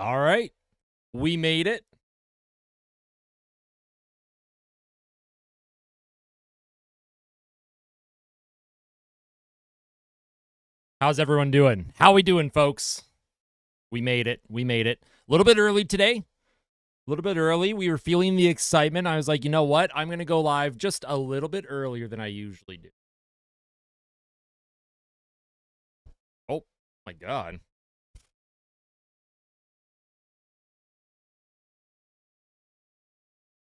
All right. We made it. How's everyone doing? How we doing, folks? We made it. We made it. A little bit early today. A little bit early. We were feeling the excitement. I was like, you know what? I'm going to go live just a little bit earlier than I usually do. Oh, my God.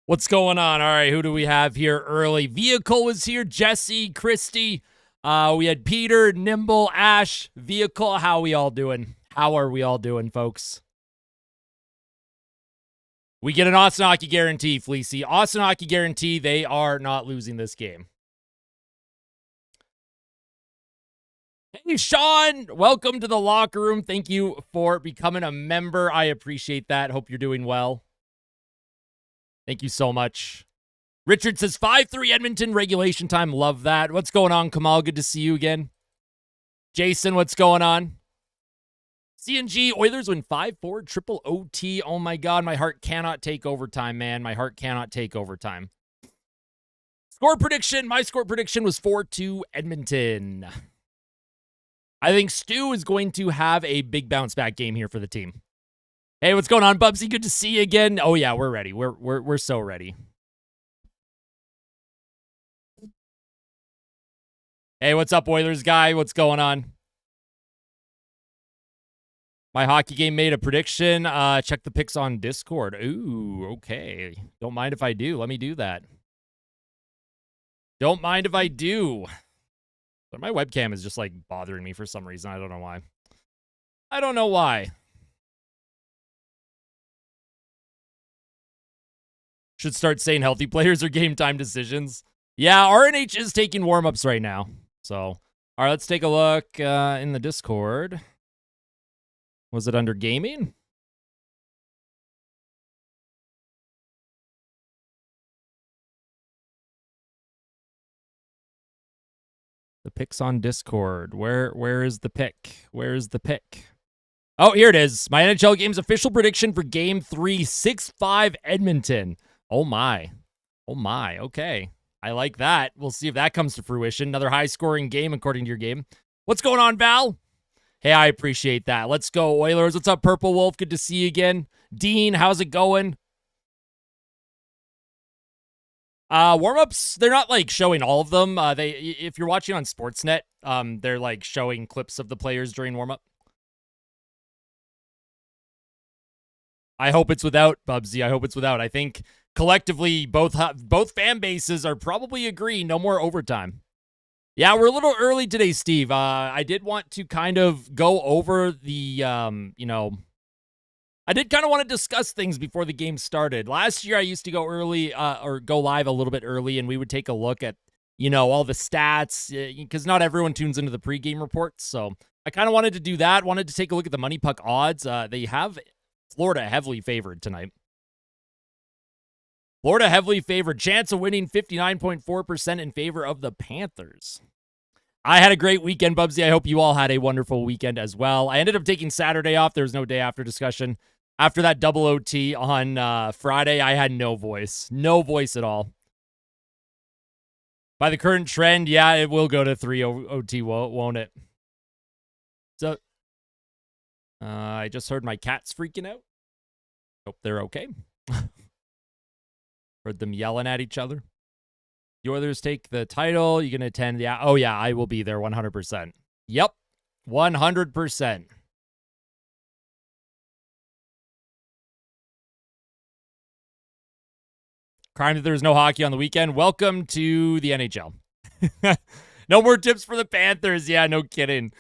What's going on? All right, who do we have here early? Vehicle was here. Jesse, Christy. We had Peter, Nimble, Ash, Vehicle. How are we all doing? How are we all doing, folks? We get an Austin Hockey guarantee, Fleecy. Austin Hockey guarantee, they are not losing this game. Hey, Sean, welcome to the locker room. Thank you for becoming a member. I appreciate that. Hope you're doing well. Thank you so much. Richard says 5-3 Edmonton regulation time. Love that. What's going on, Kamal? Good to see you again. Jason, what's going on? CNG, Oilers win 5-4, triple OT. Oh, my God. My heart cannot take overtime, man. My heart cannot take overtime. Score prediction. My score prediction was 4-2 Edmonton. I think Stu is going to have a big bounce back game here for the team. Hey, what's going on, Bubsy? Good to see you again. Oh, yeah, we're ready. We're so ready. Hey, what's up, Oilers guy? What's going on? My hockey game made a prediction. Check the picks on Discord. Ooh, okay. Don't mind if I do. Let me do that. Don't mind if I do. But my webcam is just like bothering me for some reason. I don't know why. I don't know why. Should start saying healthy players or game time decisions. Yeah, RNH is taking warm-ups right now. So, all right, let's take a look in the Discord. Was it under gaming? The picks on Discord. Where is the pick? Where is the pick? Oh, here it is. My NHL game's official prediction for Game 3, 6-5 Edmonton. Oh, my. Oh, my. Okay. I like that. We'll see if that comes to fruition. Another high-scoring game according to your game. What's going on, Val? Hey, I appreciate that. Let's go, Oilers. What's up, Purple Wolf? Good to see you again. Dean, how's it going? Warm-ups, they're not, like, showing all of them. If you're watching on Sportsnet, they're, like, showing clips of the players during warm-up. I hope it's without, Bubsy. I hope it's without. I think collectively both fan bases are probably agreeing no more overtime. Yeah, we're a little early today, Steve. I did want to kind of go over the, I did kind of want to discuss things before the game started. Last year, I used to go early or go live a little bit early, and we would take a look at, all the stats because not everyone tunes into the pregame reports. So I kind of wanted to do that. Wanted to take a look at the money puck odds. They have Florida heavily favored tonight. Florida heavily favored. Chance of winning 59.4% in favor of the Panthers. I had a great weekend, Bubsy. I hope you all had a wonderful weekend as well. I ended up taking Saturday off. There was no day after discussion. After that double OT on Friday, I had no voice. No voice at all. By the current trend, yeah, it will go to 3 OT, won't it? So, I just heard my cats freaking out. Hope they're okay. Heard them yelling at each other. The Oilers take the title. You going to attend? Yeah. Oh, yeah, I will be there 100%. Yep. 100%. Crime that there's no hockey on the weekend. Welcome to the NHL. No more tips for the Panthers. Yeah, no kidding.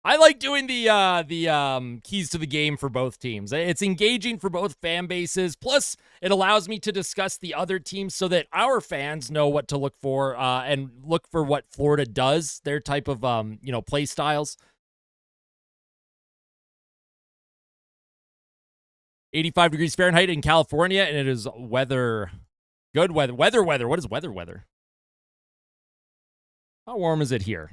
I like doing the keys to the game for both teams. It's engaging for both fan bases. Plus, it allows me to discuss the other teams so that our fans know what to look for and look for what Florida does, their type of play styles. 85 degrees Fahrenheit in California, and it is weather. Good weather. Weather. What is weather? How warm is it here?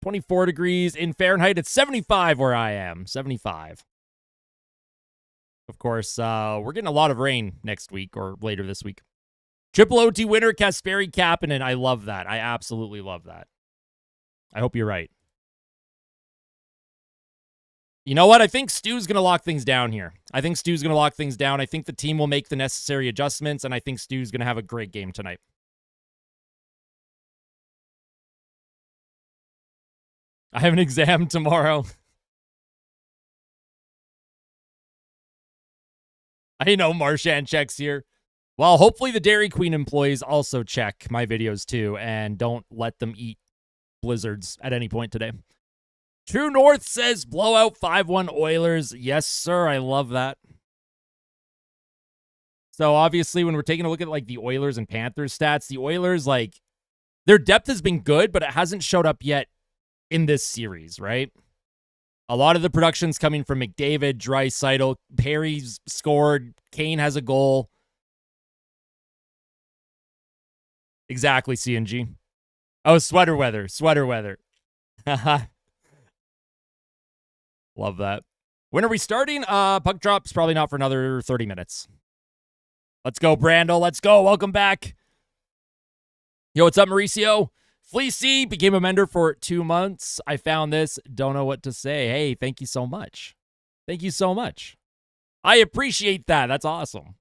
24 degrees in Fahrenheit. It's 75 where I am. 75. Of course, we're getting a lot of rain next week or later this week. Triple OT winner, Kasperi Kapanen. I love that. I absolutely love that. I hope you're right. You know what? I think Stu's going to lock things down here. I think Stu's going to lock things down. I think the team will make the necessary adjustments, and I think Stu's going to have a great game tonight. I have an exam tomorrow. I know Marshan checks here. Well, hopefully the Dairy Queen employees also check my videos too and don't let them eat blizzards at any point today. True North says blowout 5-1 Oilers. Yes, sir. I love that. So obviously when we're taking a look at like the Oilers and Panthers stats, the Oilers, like, their depth has been good, but it hasn't showed up yet in this series, right? A lot of the production's coming from McDavid, Draisaitl, Perry's scored, Kane has a goal. Exactly, CNG. Oh, sweater weather. Love that. When are we starting? Puck drop's probably not for another 30 minutes. Let's go, Brandel. Let's go. Welcome back. Yo, what's up, Mauricio? Fleecy became a member for 2 months. I found this. Don't know what to say. Hey, thank you so much. Thank you so much. I appreciate that. That's awesome.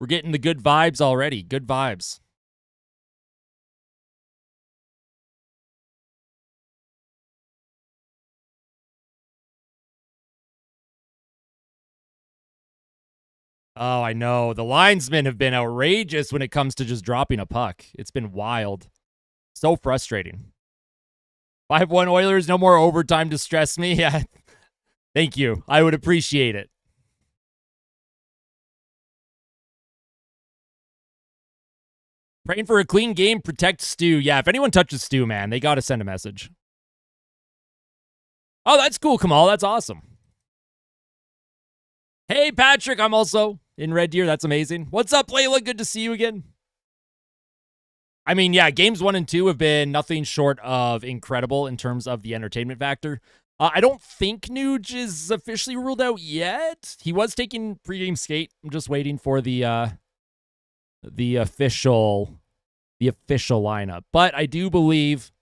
We're getting the good vibes already. Good vibes. Oh, I know. The linesmen have been outrageous when it comes to just dropping a puck. It's been wild. So frustrating. 5-1 Oilers, no more overtime to stress me. Yeah. Thank you. I would appreciate it. Praying for a clean game. Protect Stu. Yeah, if anyone touches Stu, man, they got to send a message. Oh, that's cool, Kamal. That's awesome. Hey, Patrick. I'm also in Red Deer. That's amazing. What's up, Layla? Good to see you again. I mean, yeah, games 1 and 2 have been nothing short of incredible in terms of the entertainment factor. I don't think Nuge is officially ruled out yet. He was taking pregame skate. I'm just waiting for the official lineup. But I do believe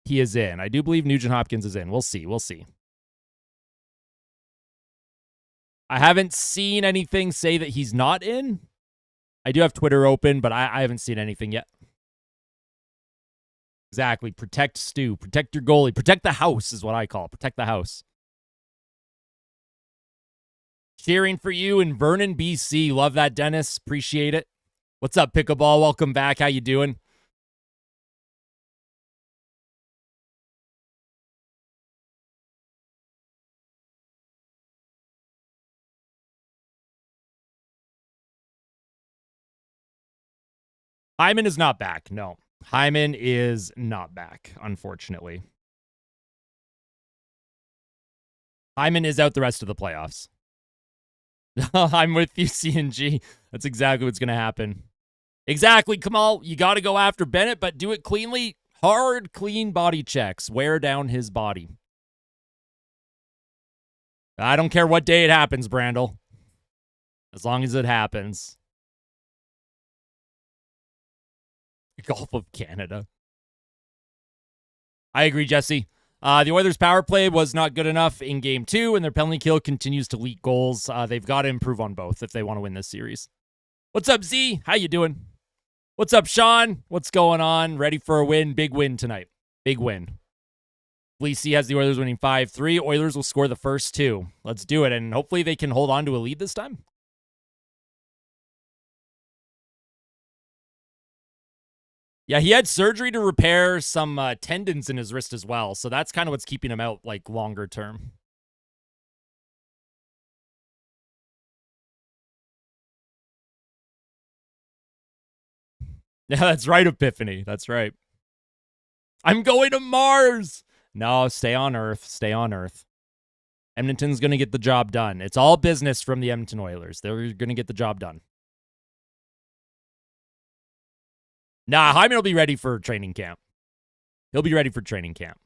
he is in. I do believe Nugent Hopkins is in. We'll see. We'll see. I haven't seen anything say that he's not in. I do have Twitter open, but I haven't seen anything yet. Exactly. Protect Stu. Protect your goalie. Protect the house is what I call it. Protect the house. Cheering for you in Vernon, BC. Love that, Dennis. Appreciate it. What's up, Pickleball? Welcome back. How you doing? Hyman is not back. No. Hyman is not back, unfortunately. Hyman is out the rest of the playoffs. I'm with you, CNG. That's exactly what's going to happen. Exactly, Kamal. You got to go after Bennett, but do it cleanly. Hard, clean body checks. Wear down his body. I don't care what day it happens, Brandel. As long as it happens. Gulf of Canada. I agree, Jesse. The Oilers' power play was not good enough in Game 2, and their penalty kill continues to leak goals. They've got to improve on both if they want to win this series. What's up, Z? How you doing? What's up, Sean? What's going on? Ready for a win? Big win tonight. Big win. Fleecy has the Oilers winning 5-3. Oilers will score the first 2. Let's do it, and hopefully they can hold on to a lead this time. Yeah, he had surgery to repair some tendons in his wrist as well. So that's kind of what's keeping him out, like, longer term. Yeah, that's right, Epiphany. That's right. I'm going to Mars. No, stay on Earth. Stay on Earth. Edmonton's going to get the job done. It's all business from the Edmonton Oilers. They're going to get the job done. Nah, Hyman will be ready for training camp. He'll be ready for training camp.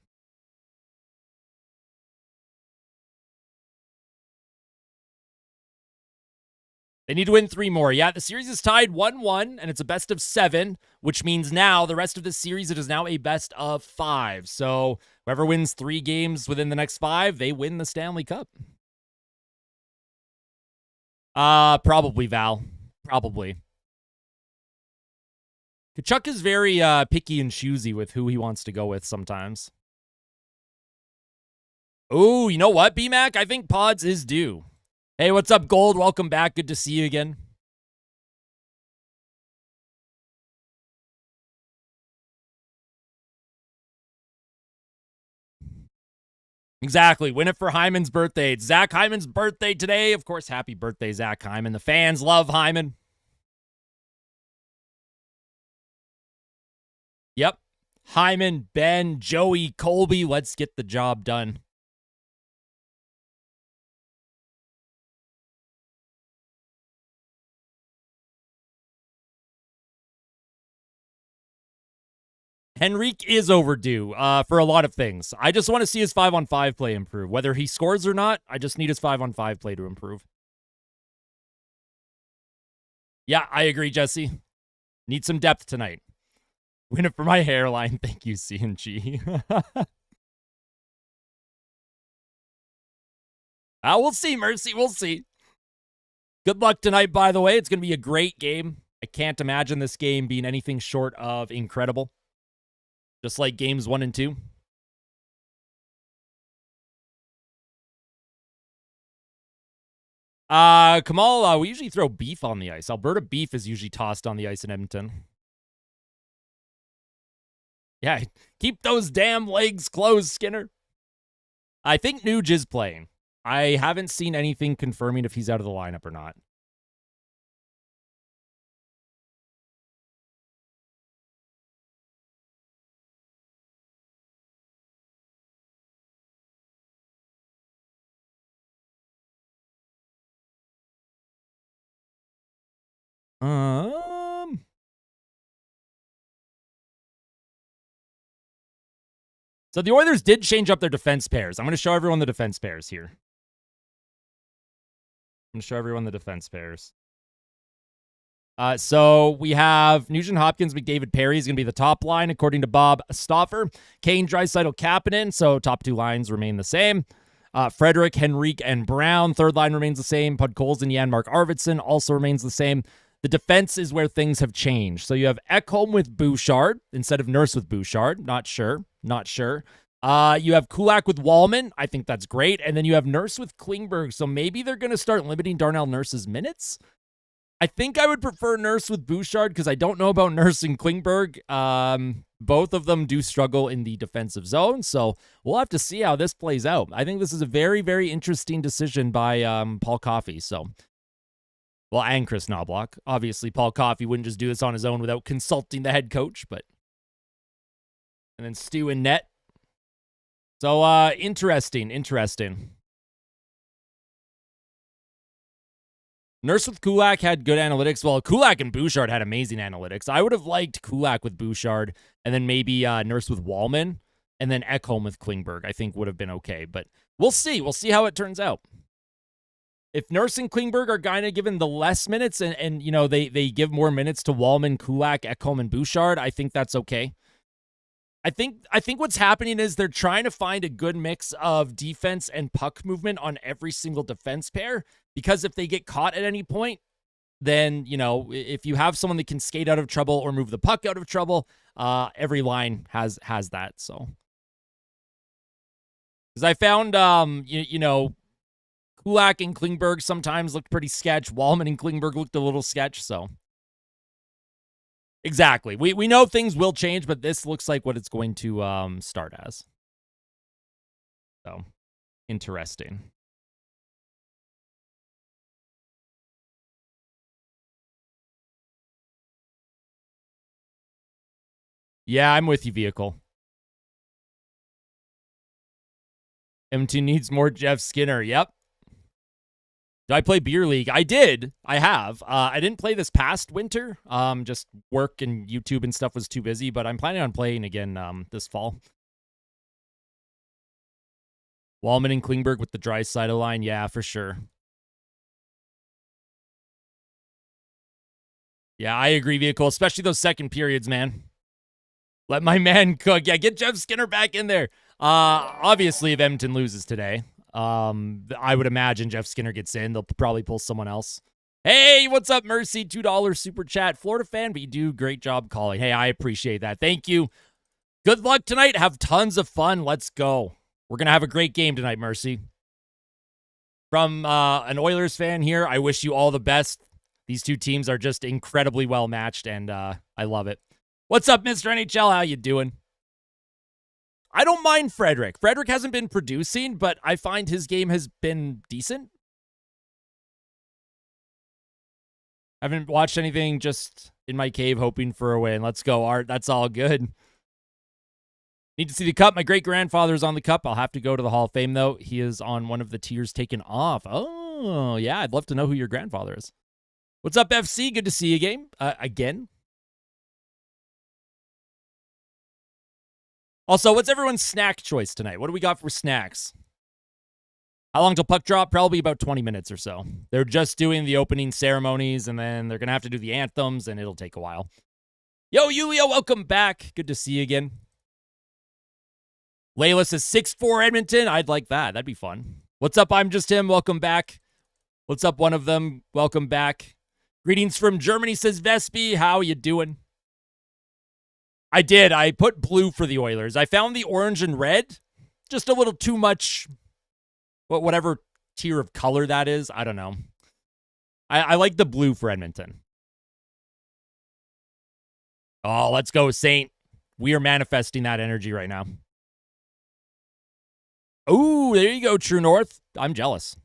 They need to win 3 more. Yeah, the series is tied 1-1, and it's a best of 7, which means now the rest of the series, it is now a best of 5. So whoever wins 3 games within the next 5, they win the Stanley Cup. Probably, Val. Probably. Kachuk is very picky and choosy with who he wants to go with sometimes. Oh, you know what, B-Mac? I think Pods is due. Hey, what's up, Gold? Welcome back. Good to see you again. Exactly. Win it for Hyman's birthday. It's Zach Hyman's birthday today. Of course, happy birthday, Zach Hyman. The fans love Hyman. Yep. Hyman, Ben, Joey, Colby. Let's get the job done. Henrique is overdue for a lot of things. I just want to see his 5-on-5 play improve. Whether he scores or not, I just need his 5-on-5 play to improve. Yeah, I agree, Jesse. Need some depth tonight. Win it for my hairline. Thank you, CNG. We'll see, Mercy. We'll see. Good luck tonight, by the way. It's going to be a great game. I can't imagine this game being anything short of incredible. Just like games 1 and 2. Kamal, we usually throw beef on the ice. Alberta beef is usually tossed on the ice in Edmonton. Yeah, keep those damn legs closed, Skinner. I think Nuge is playing. I haven't seen anything confirming if he's out of the lineup or not. So the Oilers did change up their defense pairs. I'm going to show everyone the defense pairs here. I'm going to show everyone the defense pairs. So we have Nugent Hopkins, McDavid, Perry is going to be the top line, according to Bob Stauffer. Kane, Draisaitl, Kapanen. So top 2 lines remain the same. Frederick, Henrique, and Brown. Third line remains the same. Podkolzin, Janmark, Arvidsson also remains the same. The defense is where things have changed. So you have Ekholm with Bouchard instead of Nurse with Bouchard. Not sure. You have Kulak with Wallman. I think that's great. And then you have Nurse with Klingberg. So maybe they're going to start limiting Darnell Nurse's minutes. I think I would prefer Nurse with Bouchard because I don't know about Nurse and Klingberg. Both of them do struggle in the defensive zone, so we'll have to see how this plays out. I think this is a very, very interesting decision by Paul Coffey. And Chris Knobloch. Obviously, Paul Coffey wouldn't just do this on his own without consulting the head coach, and then Stu and net. So, interesting. Nurse with Kulak had good analytics. Well, Kulak and Bouchard had amazing analytics. I would have liked Kulak with Bouchard and then maybe Nurse with Wallman and then Ekholm with Klingberg. I think would have been okay, but we'll see. We'll see how it turns out. If Nurse and Klingberg are kind of given the less minutes and you know, they give more minutes to Wallman, Kulak, Ekholm, and Bouchard, I think that's okay. I think what's happening is they're trying to find a good mix of defense and puck movement on every single defense pair, because if they get caught at any point, then, you know, if you have someone that can skate out of trouble or move the puck out of trouble, every line has that. So, because I found, you know, Kulak and Klingberg sometimes looked pretty sketch. Wallman and Klingberg looked a little sketch, so. Exactly. We know things will change, but this looks like what it's going to start as. So, interesting. Yeah, I'm with you, Vehicle. M2 needs more Jeff Skinner. Yep. Do I play Beer League? I did. I have. I didn't play this past winter. Just work and YouTube and stuff was too busy, but I'm planning on playing again this fall. Wallman and Klingberg with the Draisaitl line. Yeah, for sure. Yeah, I agree, Vehicle, especially those second periods, man. Let my man cook. Yeah, get Jeff Skinner back in there. Obviously, if Edmonton loses today, I would imagine Jeff Skinner gets in. They'll probably pull someone else. Hey, what's up, Mercy? $2 super chat. Florida fan, but you do a great job calling. Hey, I appreciate that. Thank you. Good luck tonight. Have tons of fun. Let's go. We're going to have a great game tonight, Mercy. From an Oilers fan here, I wish you all the best. These two teams are just incredibly well matched, and I love it. What's up, Mr. NHL? How you doing? I don't mind Frederick. Frederick hasn't been producing, but I find his game has been decent. I haven't watched anything, just in my cave hoping for a win. Let's go, Art. That's all good. Need to see the cup. My great-grandfather's on the cup. I'll have to go to the Hall of Fame, though. He is on one of the tiers taken off. Oh, yeah. I'd love to know who your grandfather is. What's up, FC? Good to see you again. Also, what's everyone's snack choice tonight? What do we got for snacks? How long till puck drop? Probably about 20 minutes or so. They're just doing the opening ceremonies, and then they're going to have to do the anthems, and it'll take a while. Yo, Yulia, welcome back. Good to see you again. Layla says 6'4" Edmonton. I'd like that. That'd be fun. What's up? I'm just him. Welcome back. What's up, one of them? Welcome back. Greetings from Germany, says Vespi. How you doing? I did. I put blue for the Oilers. I found the orange and red just a little too much. Whatever tier of color that is, I don't know. I like the blue for Edmonton. Oh, let's go, Saint. We are manifesting that energy right now. Oh, there you go, True North. I'm jealous.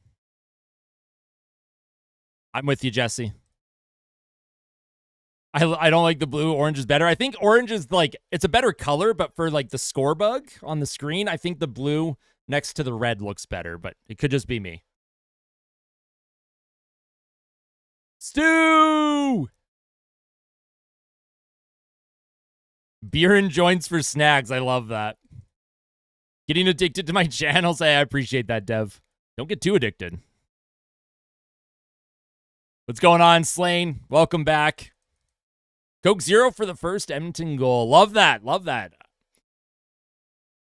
I'm with you, Jesse. I don't like the blue. Orange is better. I think orange is like, it's a better color, but for like the score bug on the screen, I think the blue next to the red looks better, but it could just be me. Stu! Beer and joints for snacks. I love that. Getting addicted to my channels. Hey, I appreciate that, Dev. Don't get too addicted. What's going on, Slane? Welcome back. Coke Zero for the first Edmonton goal. Love that. Love that.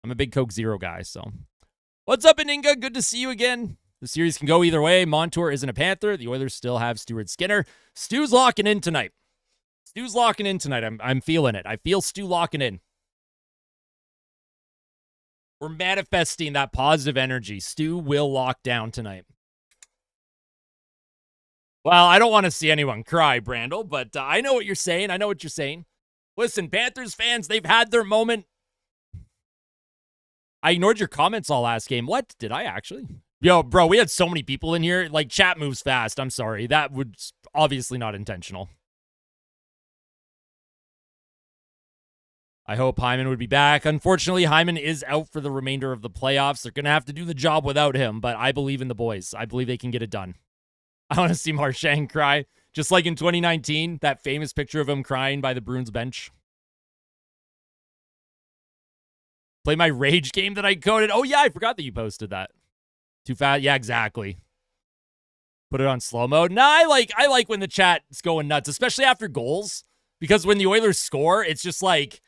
I'm a big Coke Zero guy, so. What's up, Aninga? Good to see you again. The series can go either way. Montour isn't a Panther. The Oilers still have Stuart Skinner. Stu's locking in tonight. Stu's locking in tonight. I'm feeling it. I feel Stu locking in. We're manifesting that positive energy. Stu will lock down tonight. Well, I don't want to see anyone cry, Brandel, but I know what you're saying. I know what you're saying. Listen, Panthers fans, they've had their moment. I ignored your comments all last game. What? Did I actually? Yo, bro, we had so many people in here. Like, chat moves fast. I'm sorry. That was obviously not intentional. I hope Hyman would be back. Unfortunately, Hyman is out for the remainder of the playoffs. They're going to have to do the job without him, but I believe in the boys. I believe they can get it done. I want to see Marchand cry. Just like in 2019, that famous picture of him crying by the Bruins bench. Play my rage game that I coded. Oh, yeah, I forgot that you posted that. Too fast? Yeah, exactly. Put it on slow mode. Nah, I like when the chat's going nuts, especially after goals. Because when the Oilers score, it's just like,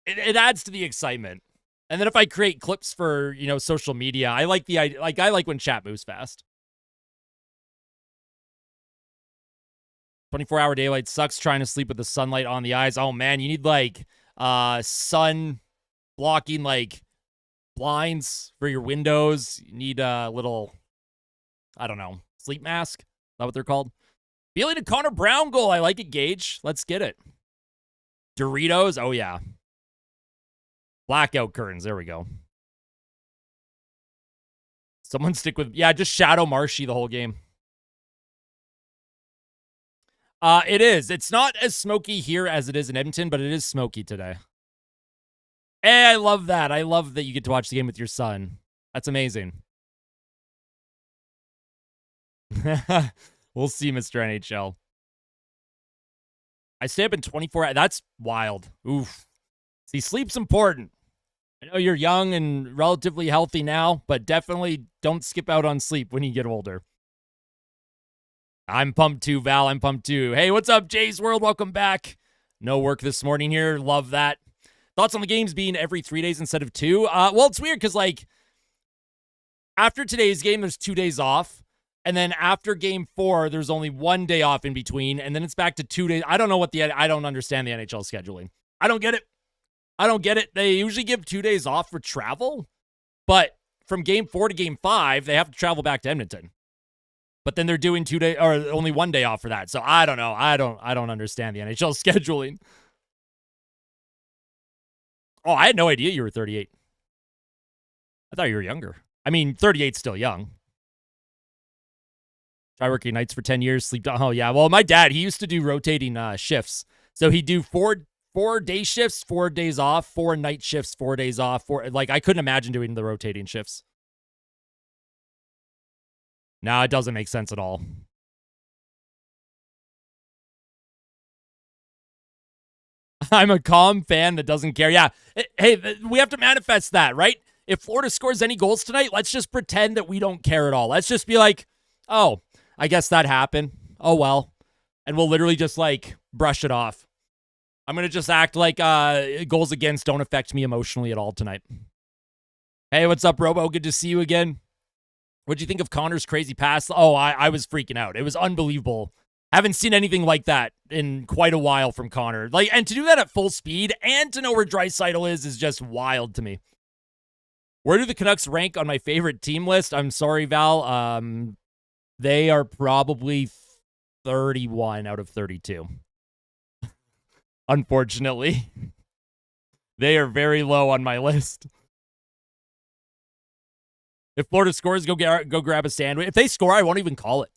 it adds to the excitement. And then if I create clips for, social media, I like when chat moves fast. 24-hour daylight sucks trying to sleep with the sunlight on the eyes. Oh, man, you need, sun blocking, blinds for your windows. You need a little, I don't know, sleep mask? Is that what they're called? Feeling a Connor Brown goal. I like it, Gage. Let's get it. Doritos. Oh, yeah. Blackout curtains. There we go. Someone stick with, just shadow Marshy the whole game. It is. It's not as smoky here as it is in Edmonton, but it is smoky today. Hey, I love that. I love that you get to watch the game with your son. That's amazing. We'll see, Mr. NHL. I stay up in 24 hours. That's wild. Oof. See, sleep's important. I know you're young and relatively healthy now, but definitely don't skip out on sleep when you get older. I'm pumped too, Val. I'm pumped too. Hey, what's up, Jay's World? Welcome back. No work this morning here. Love that. Thoughts on the games being every 3 days instead of 2? Well, it's weird because, like, after today's game, there's 2 days off. And then after game 4, there's only 1 day off in between. And then it's back to 2 days. I don't understand the NHL scheduling. I don't get it. They usually give 2 days off for travel. But from game 4 to game 5, they have to travel back to Edmonton. But then they're doing 2 days or only 1 day off for that. So I don't know. I don't understand the NHL scheduling. Oh, I had no idea you were 38. I thought you were younger. I mean, 38's still young. Try working nights for 10 years, sleep. Oh, yeah. Well, my dad, he used to do rotating shifts. So he'd do four day shifts, 4 days off, 4 night shifts, 4 days off. I couldn't imagine doing the rotating shifts. No, it doesn't make sense at all. I'm a calm fan that doesn't care. Yeah. Hey, we have to manifest that, right? If Florida scores any goals tonight, let's just pretend that we don't care at all. Let's just be like, oh, I guess that happened. Oh, well. And we'll literally just, like, brush it off. I'm going to just act like goals against don't affect me emotionally at all tonight. Hey, what's up, Robo? Good to see you again. What'd you think of Connor's crazy pass? Oh, I was freaking out. It was unbelievable. Haven't seen anything like that in quite a while from Connor. Like, and to do that at full speed and to know where Draisaitl is just wild to me. Where do the Canucks rank on my favorite team list? I'm sorry, Val. They are probably 31 out of 32. Unfortunately. They are very low on my list. If Florida scores, go grab a sandwich. If they score, I won't even call it.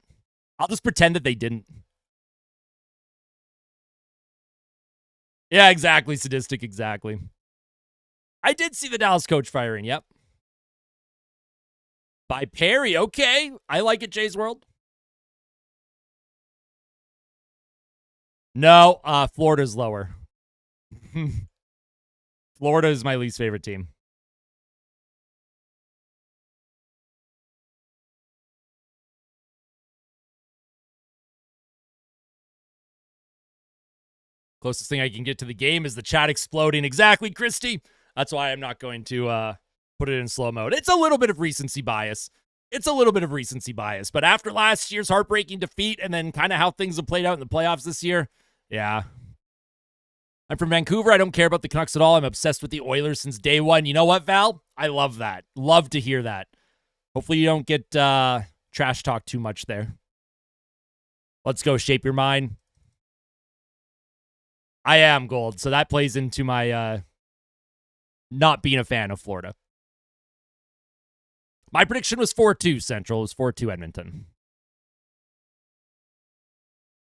I'll just pretend that they didn't. Yeah, exactly. Sadistic, exactly. I did see the Dallas coach firing, yep. By Perry, okay. I like it, Jay's World. No, Florida's lower. Florida is my least favorite team. Closest thing I can get to the game is the chat exploding. Exactly, Christy. That's why I'm not going to put it in slow mode. It's a little bit of recency bias. But after last year's heartbreaking defeat and then kind of how things have played out in the playoffs this year, yeah. I'm from Vancouver. I don't care about the Canucks at all. I'm obsessed with the Oilers since day one. You know what, Val? I love that. Love to hear that. Hopefully you don't get trash talk too much there. Let's go shape your mind. I am gold, so that plays into my not being a fan of Florida. My prediction was 4-2 Central. It was 4-2 Edmonton.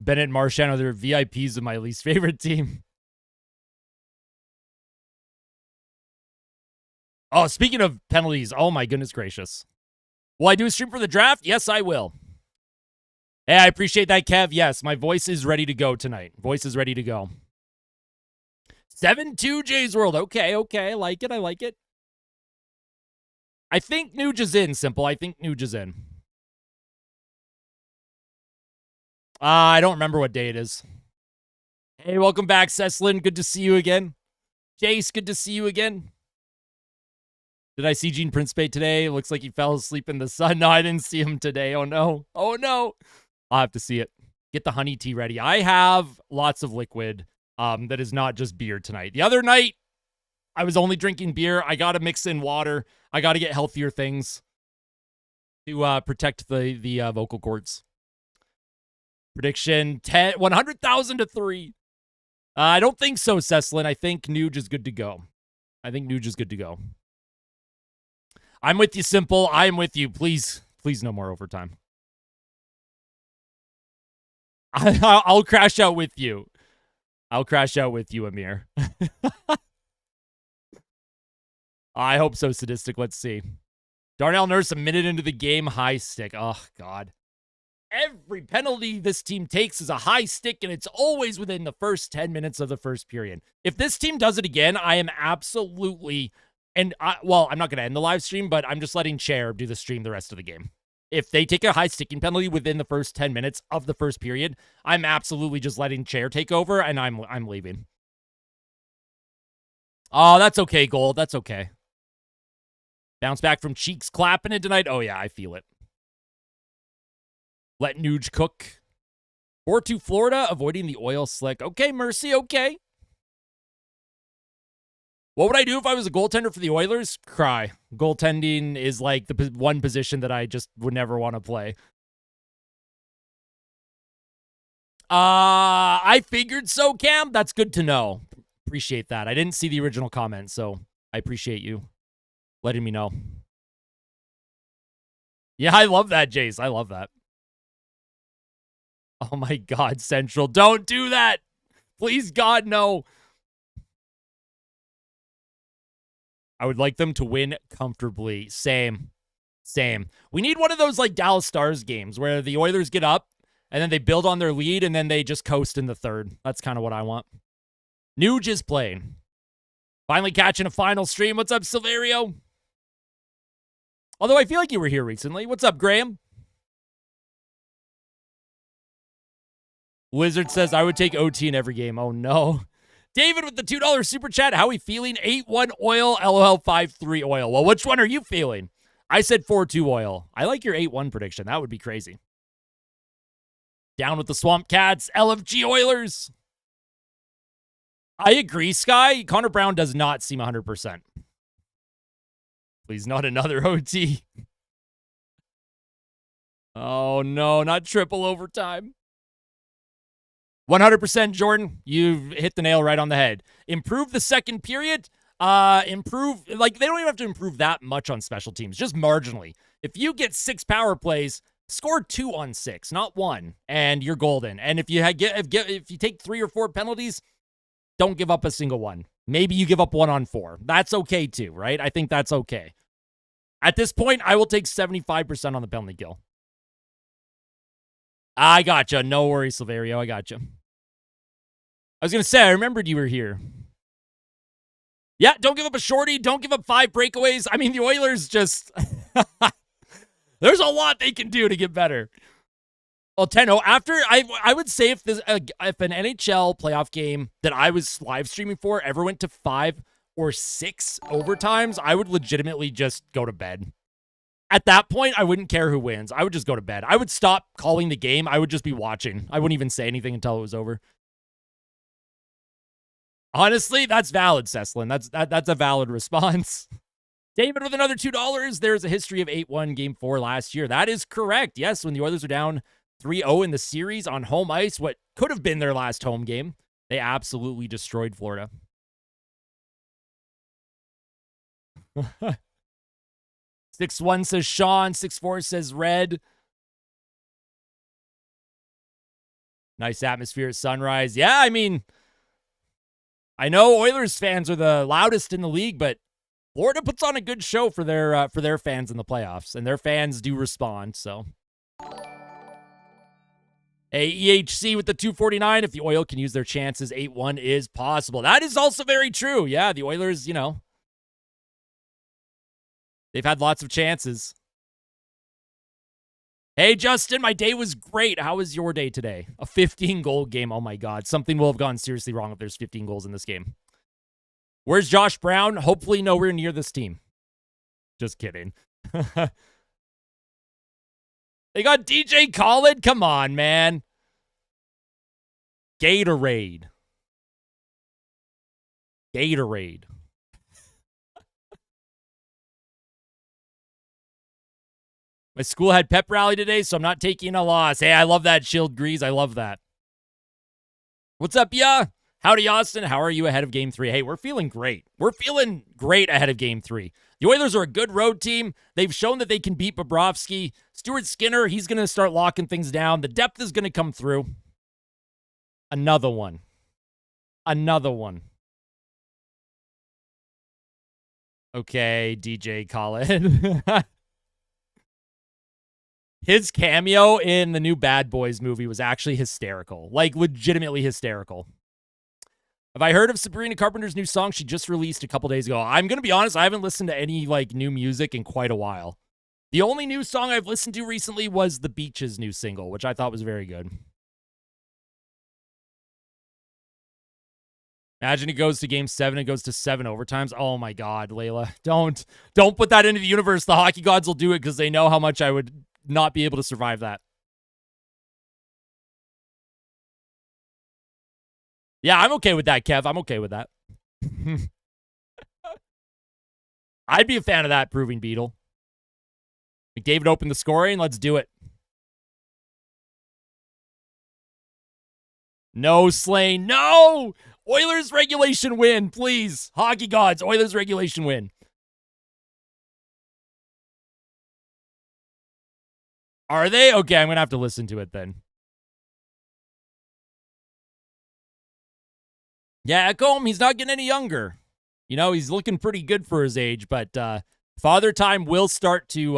Bennett and Marchand are the VIPs of my least favorite team. Oh, speaking of penalties, oh my goodness gracious. Will I do a stream for the draft? Yes, I will. Hey, I appreciate that, Kev. Yes, my voice is ready to go tonight. Voice is ready to go. 7-2 Jay's World. Okay. I like it. I think Nuge is in, Simple. I think Nuge is in. I don't remember what day it is. Hey, welcome back, Ceslin. Good to see you again. Jace, good to see you again. Did I see Gene Principe today? Looks like he fell asleep in the sun. No, I didn't see him today. Oh, no. I'll have to see it. Get the honey tea ready. I have lots of liquid that is not just beer tonight. The other night, I was only drinking beer. I got to mix in water. I got to get healthier things to protect the vocal cords. Prediction 100,000 to 3. I don't think so, Ceslin. I think Nuge is good to go. I'm with you, Simple. I'm with you. Please no more overtime. I'll crash out with you. Amir. I hope so, Sadistic. Let's see. Darnell Nurse a minute into the game, high stick. Oh, God. Every penalty this team takes is a high stick, and it's always within the first 10 minutes of the first period. If this team does it again, I am absolutely... I'm not going to end the live stream, but I'm just letting Chair do the stream the rest of the game. If they take a high sticking penalty within the first 10 minutes of the first period, I'm absolutely just letting Chair take over, and I'm leaving. Oh, that's okay, Gold. That's okay. Bounce back from Cheeks clapping it tonight. Oh, yeah, I feel it. Let Nuge cook. 4-2 Florida, avoiding the oil slick. Okay, Mercy, okay. What would I do if I was a goaltender for the Oilers? Cry. Goaltending is like the one position that I just would never want to play. I figured so, Cam. That's good to know. Appreciate that. I didn't see the original comment, so I appreciate you letting me know. Yeah, I love that, Jace. I love that. Oh my God, Central. Don't do that. Please, God, no. I would like them to win comfortably. Same. We need one of those like Dallas Stars games where the Oilers get up and then they build on their lead and then they just coast in the third. That's kind of what I want. Nuge is playing. Finally catching a final stream. What's up, Silverio? Although I feel like you were here recently. What's up, Graham? Wizard says, I would take OT in every game. Oh, no. David with the $2 super chat. How are we feeling? 8-1 oil, LOL 5-3 oil. Well, which one are you feeling? I said 4-2 oil. I like your 8-1 prediction. That would be crazy. Down with the Swamp Cats. LFG Oilers. I agree, Sky. Connor Brown does not seem 100%. Please, not another OT. Oh, no. Not triple overtime. 100%, Jordan. You've hit the nail right on the head. Improve the second period. Improve, like, they don't even have to improve that much on special teams, just marginally. If you get 6 power plays, score 2 on 6, not 1, and you're golden. And if you if you take 3 or 4 penalties, don't give up a single one. Maybe you give up 1 on 4. That's okay too, right? I think that's okay. At this point, I will take 75% on the penalty kill. I gotcha. No worries, Silverio. I gotcha. I was going to say, I remembered you were here. Yeah, don't give up a shorty. Don't give up 5 breakaways. I mean, the Oilers just... There's a lot they can do to get better. Well, 10-0. After, I would say if an NHL playoff game that I was live streaming for ever went to 5 or 6 overtimes, I would legitimately just go to bed. At that point, I wouldn't care who wins. I would just go to bed. I would stop calling the game. I would just be watching. I wouldn't even say anything until it was over. Honestly, that's valid, Ceslin. That's a valid response. David with another $2. There's a history of 8-1 Game 4 last year. That is correct. Yes, when the Oilers were down 3-0 in the series on home ice, what could have been their last home game, they absolutely destroyed Florida. 6-1 says Sean. 6-4 says Red. Nice atmosphere at Sunrise. Yeah, I mean, I know Oilers fans are the loudest in the league, but Florida puts on a good show for their fans in the playoffs, and their fans do respond, so. AEHC with the 249. If the Oil can use their chances, 8-1 is possible. That is also very true. Yeah, the Oilers, you know, they've had lots of chances. Hey, Justin, my day was great. How was your day today? A 15-goal game. Oh, my God. Something will have gone seriously wrong if there's 15 goals in this game. Where's Josh Brown? Hopefully nowhere near this team. Just kidding. They got DJ Khaled? Come on, man. Gatorade. My school had pep rally today, so I'm not taking a loss. Hey, I love that, Shield Grease. I love that. What's up, yeah? Howdy, Austin. How are you ahead of Game 3? Hey, we're feeling great. We're feeling great ahead of Game 3. The Oilers are a good road team. They've shown that they can beat Bobrovsky. Stuart Skinner, he's going to start locking things down. The depth is going to come through. Another one. Okay, DJ Khaled. His cameo in the new Bad Boys movie was actually hysterical. Like, legitimately hysterical. Have I heard of Sabrina Carpenter's new song she just released a couple days ago? I'm going to be honest, I haven't listened to any, like, new music in quite a while. The only new song I've listened to recently was The Beach's new single, which I thought was very good. Imagine it goes to game 7 and goes to 7 overtimes. Oh my God, Layla. Don't put that into the universe. The hockey gods will do it because they know how much I would not be able to survive that. Yeah, I'm okay with that, Kev. I'm okay with that. I'd be a fan of that, Proving Beetle. McDavid opened the scoring. Let's do it. No, Slane. No! Oilers regulation win, please. Hockey gods, Oilers regulation win. Are they? Okay, I'm going to have to listen to it then. Yeah, Echolm, he's not getting any younger. You know, he's looking pretty good for his age, but Father Time will start to,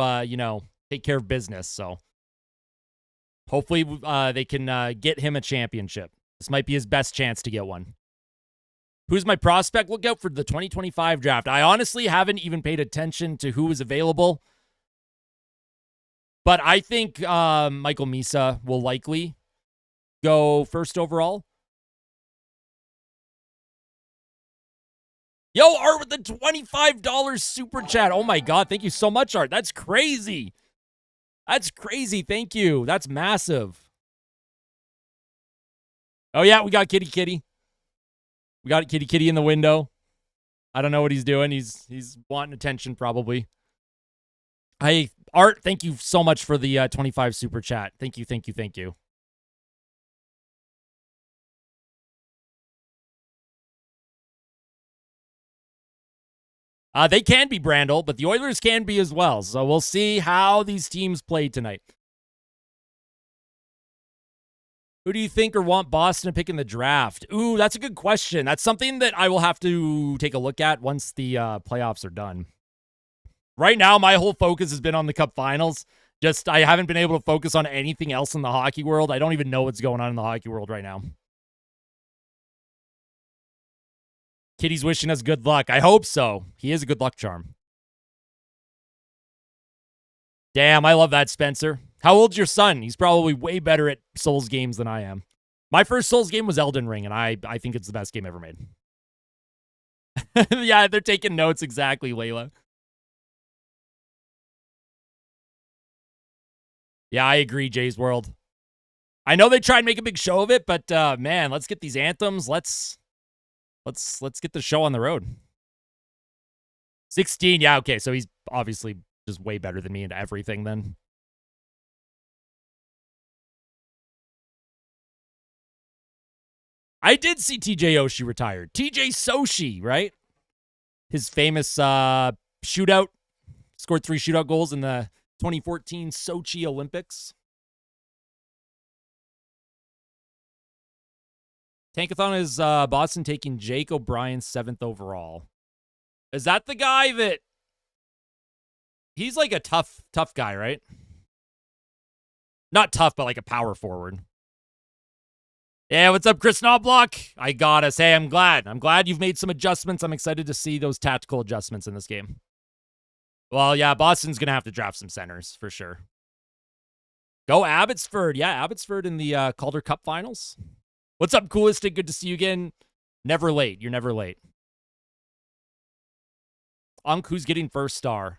take care of business. So hopefully they can get him a championship. This might be his best chance to get one. Who's my prospect? Look out for the 2025 draft. I honestly haven't even paid attention to who is available. But I think Michael Misa will likely go first overall. Yo, Art with the $25 super chat. Oh my God. Thank you so much, Art. That's crazy. That's crazy. Thank you. That's massive. Oh, yeah. We got Kitty Kitty. We got Kitty Kitty in the window. I don't know what he's doing. He's wanting attention probably. Art, thank you so much for the 25 super chat. Thank you, thank you, thank you. They can be Brandel, but the Oilers can be as well. So we'll see how these teams play tonight. Who do you think or want Boston to pick in the draft? Ooh, that's a good question. That's something that I will have to take a look at once the playoffs are done. Right now, my whole focus has been on the Cup Finals. I haven't been able to focus on anything else in the hockey world. I don't even know what's going on in the hockey world right now. Kitty's wishing us good luck. I hope so. He is a good luck charm. Damn, I love that, Spencer. How old's your son? He's probably way better at Souls games than I am. My first Souls game was Elden Ring, and I think it's the best game ever made. Yeah, they're taking notes exactly, Layla. Yeah, I agree, Jay's World. I know they try and make a big show of it, but man, let's get these anthems. Let's get the show on the road. 16, yeah, okay. So he's obviously just way better than me into everything then. I did see TJ Oshie retired. TJ Soshi, right? His famous shootout. Scored 3 shootout goals in the 2014 Sochi Olympics. Tankathon is Boston taking Jake O'Brien 7th overall. Is that the guy that... He's like a tough guy, right? Not tough, but like a power forward. Yeah, what's up, Chris Knobloch? I got us. Hey, I'm glad. I'm glad you've made some adjustments. I'm excited to see those tactical adjustments in this game. Well, yeah, Boston's going to have to draft some centers for sure. Go Abbotsford. Yeah, Abbotsford in the Calder Cup Finals. What's up, Coolistic? Good to see you again. Never late. You're never late. Unk, who's getting first star?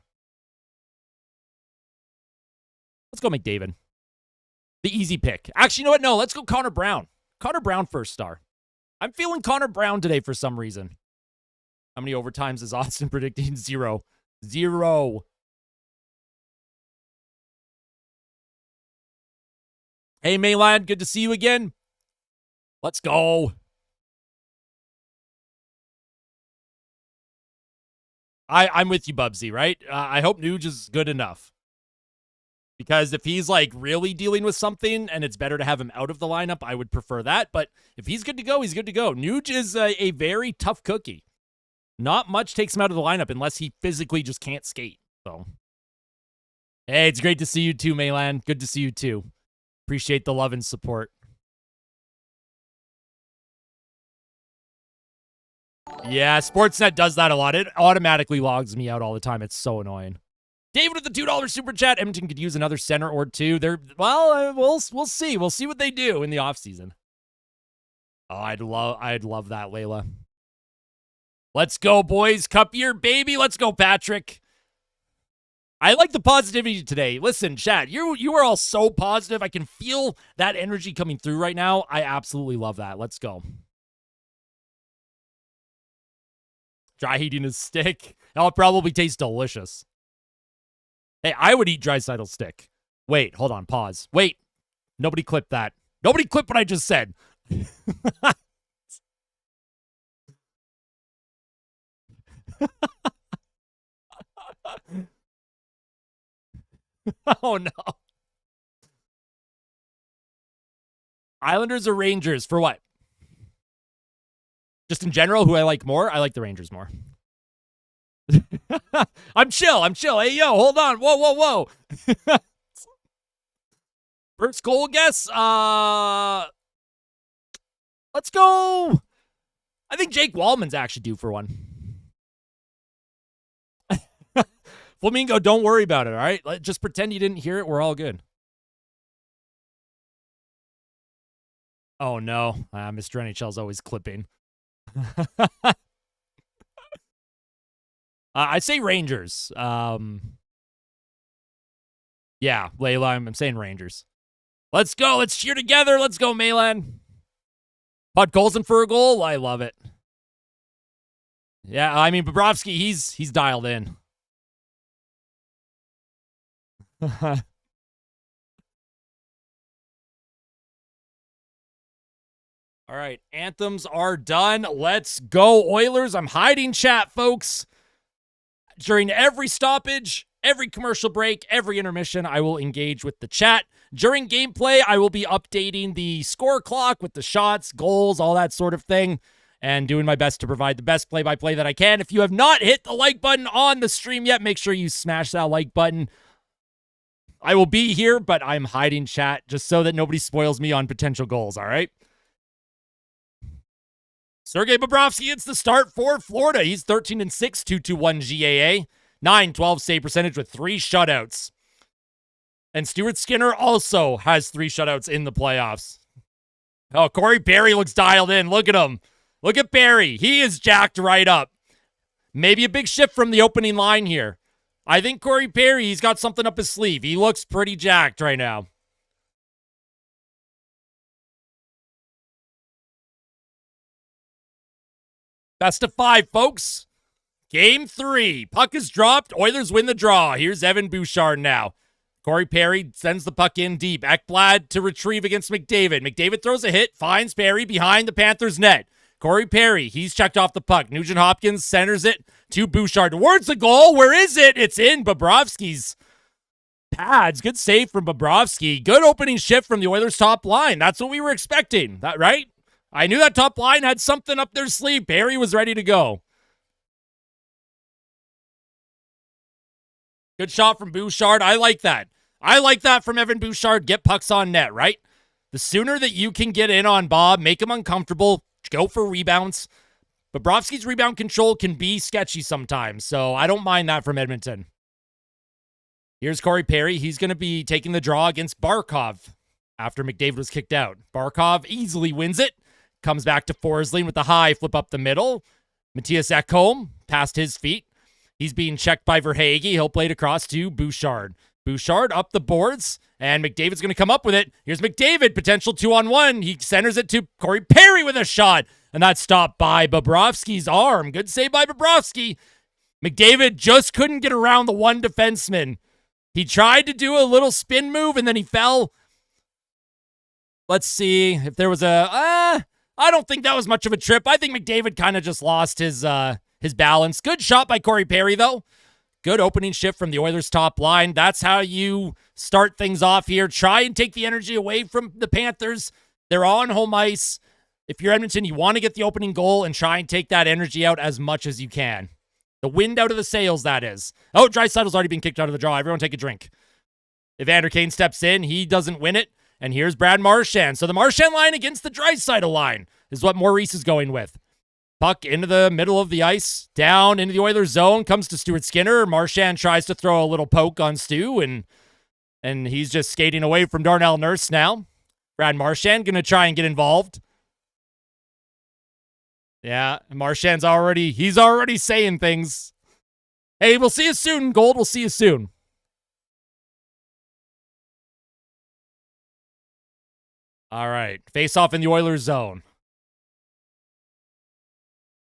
Let's go McDavid. The easy pick. Actually, you know what? No, let's go Connor Brown. Connor Brown first star. I'm feeling Connor Brown today for some reason. How many overtimes is Austin predicting? 0. 0. Hey, Mayland, good to see you again. Let's go. I'm with you, Bubsy, right? I hope Nuge is good enough. Because if he's like really dealing with something and it's better to have him out of the lineup, I would prefer that. But if he's good to go, he's good to go. Nuge is a very tough cookie. Not much takes him out of the lineup unless he physically just can't skate. So, hey, it's great to see you too, Maylan. Good to see you too. Appreciate the love and support. Yeah, Sportsnet does that a lot. It automatically logs me out all the time. It's so annoying. David with the $2 super chat. Edmonton could use another center or two. We'll see. We'll see what they do in the offseason. Oh, I'd love that, Layla. Let's go, boys. Cup year, baby. Let's go, Patrick. I like the positivity today. Listen, chat, you are all so positive. I can feel that energy coming through right now. I absolutely love that. Let's go. Dry heating his stick. That'll probably taste delicious. Hey, I would eat Draisaitl stick. Wait, hold on. Pause. Wait. Nobody clip that. Nobody clip what I just said. Oh, no. Islanders or Rangers? For what? Just in general, who I like more? I like the Rangers more. I'm chill. Hey, yo, hold on. Whoa. First goal guess? Let's go. I think Jake Wallman's actually due for one. Flamingo, don't worry about it, all right? Just pretend you didn't hear it. We're all good. Oh, no. Mr. NHL's always clipping. I say Rangers. Yeah, Layla, I'm saying Rangers. Let's go. Let's cheer together. Let's go, Maylan. Bud Colson for a goal. I love it. Yeah, I mean, Bobrovsky, he's dialed in. All right, anthems are done. Let's go, Oilers. I'm hiding chat, folks. During every stoppage, every commercial break, every intermission, I will engage with the chat. During gameplay, I will be updating the score clock with the shots, goals, all that sort of thing, and doing my best to provide the best play-by-play that I can. If you have not hit the like button on the stream yet, make sure you smash that like button. I will be here, but I'm hiding chat just so that nobody spoils me on potential goals, all right? Sergei Bobrovsky gets the start for Florida. He's 13-6, 2.21 GAA, 9-12 save percentage with 3 shutouts. And Stuart Skinner also has 3 shutouts in the playoffs. Oh, Corey Perry looks dialed in. Look at him. Look at Perry. He is jacked right up. Maybe a big shift from the opening line here. I think Corey Perry, he's got something up his sleeve. He looks pretty jacked right now. Best of 5, folks. Game 3. Puck is dropped. Oilers win the draw. Here's Evan Bouchard now. Corey Perry sends the puck in deep. Ekblad to retrieve against McDavid. McDavid throws a hit, finds Perry behind the Panthers' net. Corey Perry, he's checked off the puck. Nugent Hopkins centers it to Bouchard towards the goal. Where is it? It's in Bobrovsky's pads. Good save from Bobrovsky. Good opening shift from the Oilers' top line. That's what we were expecting. That right? I knew that top line had something up their sleeve. Perry was ready to go. Good shot from Bouchard. I like that. I like that from Evan Bouchard. Get pucks on net, right? The sooner that you can get in on Bob, make him uncomfortable, go for rebounds. Bobrovsky's rebound control can be sketchy sometimes, so I don't mind that from Edmonton. Here's Corey Perry. He's going to be taking the draw against Barkov after McDavid was kicked out. Barkov easily wins it. Comes back to Forsling with the high flip up the middle. Matthias Ekholm past his feet. He's being checked by Verhaeghe. He'll play it across to Bouchard. Bouchard up the boards, and McDavid's going to come up with it. Here's McDavid, potential 2-on-1. He centers it to Corey Perry with a shot, and that's stopped by Bobrovsky's arm. Good save by Bobrovsky. McDavid just couldn't get around the one defenseman. He tried to do a little spin move, and then he fell. Let's see if there was a... I don't think that was much of a trip. I think McDavid kind of just lost his balance. Good shot by Corey Perry, though. Good opening shift from the Oilers' top line. That's how you start things off here. Try and take the energy away from the Panthers. They're on home ice. If you're Edmonton, you want to get the opening goal and try and take that energy out as much as you can. The wind out of the sails, that is. Oh, Draisaitl's already been kicked out of the draw. Everyone take a drink. Evander Kane steps in. He doesn't win it. And here's Brad Marchand. So the Marchand line against the Draisaitl line is what Maurice is going with. Puck into the middle of the ice, down into the Oilers zone, comes to Stuart Skinner. Marchand tries to throw a little poke on Stu, and he's just skating away from Darnell Nurse now. Brad Marchand going to try and get involved. Yeah, Marchand's he's already saying things. Hey, we'll see you soon, Gold. We'll see you soon. All right, face off in the Oilers zone.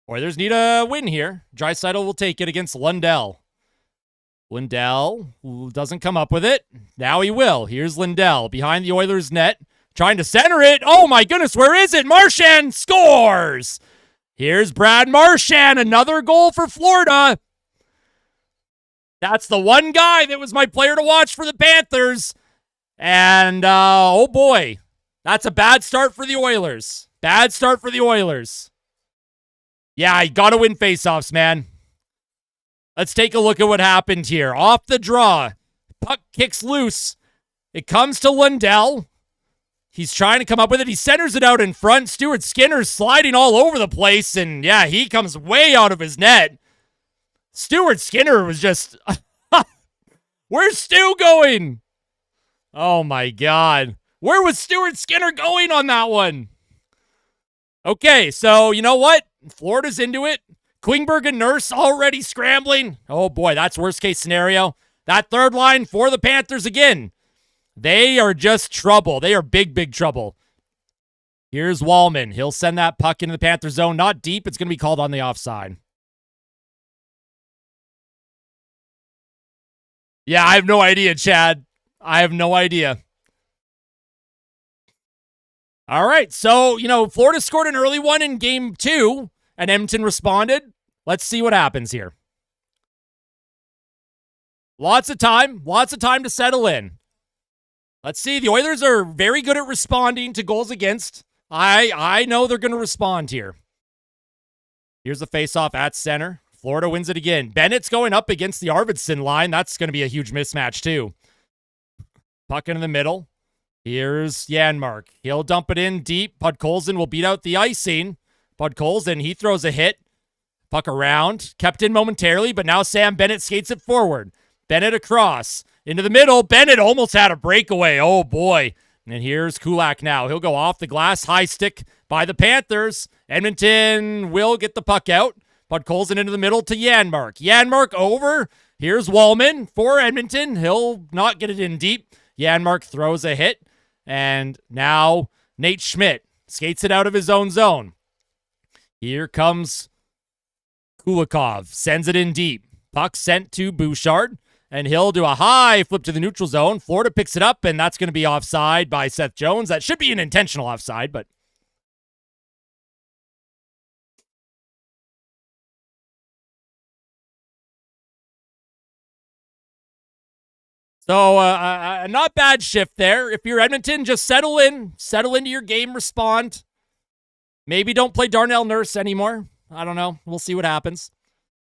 Oilers need a win here. Draisaitl will take it against Lundell. Lundell doesn't come up with it. Now he will. Here's Lundell behind the Oilers net, trying to center it. Oh my goodness, where is it? Marchand scores! Here's Brad Marchand, another goal for Florida. That's the one guy that was my player to watch for the Panthers. And, oh boy, that's a bad start for the Oilers. Bad start for the Oilers. Yeah, you got to win faceoffs, man. Let's take a look at what happened here. Off the draw, puck kicks loose. It comes to Lundell. He's trying to come up with it. He centers it out in front. Stuart Skinner's sliding all over the place, and yeah, he comes way out of his net. Stuart Skinner was just... Where's Stu going? Oh, my God. Where was Stuart Skinner going on that one? Okay, so you know what? Florida's into it. Klingberg and Nurse already scrambling. Oh, boy, that's worst-case scenario. That third line for the Panthers again. They are just trouble. They are big, big trouble. Here's Wallman. He'll send that puck into the Panther zone. Not deep. It's going to be called on the offside. Yeah, I have no idea, Chad. I have no idea. All right, so, Florida scored an early one in game 2, and Edmonton responded. Let's see what happens here. Lots of time to settle in. Let's see. The Oilers are very good at responding to goals against. I know they're going to respond here. Here's the faceoff at center. Florida wins it again. Bennett's going up against the Arvidsson line. That's going to be a huge mismatch, too. Puck into the middle. Here's Janmark. He'll dump it in deep. Podkolzin will beat out the icing. Podkolzin, he throws a hit. Puck around. Kept in momentarily, but now Sam Bennett skates it forward. Bennett across. Into the middle. Bennett almost had a breakaway. Oh, boy. And here's Kulak now. He'll go off the glass. High stick by the Panthers. Edmonton will get the puck out. Podkolzin into the middle to Janmark. Janmark over. Here's Wallman for Edmonton. He'll not get it in deep. Janmark throws a hit. And now Nate Schmidt skates it out of his own zone. Here comes Kulikov. Sends it in deep. Puck sent to Bouchard. And he'll do a high flip to the neutral zone. Florida picks it up, and that's going to be offside by Seth Jones. That should be an intentional offside, but... So, a not bad shift there. If you're Edmonton, just settle in. Settle into your game, respond. Maybe don't play Darnell Nurse anymore. I don't know. We'll see what happens.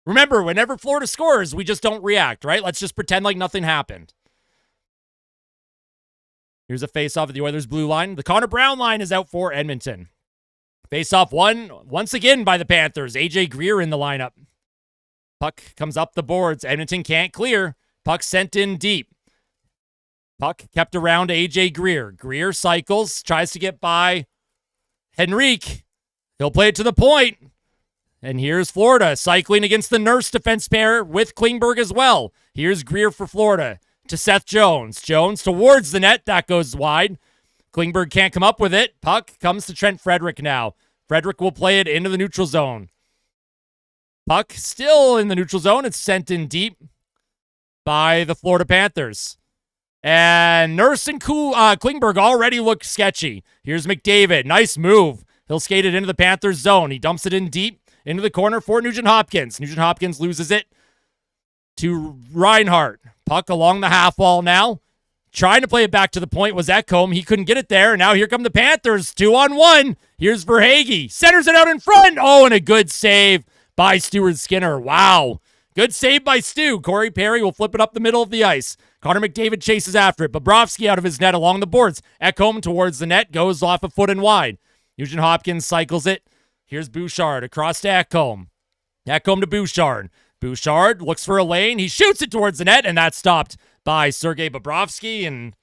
Remember, whenever Florida scores, we just don't react, right? Let's just pretend like nothing happened. Here's a face-off at the Oilers' blue line. The Connor Brown line is out for Edmonton. Face-off won once again by the Panthers. AJ Greer in the lineup. Puck comes up the boards. Edmonton can't clear. Puck sent in deep. Puck kept around AJ Greer. Greer cycles, tries to get by Henrique. He'll play it to the point. And here's Florida cycling against the Nurse defense pair with Klingberg as well. Here's Greer for Florida to Seth Jones. Jones towards the net. That goes wide. Klingberg can't come up with it. Puck comes to Trent Frederick now. Frederick will play it into the neutral zone. Puck still in the neutral zone. It's sent in deep by the Florida Panthers. And Nurse and Klingberg already look sketchy. Here's McDavid. Nice move. He'll skate it into the Panthers zone. He dumps it in deep into the corner for Nugent Hopkins. Nugent Hopkins loses it to Reinhart. Puck along the half wall now. Trying to play it back to the point was Ekholm. He couldn't get it there. And now here come the Panthers. 2-on-1. Here's Verhaeghe. Centers it out in front. Oh, and a good save by Stuart Skinner. Wow. Good save by Stu. Corey Perry will flip it up the middle of the ice. Connor McDavid chases after it. Bobrovsky out of his net along the boards. Ekholm towards the net. Goes off a foot and wide. Nugent Hopkins cycles it Here's Bouchard across to Ekholm. Ekholm to Bouchard. Bouchard looks for a lane. He shoots it towards the net, and that's stopped by Sergei Bobrovsky. And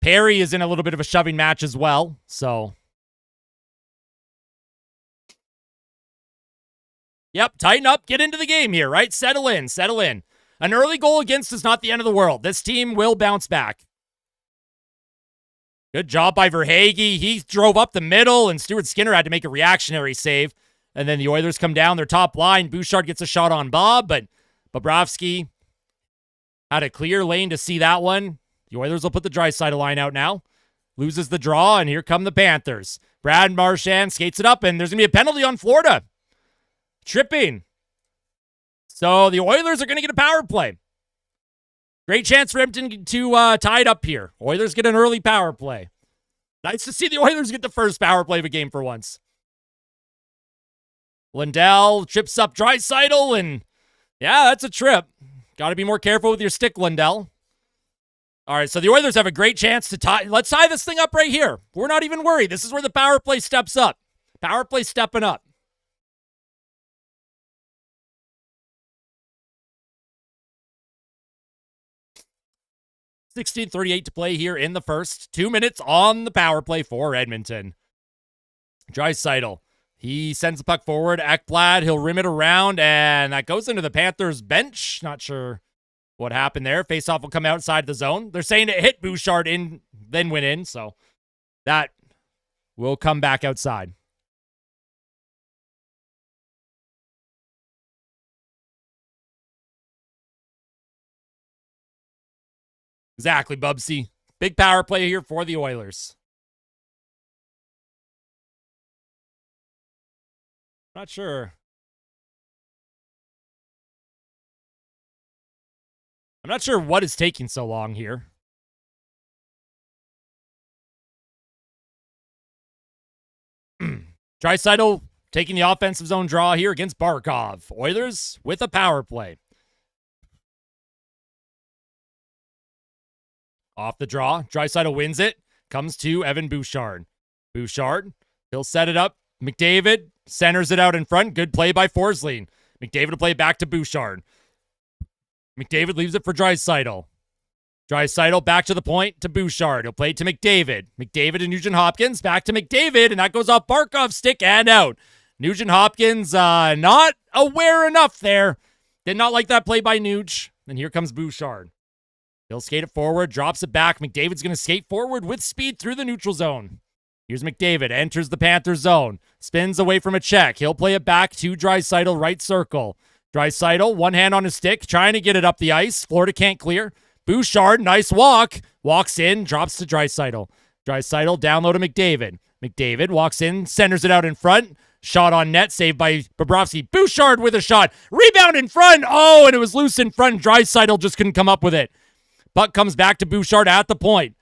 Perry is in a little bit of a shoving match as well. So, yep, tighten up, get into the game here, right? Settle in, settle in. An early goal against is not the end of the world. This team will bounce back. Good job by Verhaeghe. He drove up the middle, and Stuart Skinner had to make a reactionary save. And then the Oilers come down their top line. Bouchard gets a shot on Bob, but Bobrovsky had a clear lane to see that one. The Oilers will put the Draisaitl line out now. Loses the draw, and here come the Panthers. Brad Marchand skates it up, and there's going to be a penalty on Florida. Tripping. So the Oilers are going to get a power play. Great chance for Edmonton to tie it up here. Oilers get an early power play. Nice to see the Oilers get the first power play of a game for once. Lindell trips up Draisaitl, and yeah, that's a trip. Got to be more careful with your stick, Lindell. All right, so the Oilers have a great chance to tie. Let's tie this thing up right here. We're not even worried. This is where the power play steps up. Power play stepping up. $16:38 to play here in the first. 2 minutes on the power play for Edmonton. Draisaitl. He sends the puck forward. Ekblad, he'll rim it around, and that goes into the Panthers bench. Not sure what happened there. Faceoff will come outside the zone. They're saying it hit Bouchard in, then went in, so that will come back outside. Exactly, Bubsy. Big power play here for the Oilers. Not sure. I'm not sure what is taking so long here. Draisaitl taking the offensive zone draw here against Barkov. Oilers with a power play. Off the draw. Draisaitl wins it. Comes to Evan Bouchard. Bouchard, he'll set it up. McDavid centers it out in front. Good play by Forsling. McDavid will play it back to Bouchard. McDavid leaves it for Draisaitl. Draisaitl back to the point to Bouchard. He'll play it to McDavid. McDavid and Nugent Hopkins back to McDavid, and that goes off Barkov's stick and out. Nugent Hopkins not aware enough there. Did not like that play by Nuge. And here comes Bouchard. He'll skate it forward, drops it back. McDavid's going to skate forward with speed through the neutral zone. Here's McDavid, enters the Panthers zone, spins away from a check. He'll play it back to Draisaitl, right circle. Draisaitl, one hand on his stick, trying to get it up the ice. Florida can't clear. Bouchard, nice walk. Walks in, drops to Draisaitl. Draisaitl down low to McDavid. McDavid walks in, centers it out in front. Shot on net, saved by Bobrovsky. Bouchard with a shot. Rebound in front. Oh, and it was loose in front. Draisaitl just couldn't come up with it. Puck comes back to Bouchard at the point.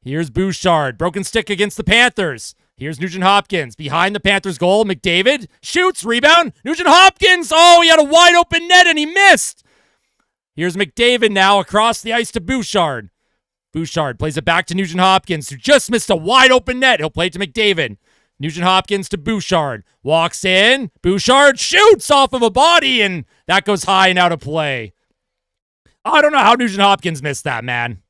Here's Bouchard. Broken stick against the Panthers. Here's Nugent Hopkins. Behind the Panthers goal. McDavid shoots. Rebound. Nugent Hopkins. Oh, he had a wide open net and he missed. Here's McDavid now across the ice to Bouchard. Bouchard plays it back to Nugent Hopkins, who just missed a wide open net. He'll play it to McDavid. Nugent Hopkins to Bouchard. Walks in. Bouchard shoots off of a body, and that goes high and out of play. I don't know how Nugent Hopkins missed that, man.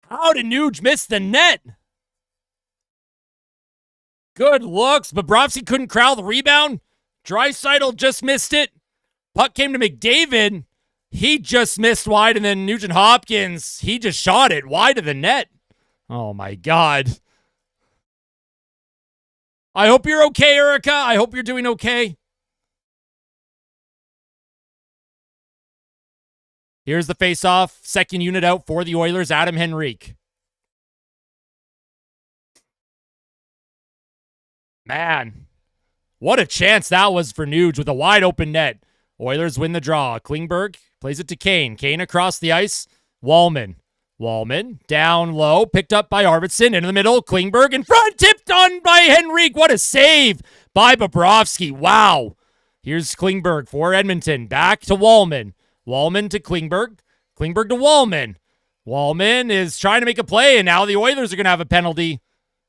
How did Nuge miss the net? Good looks. Bobrovsky couldn't corral the rebound. Draisaitl just missed it. Puck came to McDavid. He just missed wide, and then Nugent Hopkins, he just shot it wide of the net. Oh, my God. I hope you're okay, Erica. I hope you're doing okay. Here's the face-off. Second unit out for the Oilers, Adam Henrique. Man, what a chance that was for Nuge with a wide open net. Oilers win the draw. Klingberg plays it to Kane. Kane across the ice. Wallman down low. Picked up by Arvidsson. Into the middle. Klingberg in front. Tipped on by Henrique. What a save by Bobrovsky. Wow. Here's Klingberg for Edmonton. Back to Wallman. Wallman to Klingberg. Klingberg to Wallman. Wallman is trying to make a play, and now the Oilers are going to have a penalty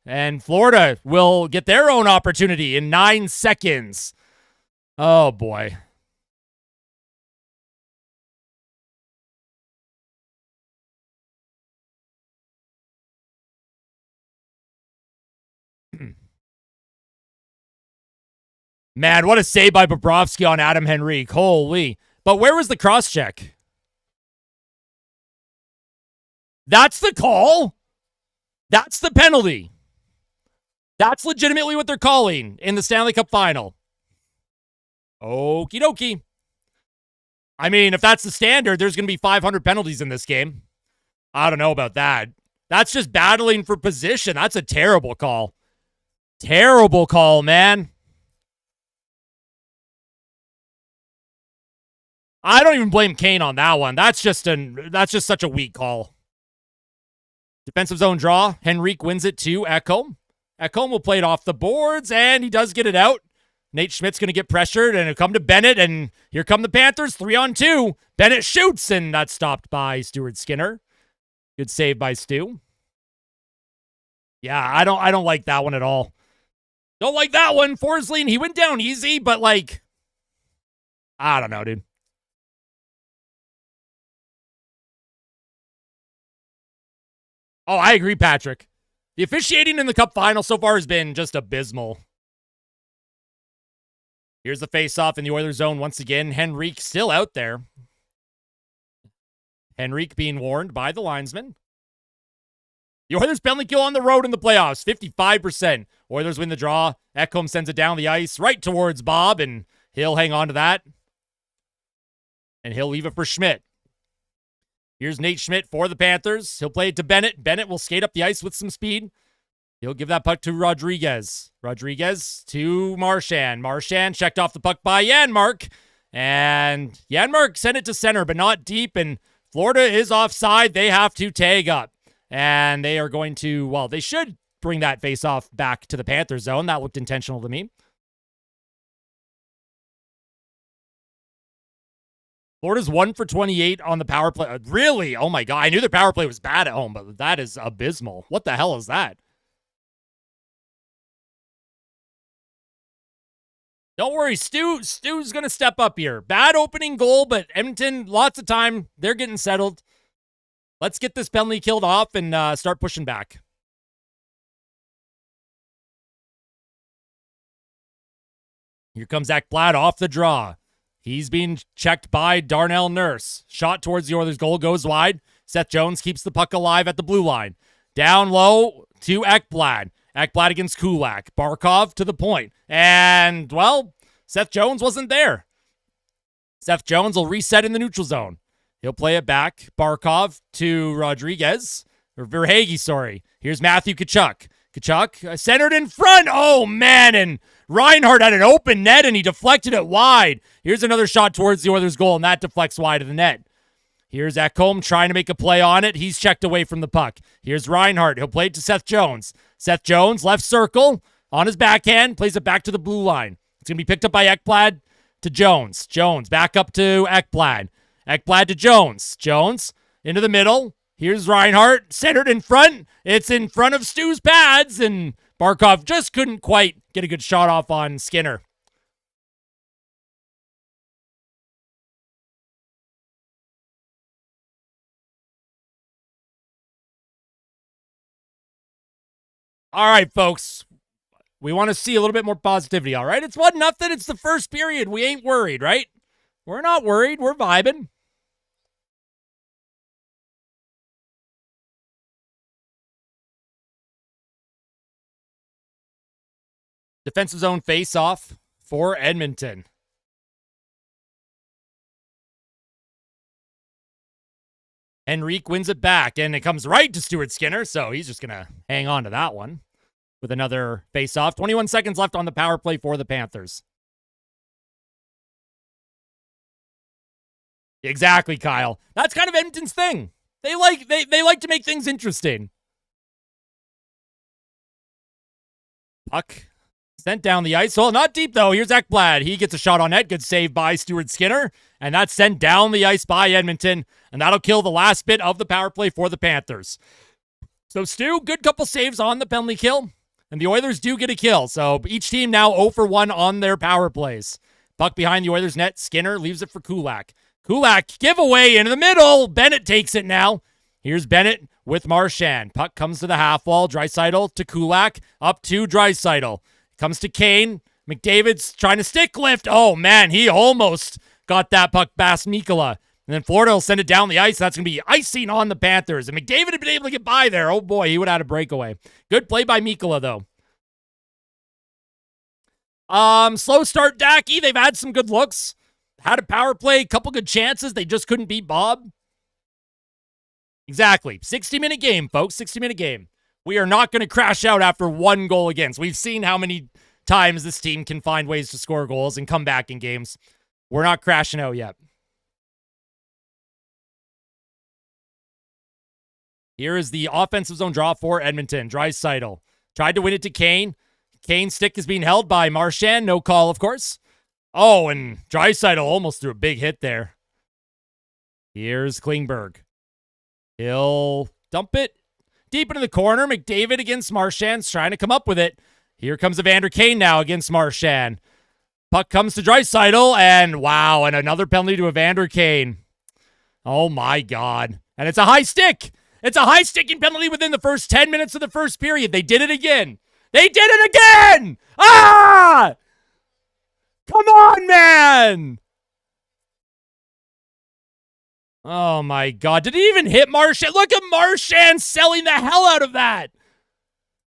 And Florida will get their own opportunity in 9 seconds. Oh, boy. Man, what a save by Bobrovsky on Adam Henrique. Holy. But where was the cross-check? That's the call? That's the penalty. That's legitimately what they're calling in the Stanley Cup Final. Okie dokie. I mean, if that's the standard, there's going to be 500 penalties in this game. I don't know about that. That's just battling for position. That's a terrible call. Terrible call, man. I don't even blame Kane on that one. That's just such a weak call. Defensive zone draw. Henrique wins it to Ekholm. Ekholm will play it off the boards, and he does get it out. Nate Schmidt's going to get pressured, and it'll come to Bennett, and here come the Panthers, 3-on-2. Bennett shoots, and that's stopped by Stuart Skinner. Good save by Stu. Yeah, I don't like that one at all. Don't like that one. Forsling, he went down easy, but like, I don't know, dude. Oh, I agree, Patrick. The officiating in the Cup Final so far has been just abysmal. Here's the face-off in the Oilers zone once again. Henrique still out there. Henrique being warned by the linesman. The Oilers penalty kill on the road in the playoffs, 55%. Oilers win the draw. Ekholm sends it down the ice right towards Bob, and he'll hang on to that. And he'll leave it for Schmidt. Here's Nate Schmidt for the Panthers. He'll play it to Bennett. Bennett will skate up the ice with some speed. He'll give that puck to Rodriguez. Rodriguez to Marchand. Marchand checked off the puck by Janmark. And Janmark sent it to center, but not deep. And Florida is offside. They have to tag up. And they are going to, well, they should bring that face-off back to the Panther zone. That looked intentional to me. Florida's 1 for 28 on the power play. Really? Oh, my God. I knew their power play was bad at home, but that is abysmal. What the hell is that? Don't worry. Stu's going to step up here. Bad opening goal, but Edmonton, lots of time. They're getting settled. Let's get this penalty killed off and start pushing back. Here comes Ekblad off the draw. He's being checked by Darnell Nurse. Shot towards the Oilers' goal goes wide. Seth Jones keeps the puck alive at the blue line. Down low to Ekblad. Ekblad against Kulak. Barkov to the point. And, well, Seth Jones wasn't there. Seth Jones will reset in the neutral zone. He'll play it back. Barkov to Rodriguez. Or Verhaeghe, sorry. Here's Matthew Tkachuk. Tkachuk centered in front. Oh, man. And Reinhart had an open net, and he deflected it wide. Here's another shot towards the Oilers' goal, and that deflects wide of the net. Here's Ekholm trying to make a play on it. He's checked away from the puck. Here's Reinhart. He'll play it to Seth Jones. Seth Jones, left circle, on his backhand, plays it back to the blue line. It's going to be picked up by Ekblad to Jones. Jones back up to Ekblad. Ekblad to Jones. Jones into the middle. Here's Reinhart, centered in front. It's in front of Stu's pads, and Barkov just couldn't quite get a good shot off on Skinner. All right, folks. We want to see a little bit more positivity, all right? It's 1-0. It's the first period. We ain't worried, right? We're not worried. We're vibing. Defensive zone face-off for Edmonton. Henrique wins it back, and it comes right to Stuart Skinner, so he's just going to hang on to that one with another face-off. 21 seconds left on the power play for the Panthers. Exactly, Kyle. That's kind of Edmonton's thing. They like to make things interesting. Puck sent down the ice. Well, not deep, though. Here's Ekblad. He gets a shot on net. Good save by Stuart Skinner. And that's sent down the ice by Edmonton. And that'll kill the last bit of the power play for the Panthers. So, Stu, good couple saves on the penalty kill, and the Oilers do get a kill. So, each team now 0 for 1 on their power plays. Puck behind the Oilers net. Skinner leaves it for Kulak. Kulak, giveaway into the middle. Bennett takes it now. Here's Bennett with Marchand. Puck comes to the half wall. Draisaitl to Kulak. Up to Draisaitl. Comes to Kane. McDavid's trying to stick lift. Oh, man, he almost got that puck past Mikkola. And then Florida will send it down the ice. That's going to be icing on the Panthers. And McDavid had been able to get by there. Oh, boy, he would have had a breakaway. Good play by Mikkola, though. Slow start, Dacky. They've had some good looks. Had a power play, couple good chances. They just couldn't beat Bob. Exactly. 60-minute game, folks. 60-minute game. We are not going to crash out after one goal against. We've seen how many times this team can find ways to score goals and come back in games. We're not crashing out yet. Here is the offensive zone draw for Edmonton. Draisaitl tried to win it to Kane. Kane's stick is being held by Marchand. No call, of course. Oh, and Draisaitl almost threw a big hit there. Here's Klingberg. He'll dump it deep into the corner. McDavid against Marchand's trying to come up with it. Here comes Evander Kane now against Marchand. Puck comes to Draisaitl, and wow, and another penalty to Evander Kane. Oh, my God. And it's a high stick. It's a high-sticking penalty within the first 10 minutes of the first period. They did it again. They did it again! Ah! Come on, man! Oh, my God. Did he even hit Marchand? Look at Marchand selling the hell out of that.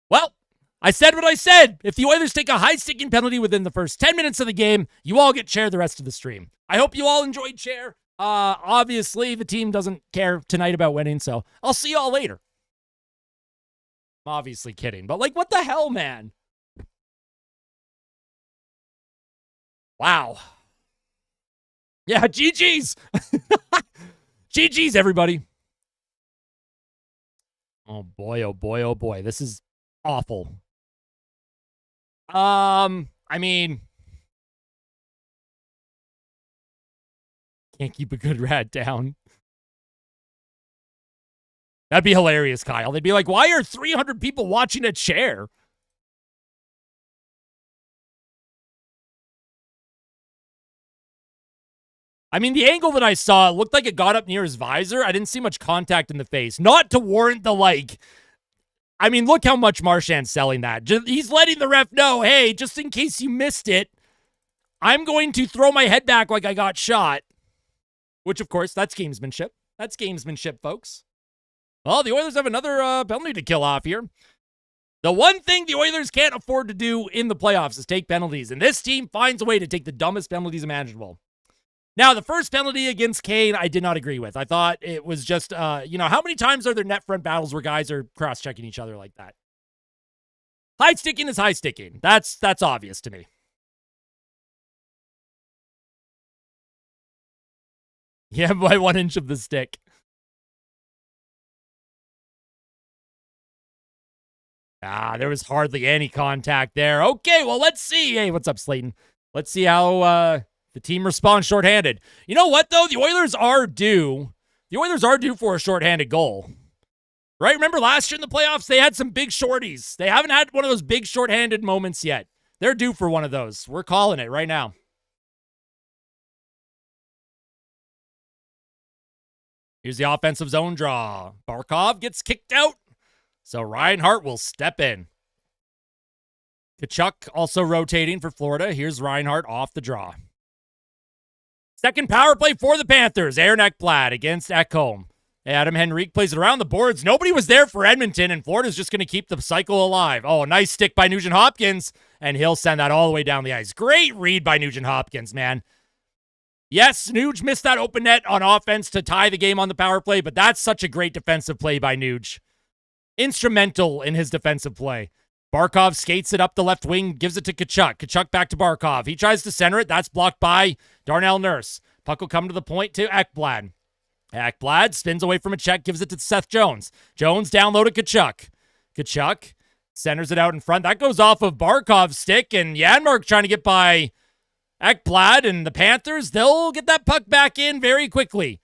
Well, I said what I said. If the Oilers take a high-sticking penalty within the first 10 minutes of the game, you all get chair the rest of the stream. I hope you all enjoyed chair. Obviously, the team doesn't care tonight about winning, so I'll see y'all later. I'm obviously kidding, but like, what the hell, man? Wow. Yeah, GG's. GG's, everybody. Oh, boy, oh, boy, oh, boy. This is awful. I mean, can't keep a good rat down. That'd be hilarious, Kyle. They'd be like, why are 300 people watching a chair? I mean, the angle that I saw, it looked like it got up near his visor. I didn't see much contact in the face. Not to warrant the like. I mean, look how much Marchand's selling that. He's letting the ref know, hey, just in case you missed it, I'm going to throw my head back like I got shot. Which, of course, that's gamesmanship. That's gamesmanship, folks. Well, the Oilers have another penalty to kill off here. The one thing the Oilers can't afford to do in the playoffs is take penalties, and this team finds a way to take the dumbest penalties imaginable. Now, the first penalty against Kane, I did not agree with. I thought it was just, how many times are there net front battles where guys are cross-checking each other like that? High-sticking is high-sticking. That's obvious to me. Yeah, by 1 inch of the stick. There was hardly any contact there. Okay, well, let's see. Hey, what's up, Slayton? Let's see how the team responds shorthanded. You know what, though? The Oilers are due. The Oilers are due for a shorthanded goal. Right? Remember last year in the playoffs, they had some big shorties. They haven't had one of those big shorthanded moments yet. They're due for one of those. We're calling it right now. Here's the offensive zone draw. Barkov gets kicked out, so Reinhart will step in. Tkachuk also rotating for Florida. Here's Reinhart off the draw. Second power play for the Panthers. Aaron Ekblad against Ekholm. Adam Henrique plays it around the boards. Nobody was there for Edmonton, and Florida's just going to keep the cycle alive. Oh, nice stick by Nugent-Hopkins, and he'll send that all the way down the ice. Great read by Nugent-Hopkins, man. Yes, Nuge missed that open net on offense to tie the game on the power play, but that's such a great defensive play by Nuge. Instrumental in his defensive play. Barkov skates it up the left wing, gives it to Tkachuk. Tkachuk back to Barkov. He tries to center it. That's blocked by Darnell Nurse. Puck will come to the point to Ekblad. Ekblad spins away from a check, gives it to Seth Jones. Jones down low to Tkachuk. Tkachuk centers it out in front. That goes off of Barkov's stick, and Janmark trying to get by Ekblad, and the Panthers, they'll get that puck back in very quickly.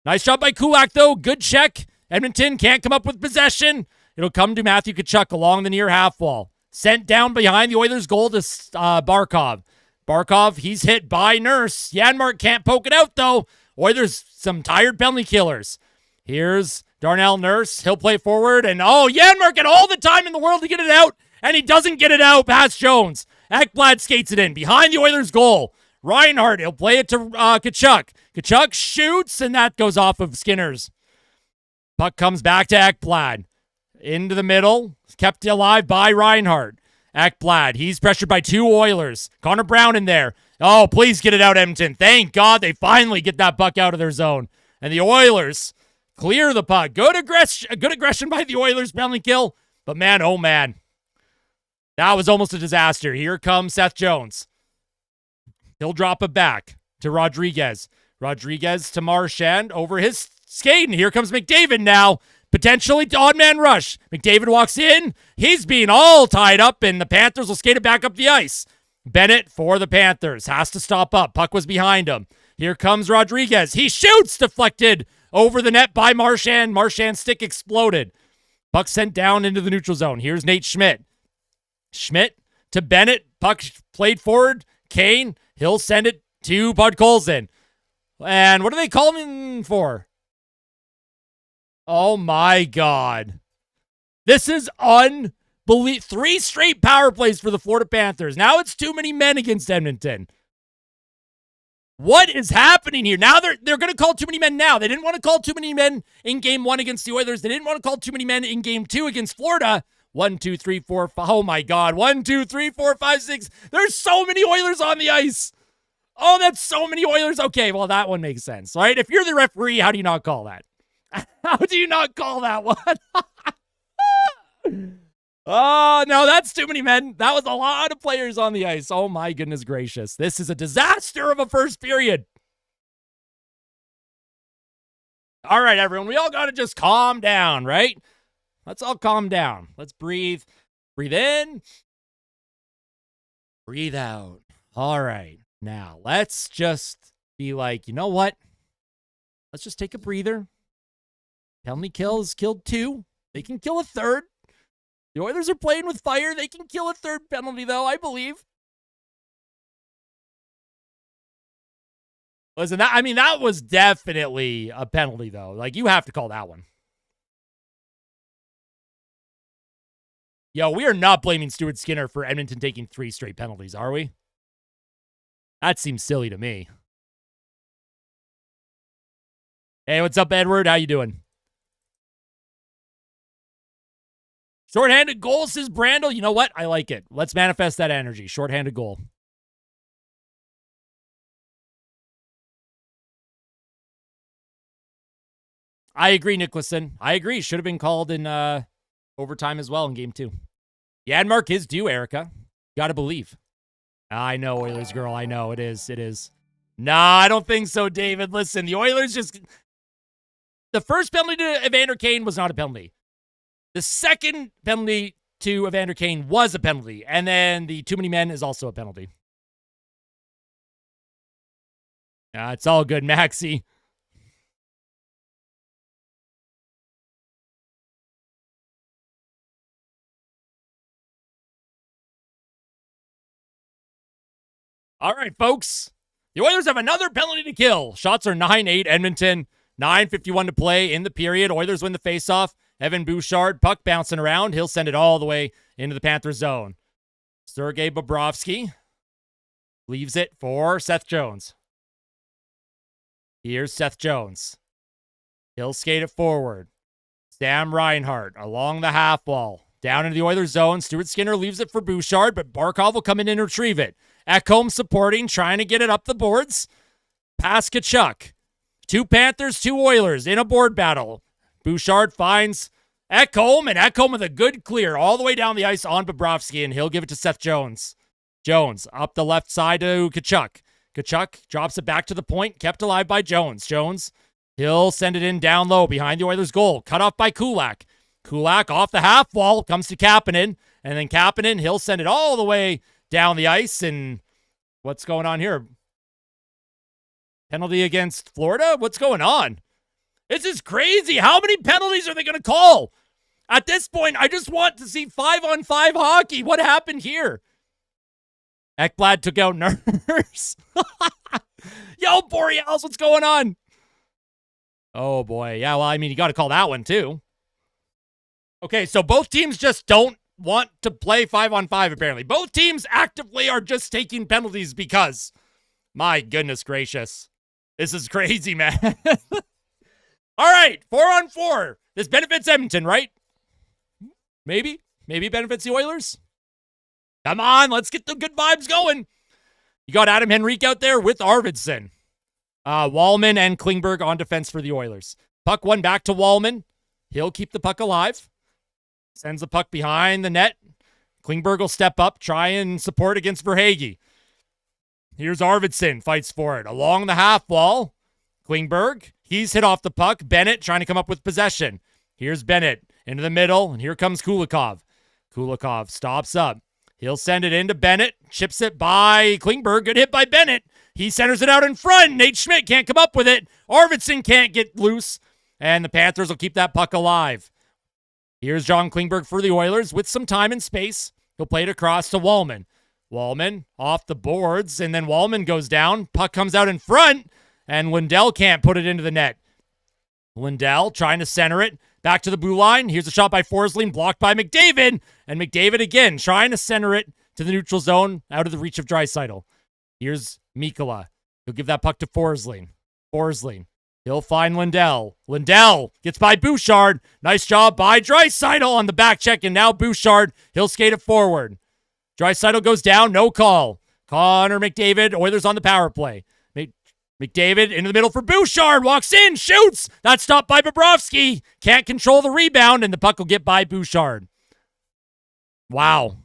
Nice job by Kulak, though. Good check. Edmonton can't come up with possession. It'll come to Matthew Tkachuk along the near half wall. Sent down behind the Oilers' goal to Barkov. Barkov, he's hit by Nurse. Janmark can't poke it out, though. Oilers, some tired penalty killers. Here's Darnell Nurse. He'll play forward, and Janmark had all the time in the world to get it out, and he doesn't get it out past Jones. Ekblad skates it in behind the Oilers' goal. Reinhart, he'll play it to Tkachuk. Tkachuk shoots, and that goes off of Skinner's. Puck comes back to Ekblad. Into the middle, kept alive by Reinhart. Ekblad, he's pressured by two Oilers. Connor Brown in there. Oh, please get it out, Edmonton. Thank God they finally get that puck out of their zone. And the Oilers clear the puck. Good aggression by the Oilers, penalty kill. But man, oh man, that was almost a disaster. Here comes Seth Jones. He'll drop it back to Rodriguez. Rodriguez to Marchand over his skate. And here comes McDavid now. Potentially odd man rush. McDavid walks in. He's being all tied up, and the Panthers will skate it back up the ice. Bennett for the Panthers. Has to stop up. Puck was behind him. Here comes Rodriguez. He shoots. Deflected over the net by Marchand. Marchand's stick exploded. Puck sent down into the neutral zone. Here's Nate Schmidt. Schmidt to Bennett. Puck played forward. Kane. He'll send it to Bud Colson. And what are they calling him for? Oh, my God. This is unbelievable. 3 straight power plays for the Florida Panthers. Now it's too many men against Edmonton. What is happening here? Now they're going to call too many men now. They didn't want to call too many men in Game 1 against the Oilers. They didn't want to call too many men in Game 2 against Florida. 1, 2, 3, 4, 5. Oh, my God. 1, 2, 3, 4, 5, 6. There's so many Oilers on the ice. Oh, that's so many Oilers. Okay, well, that one makes sense, right? If you're the referee, how do you not call that? How do you not call that one? Oh, no, that's too many men. That was a lot of players on the ice. Oh, my goodness gracious. This is a disaster of a first period. All right, everyone. We all got to just calm down, right? Let's all calm down. Let's breathe. Breathe in. Breathe out. All right. Now, let's just be like, you know what? Let's just take a breather. Penalty kills killed 2. They can kill a third. The Oilers are playing with fire. They can kill a third penalty, though, I believe. Listen, that was definitely a penalty, though. Like, you have to call that one. Yo, we are not blaming Stuart Skinner for Edmonton taking 3 straight penalties, are we? That seems silly to me. Hey, what's up, Edward? How you doing? Shorthanded goal, says Brandel. You know what? I like it. Let's manifest that energy. Shorthanded goal. I agree, Nicholson. I agree. Should have been called in overtime as well in Game 2. Janmark is due, Erica. Gotta believe. I know, Oilers girl. I know. It is. It is. Nah, I don't think so, David. Listen, the Oilers just... The first penalty to Evander Kane was not a penalty. The second penalty to Evander Kane was a penalty. And then the too many men is also a penalty. It's all good, Maxie. All right, folks. The Oilers have another penalty to kill. Shots are 9-8 Edmonton. 9:51 to play in the period. Oilers win the faceoff. Evan Bouchard, puck bouncing around. He'll send it all the way into the Panther zone. Sergei Bobrovsky leaves it for Seth Jones. Here's Seth Jones. He'll skate it forward. Sam Reinhart along the half wall. Down into the Oilers zone. Stuart Skinner leaves it for Bouchard, but Barkov will come in and retrieve it. Ekholm supporting, trying to get it up the boards. Pass Tkachuk. 2 Panthers, 2 Oilers in a board battle. Bouchard finds Ekholm, and Ekholm with a good clear all the way down the ice on Bobrovsky, and he'll give it to Seth Jones. Jones up the left side to Tkachuk. Tkachuk drops it back to the point, kept alive by Jones. Jones, he'll send it in down low behind the Oilers' goal. Cut off by Kulak. Kulak off the half wall, comes to Kapanen, and then Kapanen, he'll send it all the way down the ice, and what's going on here? Penalty against Florida? What's going on? This is crazy. How many penalties are they going to call? At this point, I just want to see 5-on-5 hockey. What happened here? Ekblad took out Nurse. Yo, Borealis, what's going on? Oh, boy. Yeah, well, I mean, you got to call that one, too. Okay, so both teams just don't want to play 5-on-5, apparently. Both teams actively are just taking penalties because. My goodness gracious. This is crazy, man. All right, 4-on-4. This benefits Edmonton, right? Maybe. Maybe benefits the Oilers. Come on, let's get the good vibes going. You got Adam Henrique out there with Arvidsson. Wallman and Klingberg on defense for the Oilers. Puck one back to Wallman. He'll keep the puck alive. Sends the puck behind the net. Klingberg will step up, try and support against Verhaeghe. Here's Arvidsson, fights for it. Along the half wall, Klingberg, he's hit off the puck. Bennett trying to come up with possession. Here's Bennett into the middle, and here comes Kulikov. Kulikov stops up. He'll send it into Bennett, chips it by Klingberg. Good hit by Bennett. He centers it out in front. Nate Schmidt can't come up with it. Arvidsson can't get loose, and the Panthers will keep that puck alive. Here's John Klingberg for the Oilers with some time and space. He'll play it across to Wallman. Wallman off the boards, and then Wallman goes down. Puck comes out in front, and Lindell can't put it into the net. Lindell trying to center it. Back to the blue line. Here's a shot by Forsling, blocked by McDavid. And McDavid again trying to center it to the neutral zone, out of the reach of Draisaitl. Here's Mikkola. He'll give that puck to Forsling. Forsling. He'll find Lindell. Lindell gets by Bouchard. Nice job by Draisaitl on the back check, and now Bouchard, he'll skate it forward. Draisaitl goes down, no call. Connor McDavid, Oilers on the power play. McDavid into the middle for Bouchard, walks in, shoots. That's stopped by Bobrovsky. Can't control the rebound, and the puck will get by Bouchard. Wow.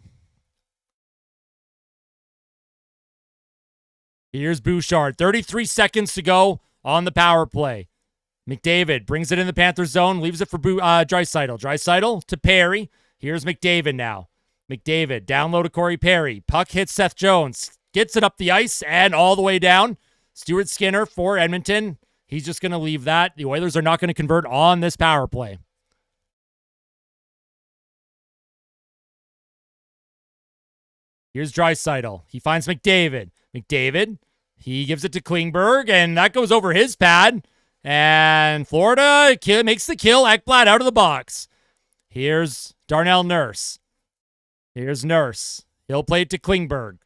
Here's Bouchard. 33 seconds to go on the power play. McDavid brings it in the Panthers zone, leaves it for Draisaitl. Draisaitl to Perry. Here's McDavid now. McDavid down low to Corey Perry. Puck hits Seth Jones. Gets it up the ice and all the way down. Stuart Skinner for Edmonton. He's just going to leave that. The Oilers are not going to convert on this power play. Here's Draisaitl. He finds McDavid. McDavid, he gives it to Klingberg, and that goes over his pad. And Florida makes the kill. Ekblad out of the box. Here's Darnell Nurse. Here's Nurse. He'll play it to Klingberg.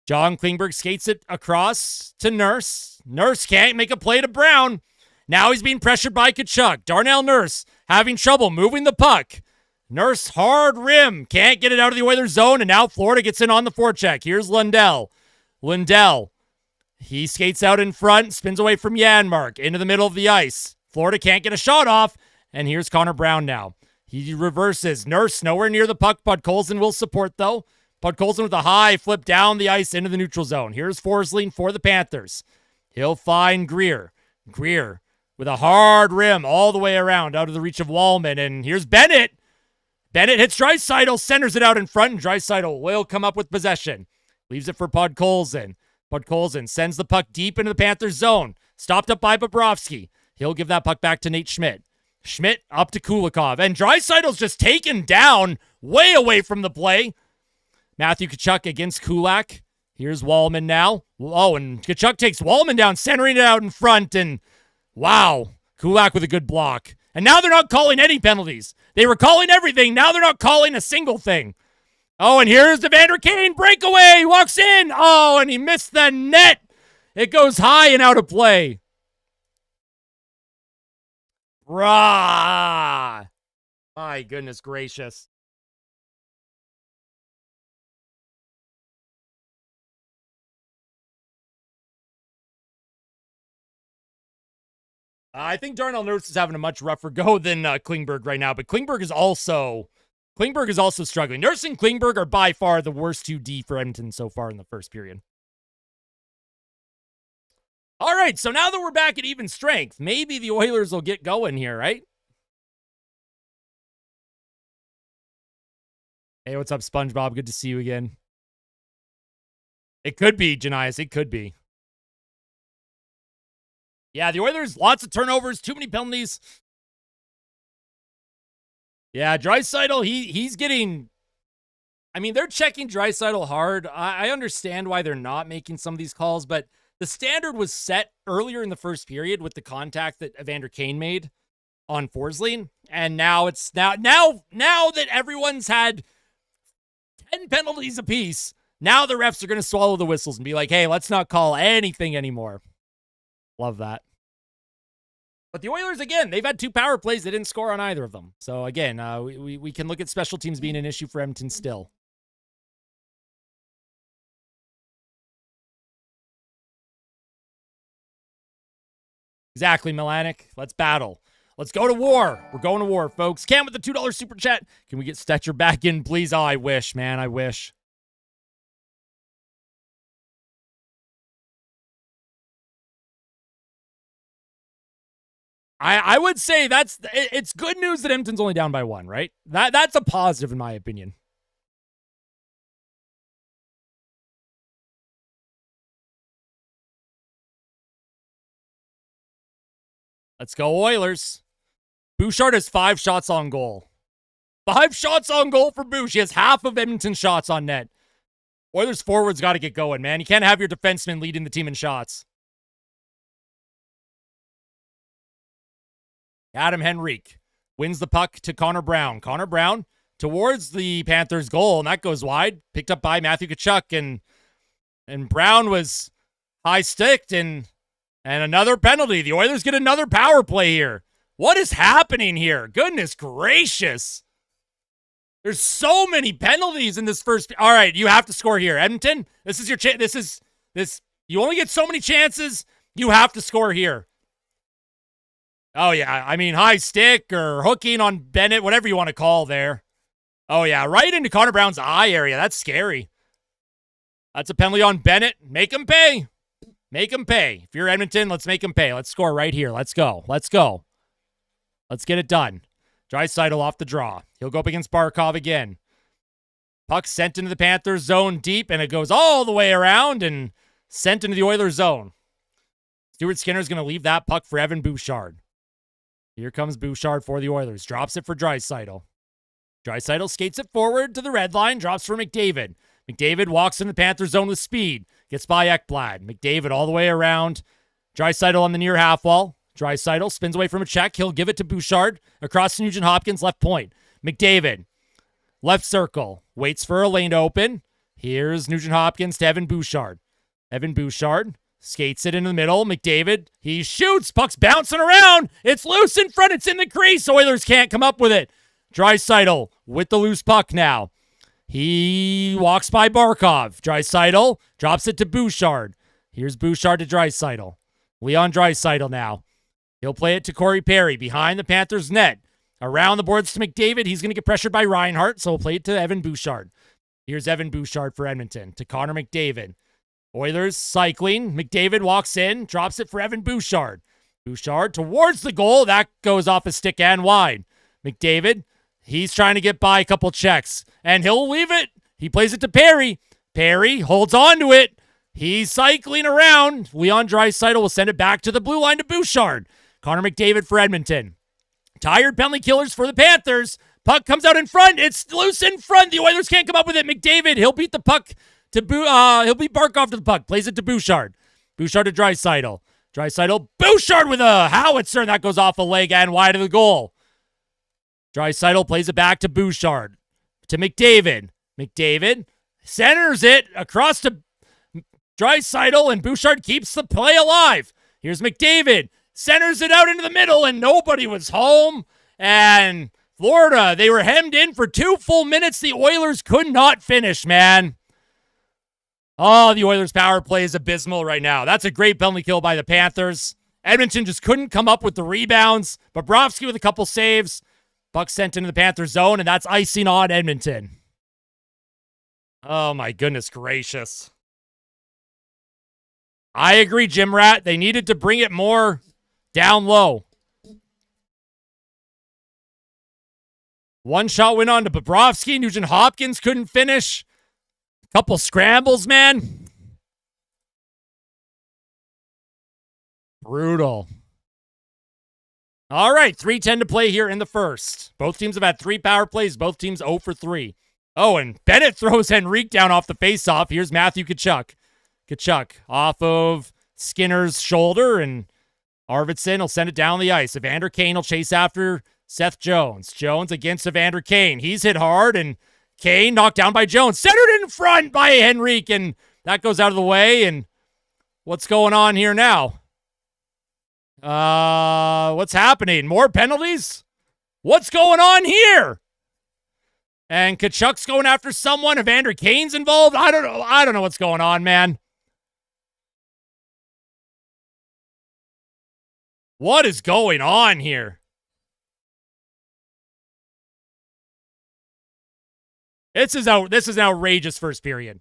John Klingberg skates it across to Nurse. Nurse can't make a play to Brown. Now he's being pressured by Tkachuk. Darnell Nurse having trouble moving the puck. Nurse hard rim. Can't get it out of the Oilers zone, and now Florida gets in on the forecheck. Here's Lindell. Lindell. He skates out in front, spins away from Janmark into the middle of the ice. Florida can't get a shot off, and here's Connor Brown now. He reverses. Nurse nowhere near the puck. Podkolzin will support, though. Podkolzin with a high flip down the ice into the neutral zone. Here's Forsling for the Panthers. He'll find Greer. Greer with a hard rim all the way around out of the reach of Wallman. And here's Bennett. Bennett hits Draisaitl, centers it out in front, and Draisaitl will come up with possession. Leaves it for Podkolzin. Podkolzin sends the puck deep into the Panthers zone. Stopped up by Bobrovsky. He'll give that puck back to Nate Schmidt. Schmidt up to Kulikov. And Draisaitl's just taken down way away from the play. Matthew Tkachuk against Kulak. Here's Wallman now. Oh, and Tkachuk takes Wallman down, centering it out in front. And wow, Kulak with a good block. And now they're not calling any penalties. They were calling everything. Now they're not calling a single thing. Oh, and here's Evander Kane breakaway. He walks in. Oh, and he missed the net. It goes high and out of play. Rah! My goodness gracious. I think Darnell Nurse is having a much rougher go than Klingberg right now, but Klingberg is also struggling. Nurse and Klingberg are by far the worst 2D for Edmonton so far in the first period. All right, so now that we're back at even strength, maybe the Oilers will get going here, right? Hey, what's up, SpongeBob? Good to see you again. It could be, Janias. It could be. Yeah, the Oilers, lots of turnovers, too many penalties. Yeah, Draisaitl, he's getting... I mean, they're checking Draisaitl hard. I understand why they're not making some of these calls, but the standard was set earlier in the first period with the contact that Evander Kane made on Forsling, and now it's now that everyone's had 10 penalties apiece, now the refs are going to swallow the whistles and be like, hey, let's not call anything anymore. Love that. But the Oilers, again, they've had 2 power plays. They didn't score on either of them. So, again, we can look at special teams being an issue for Edmonton still. Exactly, Milanic. Let's battle. Let's go to war. We're going to war, folks. Cam with the $2 super chat. Can we get Stetcher back in, please? Oh, I wish, man. I wish. I would say it's good news that Edmonton's only down by 1, right? That's a positive in my opinion. Let's go Oilers. Bouchard has 5 shots on goal. 5 shots on goal for Bouch. He has half of Edmonton's shots on net. Oilers forwards got to get going, man. You can't have your defenseman leading the team in shots. Adam Henrique wins the puck to Connor Brown. Connor Brown towards the Panthers' goal, and that goes wide. Picked up by Matthew Tkachuk, and Brown was high-sticked, and another penalty. The Oilers get another power play here. What is happening here? Goodness gracious. There's so many penalties in this first. All right, you have to score here. Edmonton, this is your chance. You only get so many chances. You have to score here. Oh, yeah. I mean, high stick or hooking on Bennett, whatever you want to call there. Oh, yeah. Right into Connor Brown's eye area. That's scary. That's a penalty on Bennett. Make him pay. Make him pay. If you're Edmonton, let's make him pay. Let's score right here. Let's go. Let's go. Let's get it done. Draisaitl off the draw. He'll go up against Barkov again. Puck sent into the Panthers zone deep, and it goes all the way around and sent into the Oilers zone. Stuart Skinner's going to leave that puck for Evan Bouchard. Here comes Bouchard for the Oilers. Drops it for Draisaitl. Draisaitl skates it forward to the red line. Drops for McDavid. McDavid walks in the Panthers zone with speed. Gets by Ekblad. McDavid all the way around. Draisaitl on the near half wall. Draisaitl spins away from a check. He'll give it to Bouchard. Across to Nugent Hopkins, left point. McDavid, left circle. Waits for a lane to open. Here's Nugent Hopkins to Evan Bouchard. Evan Bouchard skates it into the middle. McDavid, he shoots. Puck's bouncing around. It's loose in front. It's in the crease. Oilers can't come up with it. Draisaitl with the loose puck now. He walks by Barkov. Draisaitl drops it to Bouchard. Here's Bouchard to Draisaitl. Leon Draisaitl now. He'll play it to Corey Perry behind the Panthers' net. Around the boards to McDavid. He's going to get pressured by Reinhart, so he'll play it to Evan Bouchard. Here's Evan Bouchard for Edmonton to Connor McDavid. Oilers cycling. McDavid walks in, drops it for Evan Bouchard. Bouchard towards the goal. That goes off his stick and wide. McDavid, he's trying to get by a couple checks, and he'll leave it. He plays it to Perry. Perry holds on to it. He's cycling around. Leon Draisaitl will send it back to the blue line to Bouchard. Connor McDavid for Edmonton. Tired penalty killers for the Panthers. Puck comes out in front. It's loose in front. The Oilers can't come up with it. McDavid, he'll beat the puck to he'll beat Barkov to the puck. Plays it to Bouchard. Bouchard to Draisaitl. Draisaitl, Bouchard with a howitzer, and that goes off a leg and wide of the goal. Draisaitl plays it back to Bouchard. To McDavid. McDavid centers it across to Draisaitl, and Bouchard keeps the play alive. Here's McDavid. Centers it out into the middle, and nobody was home. And Florida, they were hemmed in for 2 full minutes. The Oilers could not finish, man. Oh, the Oilers' power play is abysmal right now. That's a great penalty kill by the Panthers. Edmonton just couldn't come up with the rebounds. Bobrovsky with a couple saves. Puck sent into the Panthers zone, and that's icing on Edmonton. Oh, my goodness gracious. I agree, Jim Rat. They needed to bring it more down low. One shot went on to Bobrovsky. Nugent Hopkins couldn't finish. Couple scrambles, man. Brutal. All right, 3:10 to play here in the first. Both teams have had 3 power plays. Both teams 0 for 3. Oh, and Bennett throws Henrique down off the faceoff. Here's Matthew Tkachuk. Tkachuk off of Skinner's shoulder, and Arvidsson will send it down the ice. Evander Kane will chase after Seth Jones. Jones against Evander Kane. He's hit hard, and Kane knocked down by Jones. Centered in front by Henrique, and that goes out of the way. And what's going on here now? What's happening? More penalties? What's going on here? And Tkachuk's going after someone. Evander Kane's involved. I don't know what's going on, man. What is going on here? This is an outrageous first period.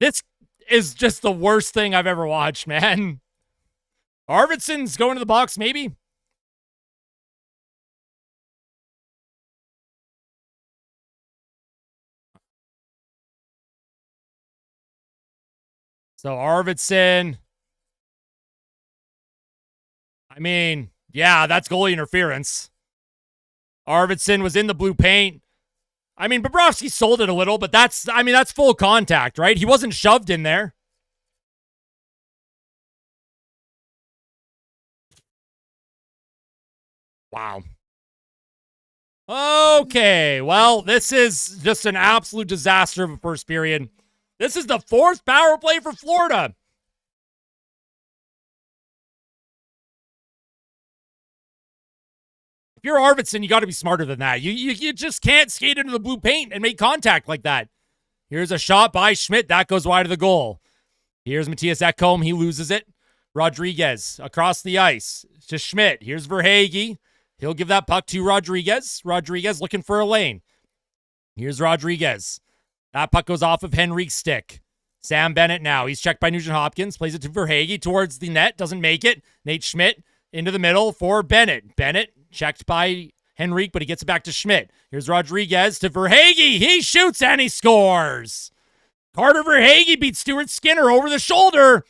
This is just the worst thing I've ever watched, man. Arvidsson's going to the box, maybe? So Arvidsson. I mean, yeah, that's goalie interference. Arvidsson was in the blue paint. I mean, Bobrovsky sold it a little, but that's full contact, right? He wasn't shoved in there. Wow. Okay, well, this is just an absolute disaster of a first period. This is the 4th power play for Florida. If you're Arvidsson, you got to be smarter than that. You just can't skate into the blue paint and make contact like that. Here's a shot by Schmidt. That goes wide of the goal. Here's Matthias Ekholm. He loses it. Rodriguez across the ice to Schmidt. Here's Verhaeghe. He'll give that puck to Rodriguez. Rodriguez looking for a lane. Here's Rodriguez. That puck goes off of Henrique's stick. Sam Bennett now. He's checked by Nugent Hopkins. Plays it to Verhaeghe towards the net. Doesn't make it. Nate Schmidt into the middle for Bennett. Bennett checked by Henrique, but he gets it back to Schmidt. Here's Rodriguez to Verhaeghe. He shoots and he scores. Carter Verhaeghe beats Stuart Skinner over the shoulder.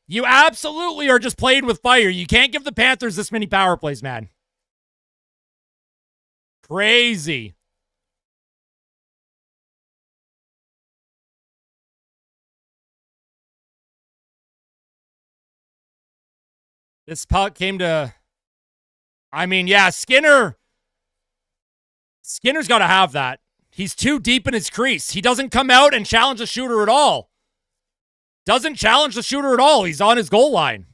You absolutely are just playing with fire. You can't give the Panthers this many power plays, man. Crazy. This puck came to... I mean, yeah, Skinner's got to have that. He's too deep in his crease. He doesn't come out and challenge the shooter at all. Doesn't challenge the shooter at all. He's on his goal line.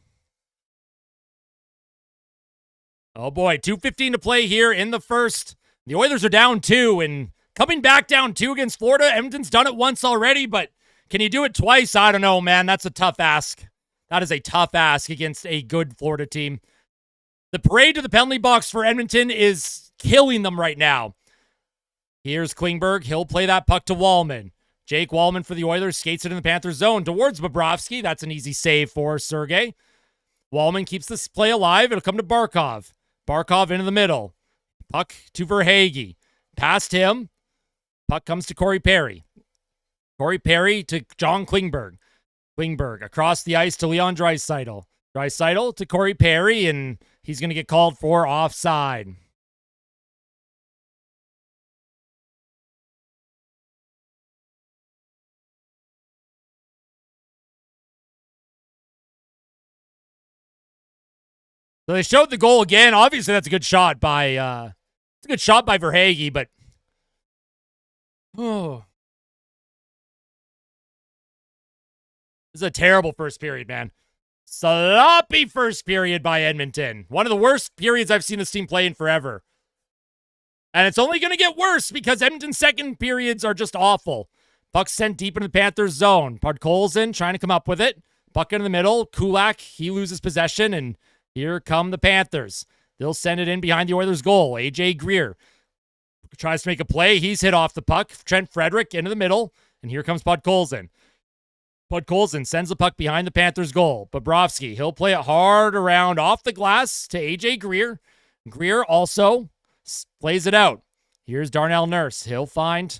Oh boy, 2:15 to play here in the first. The Oilers are down 2, and coming back down 2 against Florida. Edmonton's done it once already, but can you do it twice? I don't know, man. That's a tough ask. That is a tough ask against a good Florida team. The parade to the penalty box for Edmonton is killing them right now. Here's Klingberg. He'll play that puck to Wallman. Jake Wallman for the Oilers skates it in the Panthers zone towards Bobrovsky. That's an easy save for Sergei. Wallman keeps this play alive. It'll come to Barkov. Barkov into the middle. Puck to Verhaeghe. Past him. Puck comes to Corey Perry. Corey Perry to John Klingberg. Klingberg across the ice to Leon Draisaitl. Draisaitl to Corey Perry, and he's going to get called for offside. So they showed the goal again. Obviously, that's a good shot by Verhaeghe, but oh, this is a terrible first period, man. Sloppy first period by Edmonton. One of the worst periods I've seen this team play in forever. And it's only going to get worse because Edmonton's second periods are just awful. Puck sent deep into the Panthers zone. Podkolzin trying to come up with it. Puck in the middle. Kulak, he loses possession, and here come the Panthers. They'll send it in behind the Oilers' goal. AJ Greer tries to make a play. He's hit off the puck. Trent Frederick into the middle, and here comes Podkolzin. Podkolzin sends the puck behind the Panthers' goal. Bobrovsky, he'll play it hard around off the glass to AJ Greer. Greer also plays it out. Here's Darnell Nurse. He'll find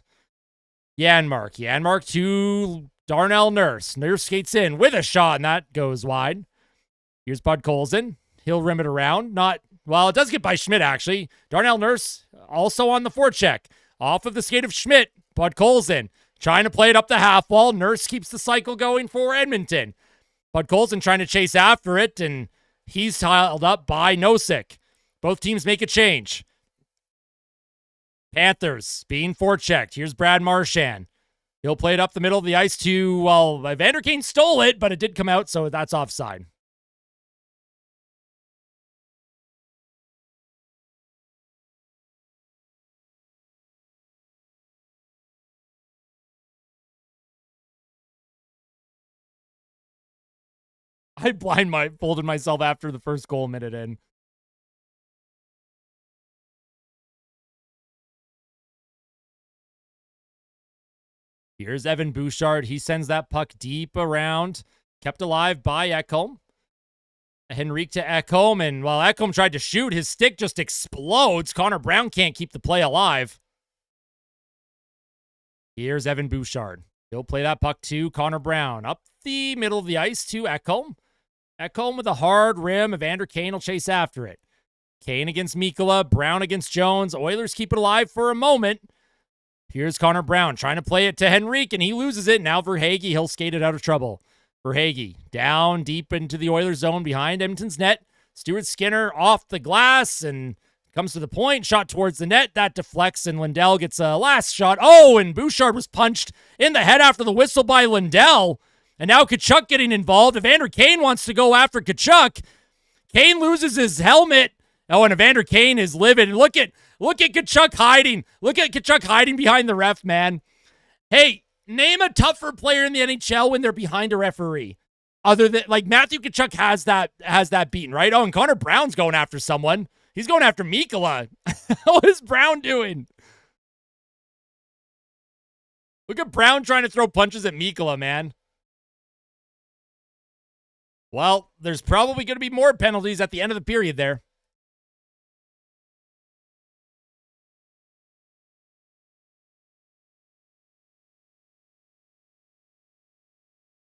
Janmark. Janmark to Darnell Nurse. Nurse skates in with a shot, and that goes wide. Here's Podkolzin. He'll rim it around. Not Well, it does get by Schmidt, actually. Darnell Nurse also on the forecheck. Off of the skate of Schmidt. Podkolzin trying to play it up the half wall. Nurse keeps the cycle going for Edmonton. Podkolzin trying to chase after it, and he's held up by Nosek. Both teams make a change. Panthers being forechecked. Here's Brad Marchand. He'll play it up the middle of the ice to, well, Evander Kane stole it, but it did come out, so that's offside. I folded myself after the first goal minute in. Here's Evan Bouchard. He sends that puck deep around. Kept alive by Ekholm. Henrique to Ekholm, and while Ekholm tried to shoot, his stick just explodes. Connor Brown can't keep the play alive. Here's Evan Bouchard. He'll play that puck to Connor Brown. Up the middle of the ice to Ekholm. Ekholm with a hard rim. Evander Kane will chase after it. Kane against Mikkola. Brown against Jones. Oilers keep it alive for a moment. Here's Connor Brown trying to play it to Henrique, and he loses it. Now Verhaeghe, he'll skate it out of trouble. Verhaeghe down deep into the Oilers zone behind Edmonton's net. Stuart Skinner off the glass and comes to the point. Shot towards the net. That deflects, and Lindell gets a last shot. Oh, and Bouchard was punched in the head after the whistle by Lindell. And now Tkachuk getting involved. Evander Kane wants to go after Tkachuk. Kane loses his helmet. Oh, and Evander Kane is livid. Look at Tkachuk hiding. Look at Tkachuk hiding behind the ref, man. Hey, name a tougher player in the NHL when they're behind a referee. Other than, like, Matthew Tkachuk has that beaten, right? Oh, and Connor Brown's going after someone. He's going after Mikkola. What is Brown doing? Look at Brown trying to throw punches at Mikkola, man. Well, there's probably going to be more penalties at the end of the period there.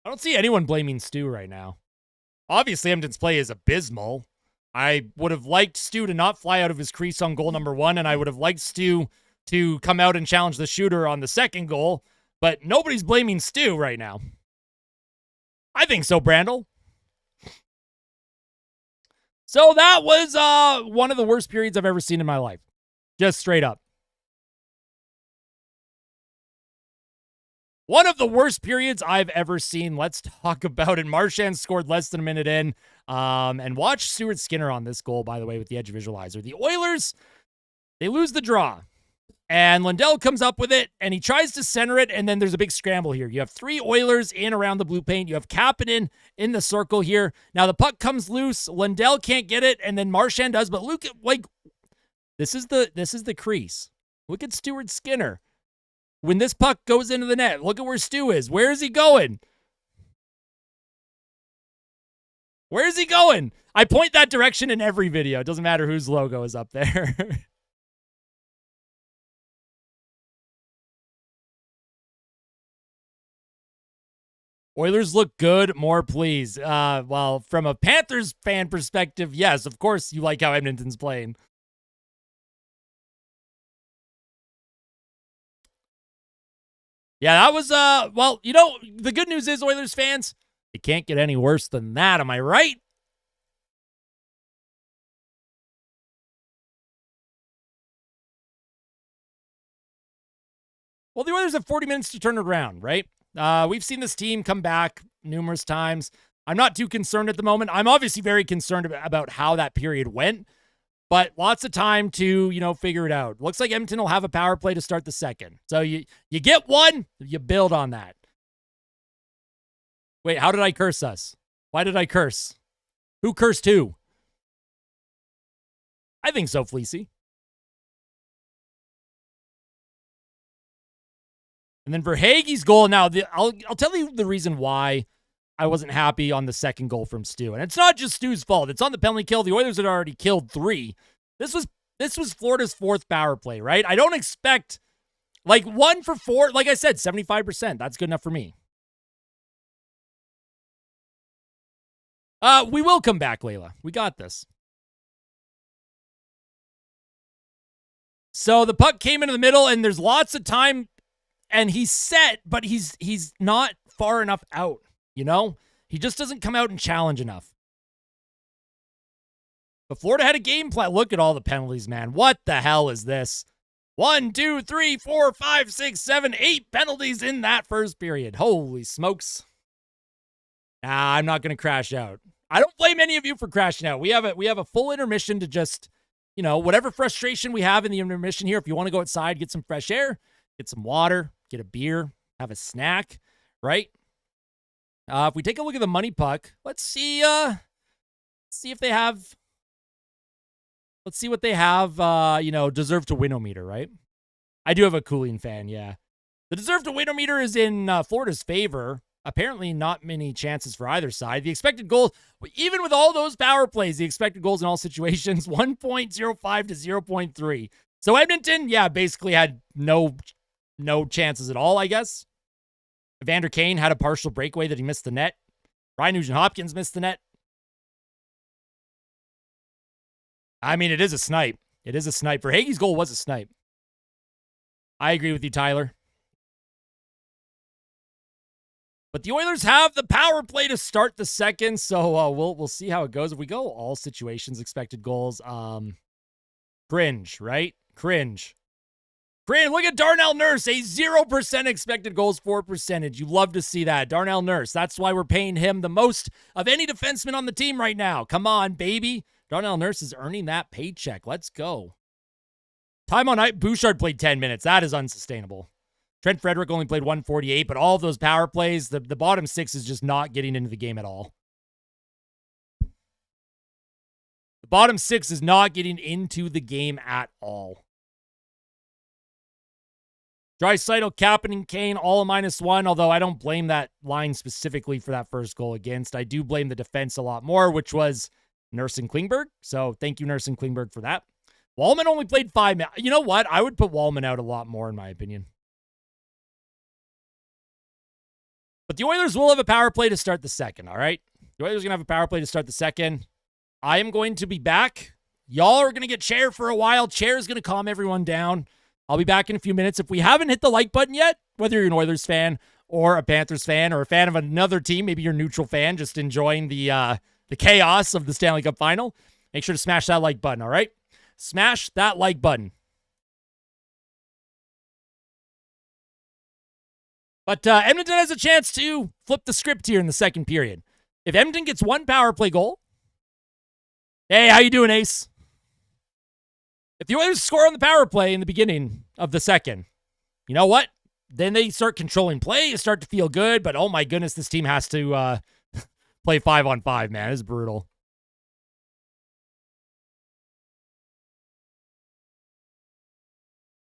I don't see anyone blaming Stu right now. Obviously, Edmonton's play is abysmal. I would have liked Stu to not fly out of his crease on goal number 1, and I would have liked Stu to come out and challenge the shooter on the second goal, but nobody's blaming Stu right now. I think so, Brandel. So that was one of the worst periods I've ever seen in my life. Just straight up. One of the worst periods I've ever seen. Let's talk about it. Marchand scored less than a minute in. And watch Stuart Skinner on this goal, by the way, with the Edge Visualizer. The Oilers, they lose the draw. And Lindell comes up with it, and he tries to center it, and then there's a big scramble here. You have 3 Oilers in around the blue paint. You have Kapanen in the circle here. Now the puck comes loose. Lindell can't get it, and then Marchand does. But look at, like, this is the crease. Look at Stuart Skinner. When this puck goes into the net, look at where Stu is. Where is he going? Where is he going? I point that direction in every video. It doesn't matter whose logo is up there. Oilers look good. More, please. Well, from a Panthers fan perspective, yes, of course you like how Edmonton's playing. Yeah, that was, well, you know, the good news is, Oilers fans, it can't get any worse than that. Am I right? Well, the Oilers have 40 minutes to turn it around, right? We've seen this team come back numerous times. I'm not too concerned at the moment. I'm obviously very concerned about how that period went, but lots of time to, you know, figure it out. Looks like Edmonton will have a power play to start the second. So you get one, you build on that. Wait, how did I curse us? Why did I curse? Who cursed who? I think so, Fleecy. And then Verhaeghe's goal. Now, I'll tell you the reason why I wasn't happy on the second goal from Stu. And it's not just Stu's fault. It's on the penalty kill. The Oilers had already killed 3. This was Florida's 4th power play, right? I don't expect, like, 1 for 4. Like I said, 75%. That's good enough for me. We will come back, Layla. We got this. So the puck came into the middle, and there's lots of time, and he's set, but he's not far enough out, you know? He just doesn't come out and challenge enough. But Florida had a game plan. Look at all the penalties, man. What the hell is this? 1, 2, 3, 4, 5, 6, 7, 8 penalties in that first period. Holy smokes. Nah, I'm not going to crash out. I don't blame any of you for crashing out. We have a full intermission to just, you know, whatever frustration we have in the intermission here, if you want to go outside, get some fresh air, get some water, get a beer, have a snack, right? If we take a look at the money puck, let's see if they have, let's see what they have, deserve to win-o-meter, right? I do have a cooling fan, yeah. The deserve to win-o-meter is in Florida's favor. Apparently not many chances for either side. The expected goal, even with all those power plays, the expected goals in all situations, 1.05 to 0.3. So Edmonton, yeah, basically had no chances at all, I guess. Evander Kane had a partial breakaway that he missed the net. Ryan Nugent-Hopkins missed the net. I mean, it is a snipe. It is a snipe. Verhaeghe's goal was a snipe. I agree with you, Tyler. But the Oilers have the power play to start the second, so we'll see how it goes. If we go all situations, expected goals, cringe, right? Cringe. Look at Darnell Nurse, a 0% expected goals for percentage. You love to see that. Darnell Nurse, that's why we're paying him the most of any defenseman on the team right now. Come on, baby. Darnell Nurse is earning that paycheck. Let's go. Time on night, Bouchard played 10 minutes. That is unsustainable. Trent Frederick only played 148, but all of those power plays, the bottom six is just not getting into the game at all. The bottom six is not getting into the game at all. Draisaitl, Kapanen, and Kane, all a -1, although I don't blame that line specifically for that first goal against. I do blame the defense a lot more, which was Nurse and Klingberg. So thank you, Nurse and Klingberg, for that. Wallman only played 5 minutes. You know what? I would put Wallman out a lot more, in my opinion. But the Oilers will have a power play to start the second, all right? The Oilers are going to have a power play to start the second. I am going to be back. Y'all are going to get Chair for a while. Chair is going to calm everyone down. I'll be back in a few minutes. If we haven't hit the like button yet, whether you're an Oilers fan or a Panthers fan or a fan of another team, maybe you're a neutral fan just enjoying the chaos of the Stanley Cup Final, make sure to smash that like button, all right? Smash that like button. But Edmonton has a chance to flip the script here in the second period. If Edmonton gets one power play goal, hey, how you doing, Ace? If the Oilers score on the power play in the beginning of the second, you know what? Then they start controlling play. You start to feel good, but oh my goodness, this team has to play 5-on-5, man. It's brutal.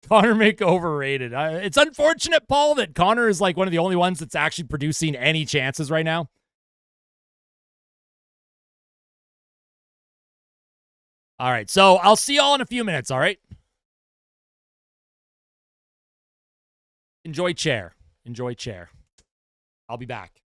Connor overrated. It's unfortunate, Paul, that Connor is like one of the only ones that's actually producing any chances right now. All right, so I'll see y'all in a few minutes, all right? Enjoy Chair. Enjoy Chair. I'll be back.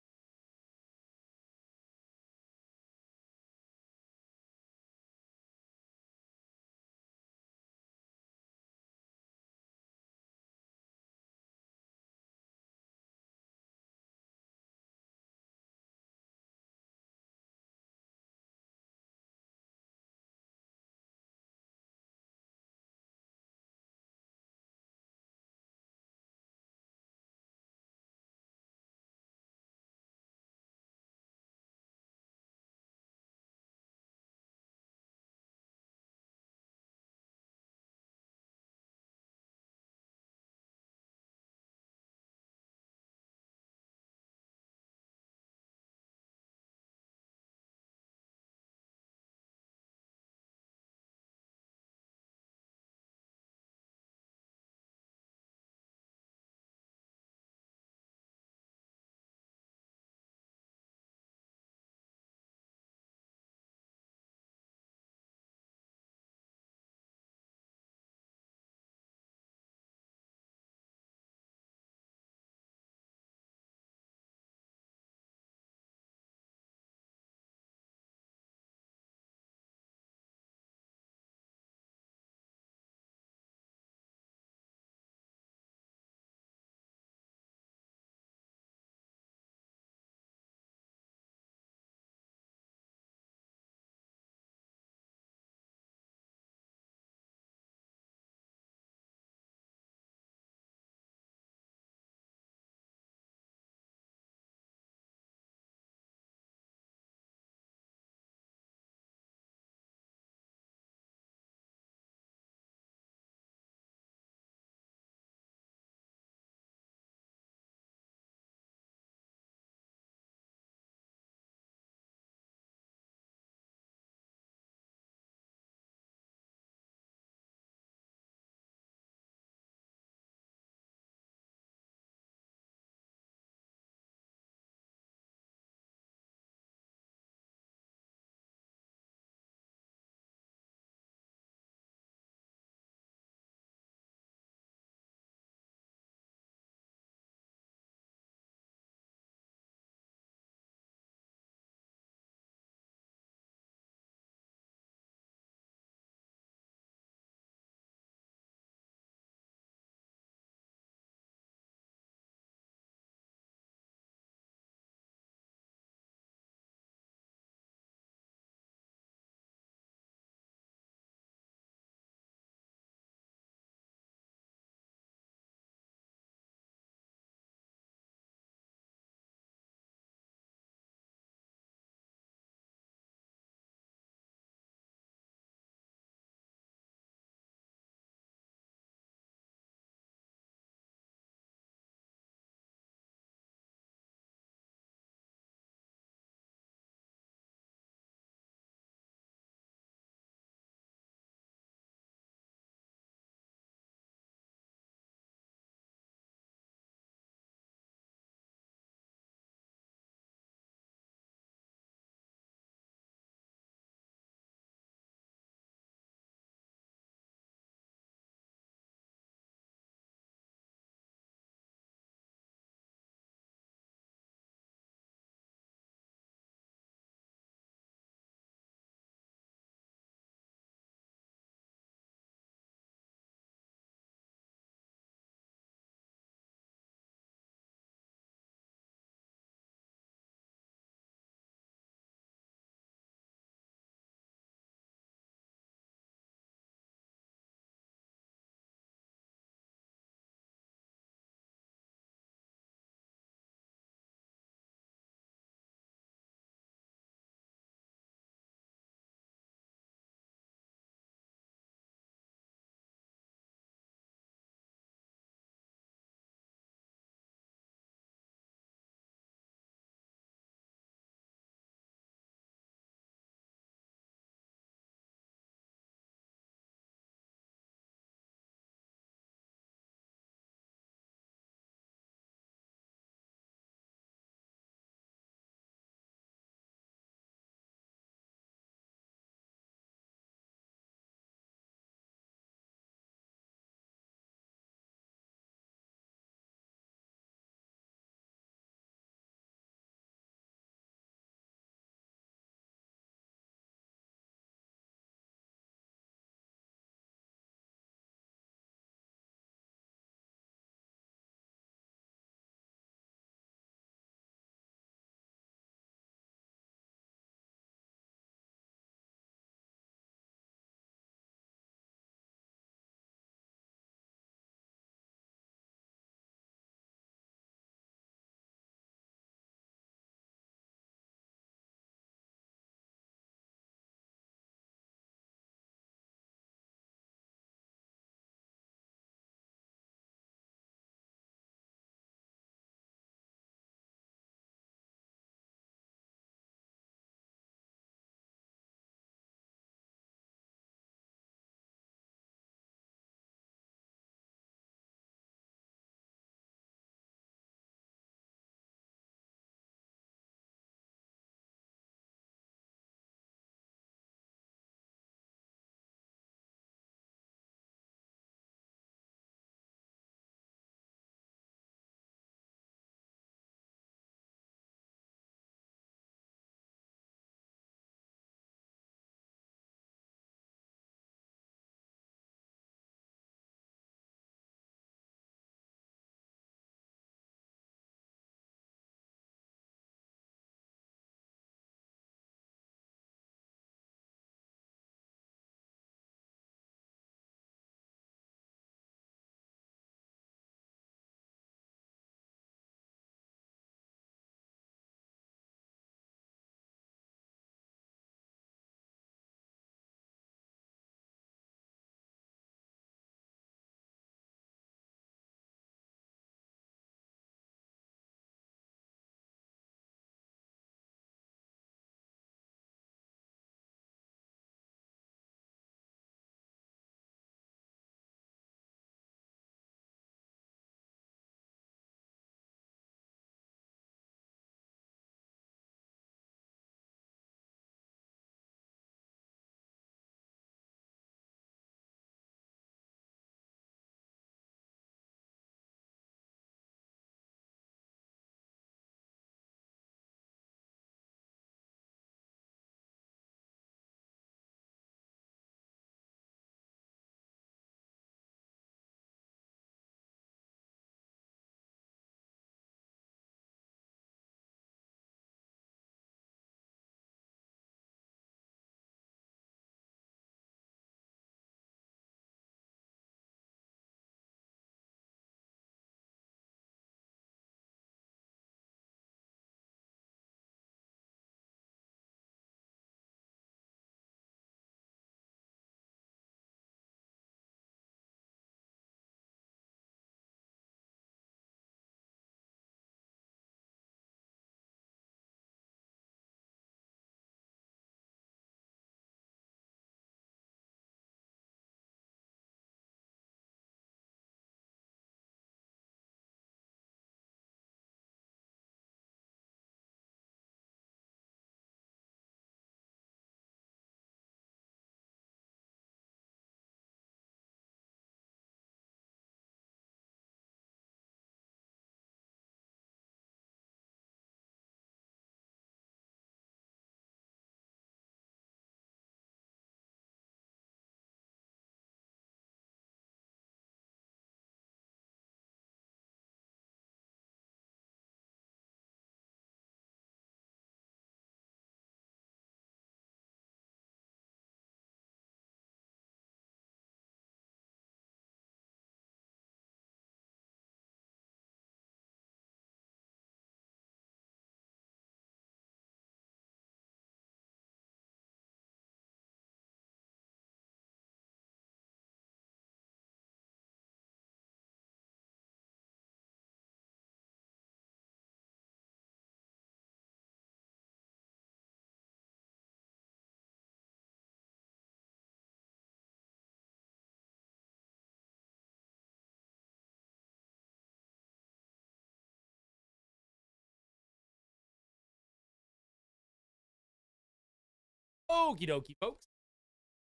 Okie dokie, folks.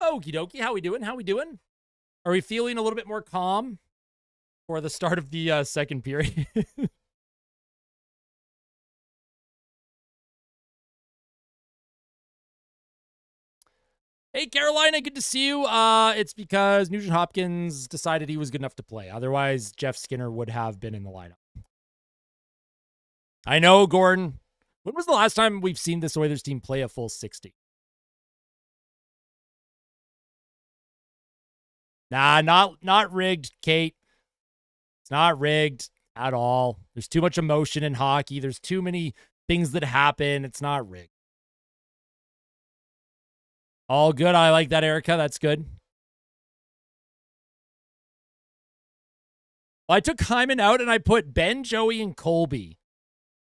Okie dokie. How we doing? How we doing? Are we feeling a little bit more calm for the start of the second period? Hey, Carolina, good to see you. It's because Nugent Hopkins decided he was good enough to play. Otherwise, Jeff Skinner would have been in the lineup. I know, Gordon. When was the last time we've seen this Oilers team play a full 60? Nah, not rigged, Kate. It's not rigged at all. There's too much emotion in hockey. There's too many things that happen. It's not rigged. All good. I like that, Erica. That's good. Well, I took Hyman out and I put Ben, Joey, and Colby.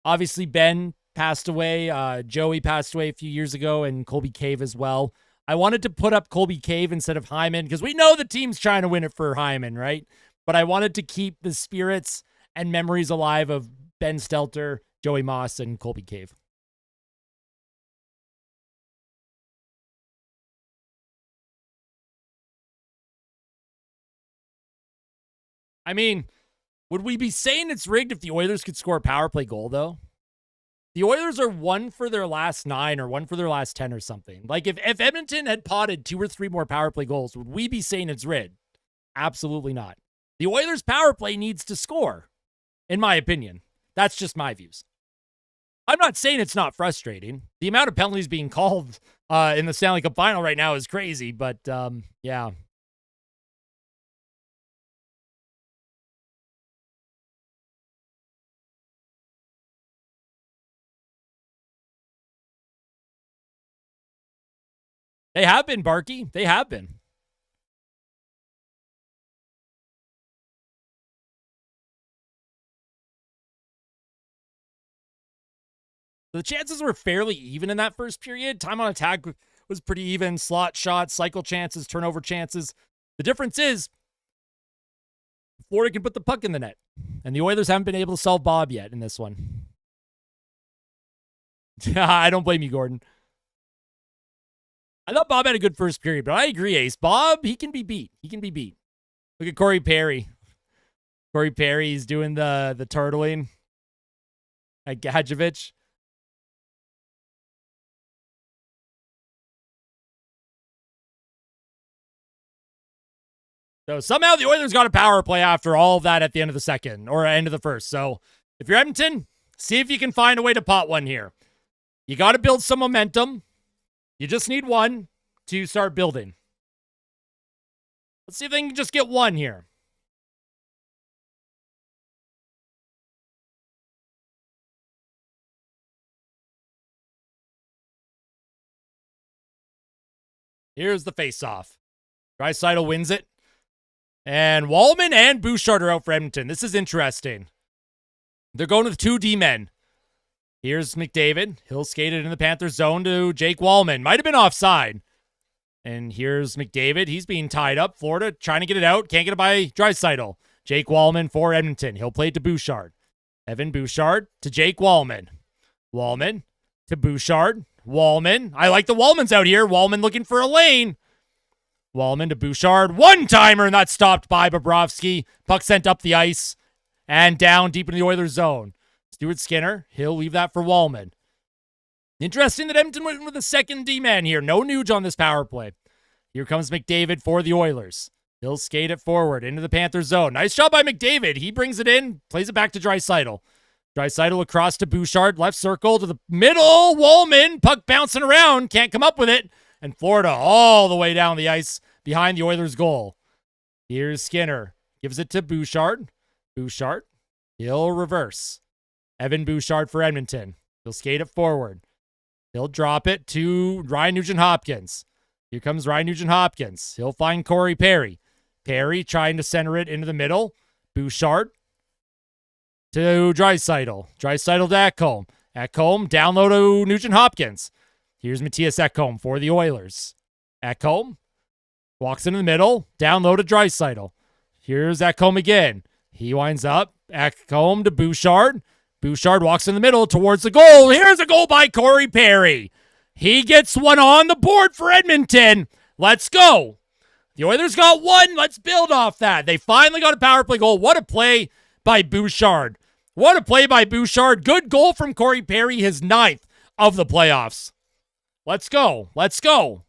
Obviously, Ben passed away. Joey passed away a few years ago, and Colby Cave as well. I wanted to put up Colby Cave instead of Hyman because we know the team's trying to win it for Hyman, right? But I wanted to keep the spirits and memories alive of Ben Stelter, Joey Moss, and Colby Cave. I mean, would we be saying it's rigged if the Oilers could score a power play goal, though? The Oilers are 1 for their last 9 or 1 for their last 10 or something. Like, if Edmonton had potted 2 or 3 more power play goals, would we be saying it's rigged? Absolutely not. The Oilers' power play needs to score, in my opinion. That's just my views. I'm not saying it's not frustrating. The amount of penalties being called in the Stanley Cup Final right now is crazy, but yeah. They have been, Barkey. They have been. The chances were fairly even in that first period. Time on attack was pretty even. Slot shots, cycle chances, turnover chances. The difference is Florida can put the puck in the net, and the Oilers haven't been able to solve Bob yet in this one. I don't blame you, Gordon. I thought Bob had a good first period, but I agree, Ace. Bob, he can be beat. He can be beat. Look at Corey Perry. Corey Perry's doing the turtling at Gadjevich. So somehow the Oilers got a power play after all of that at the end of the second or end of the first. So if you're Edmonton, see if you can find a way to pot one here. You got to build some momentum. You just need one to start building. Let's see if they can just get one here. Here's the face-off. Draisaitl wins it. And Wallman and Bouchard are out for Edmonton. This is interesting. They're going with 2 D-men. Here's McDavid. He'll skate it in the Panthers zone to Jake Wallman. Might have been offside. And here's McDavid. He's being tied up. Florida trying to get it out. Can't get it by Draisaitl. Jake Wallman for Edmonton. He'll play it to Bouchard. Evan Bouchard to Jake Wallman. Wallman to Bouchard. Wallman. I like the Wallmans out here. Wallman looking for a lane. Wallman to Bouchard. One-timer, and that's stopped by Bobrovsky. Puck sent up the ice and down deep into the Oilers zone. Stuart Skinner, he'll leave that for Wallman. Interesting that Edmonton went with a second D-man here. No Nuge on this power play. Here comes McDavid for the Oilers. He'll skate it forward into the Panthers zone. Nice job by McDavid. He brings it in, plays it back to Draisaitl. Draisaitl across to Bouchard, left circle to the middle. Wallman, puck bouncing around, can't come up with it. And Florida all the way down the ice behind the Oilers' goal. Here's Skinner. Gives it to Bouchard. Bouchard. He'll reverse. Evan Bouchard for Edmonton. He'll skate it forward. He'll drop it to Ryan Nugent-Hopkins. Here comes Ryan Nugent-Hopkins. He'll find Corey Perry. Perry trying to center it into the middle. Bouchard to Draisaitl. Draisaitl to Ekholm. Ekholm down low to Nugent-Hopkins. Here's Matthias Ekholm for the Oilers. Ekholm walks into the middle, down low to Draisaitl. Here's Ekholm again. He winds up. Ekholm to Bouchard. Bouchard walks in the middle towards the goal. Here's a goal by Corey Perry. He gets one on the board for Edmonton. Let's go. The Oilers got one. Let's build off that. They finally got a power play goal. What a play by Bouchard. What a play by Bouchard. Good goal from Corey Perry, his 9th of the playoffs. Let's go. Let's go.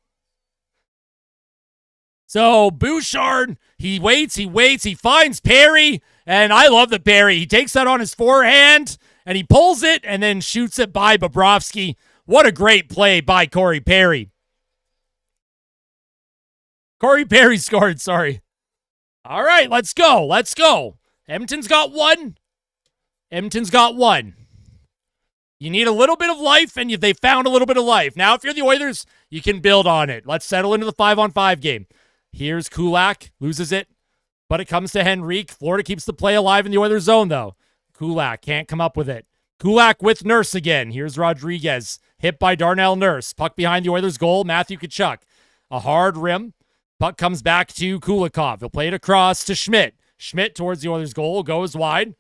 So Bouchard, he waits, he finds Perry, and I love the Perry. He takes that on his forehand, and he pulls it, and then shoots it by Bobrovsky. What a great play by Corey Perry. Corey Perry scored, sorry. All right, let's go. Let's go. Edmonton's got one. Edmonton's got one. You need a little bit of life, and they found a little bit of life. Now, if you're the Oilers, you can build on it. Let's settle into the 5-on-5 game. Here's Kulak, loses it, but it comes to Henrique. Florida keeps the play alive in the Oilers zone, though. Kulak can't come up with it. Kulak with Nurse again. Here's Rodriguez, hit by Darnell Nurse. Puck behind the Oilers' goal, Matthew Tkachuk. A hard rim. Puck comes back to Kulikov. He'll play it across to Schmidt. Schmidt towards the Oilers' goal, goes wide.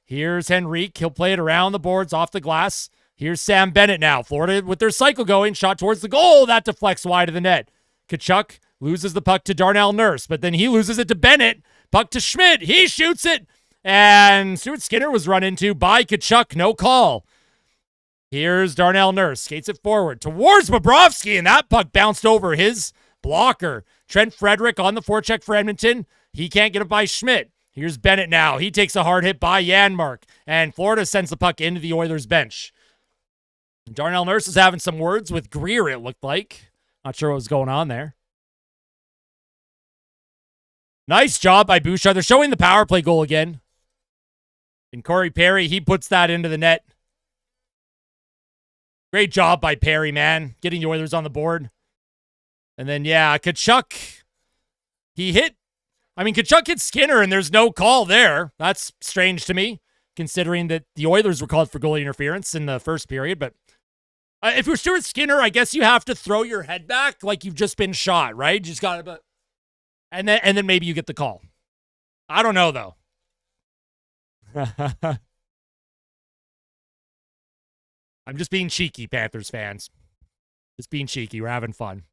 Here's Henrique. He'll play it around the boards, off the glass. Here's Sam Bennett now. Florida with their cycle going. Shot towards the goal. That deflects wide of the net. Tkachuk loses the puck to Darnell Nurse, but then he loses it to Bennett. Puck to Schmidt. He shoots it. And Stuart Skinner was run into by Tkachuk. No call. Here's Darnell Nurse. Skates it forward towards Bobrovsky, and that puck bounced over his blocker. Trent Frederick on the forecheck for Edmonton. He can't get it by Schmidt. Here's Bennett now. He takes a hard hit by Janmark, and Florida sends the puck into the Oilers bench. Darnell Nurse is having some words with Greer, it looked like. Not sure what was going on there. Nice job by Bouchard. They're showing the power play goal again. And Corey Perry, he puts that into the net. Great job by Perry, man. Getting the Oilers on the board. And then, yeah, Tkachuk, Tkachuk hit Skinner, and there's no call there. That's strange to me, considering that the Oilers were called for goalie interference in the first period. But if you're Stuart Skinner, I guess you have to throw your head back like you've just been shot, right? You just got to, and then maybe you get the call. I don't know, though. I'm just being cheeky, Panthers fans. Just being cheeky. We're having fun.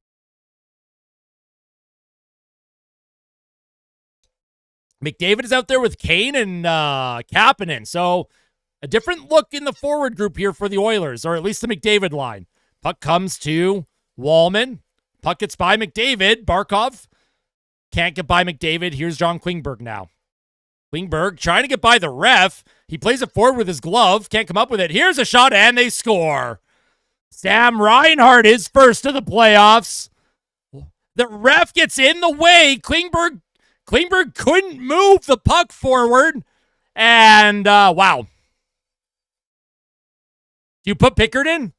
McDavid is out there with Kane and Kapanen. So a different look in the forward group here for the Oilers, or at least the McDavid line. Puck comes to Wallman. Puck gets by McDavid. Barkov can't get by McDavid. Here's John Klingberg now. Klingberg trying to get by the ref. He plays it forward with his glove. Can't come up with it. Here's a shot, and they score. Sam Reinhart is first of the playoffs. The ref gets in the way. Klingberg couldn't move the puck forward. And, wow. Do you put Pickard in?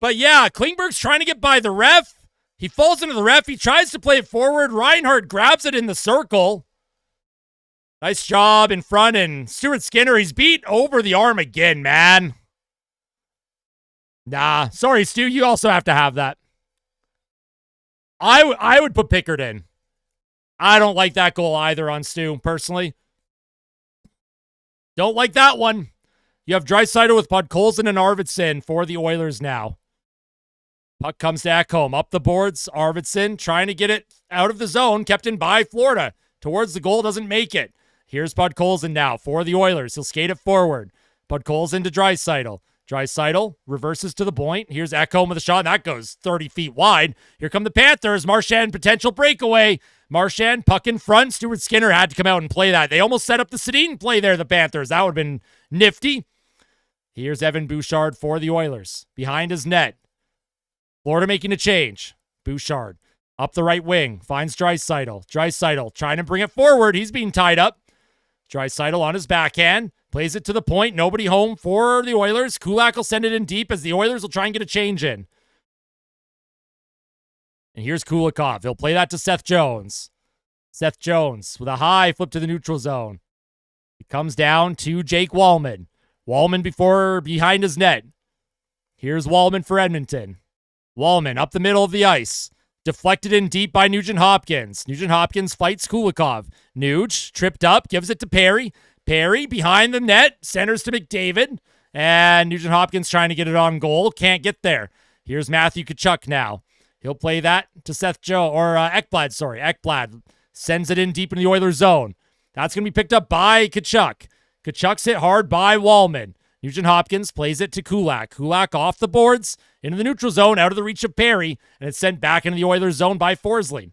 But, yeah, Klingberg's trying to get by the ref. He falls into the ref. He tries to play it forward. Reinhart grabs it in the circle. Nice job in front. And Stuart Skinner, he's beat over the arm again, man. Nah, sorry, Stu. You also have to have that. I would put Pickard in. I don't like that goal either on Stu, personally. Don't like that one. You have Draisaitl with Podkolzin and Arvidsson for the Oilers now. Puck comes to Ekholm. Up the boards. Arvidsson trying to get it out of the zone. Kept in by Florida. Towards the goal. Doesn't make it. Here's Podkolzin now for the Oilers. He'll skate it forward. Podkolzin to Draisaitl. Draisaitl reverses to the point. Here's Ekholm with a shot. That goes 30 feet wide. Here come the Panthers. Marchand potential breakaway. Marchand puck in front. Stuart Skinner had to come out and play that. They almost set up the Sedin play there, the Panthers. That would have been nifty. Here's Evan Bouchard for the Oilers. Behind his net. Florida making a change. Bouchard up the right wing. Finds Draisaitl. Draisaitl trying to bring it forward. He's being tied up. Draisaitl on his backhand. Plays it to the point. Nobody home for the Oilers. Kulak will send it in deep as the Oilers will try and get a change in. And here's Kulikov. He'll play that to Seth Jones. Seth Jones with a high flip to the neutral zone. It comes down to Jake Wallman. Wallman behind his net. Here's Wallman for Edmonton. Wallman up the middle of the ice. Deflected in deep by Nugent Hopkins. Nugent Hopkins fights Kulikov. Nuge tripped up, gives it to Perry. Perry behind the net, centers to McDavid, and Nugent-Hopkins trying to get it on goal. Can't get there. Here's Matthew Tkachuk now. He'll play that to Seth Joe, or Ekblad, sorry. Ekblad sends it in deep in the Oilers zone. That's going to be picked up by Tkachuk. Tkachuk's hit hard by Wallman. Nugent-Hopkins plays it to Kulak. Kulak off the boards, into the neutral zone, out of the reach of Perry, and it's sent back into the Oilers zone by Forsling.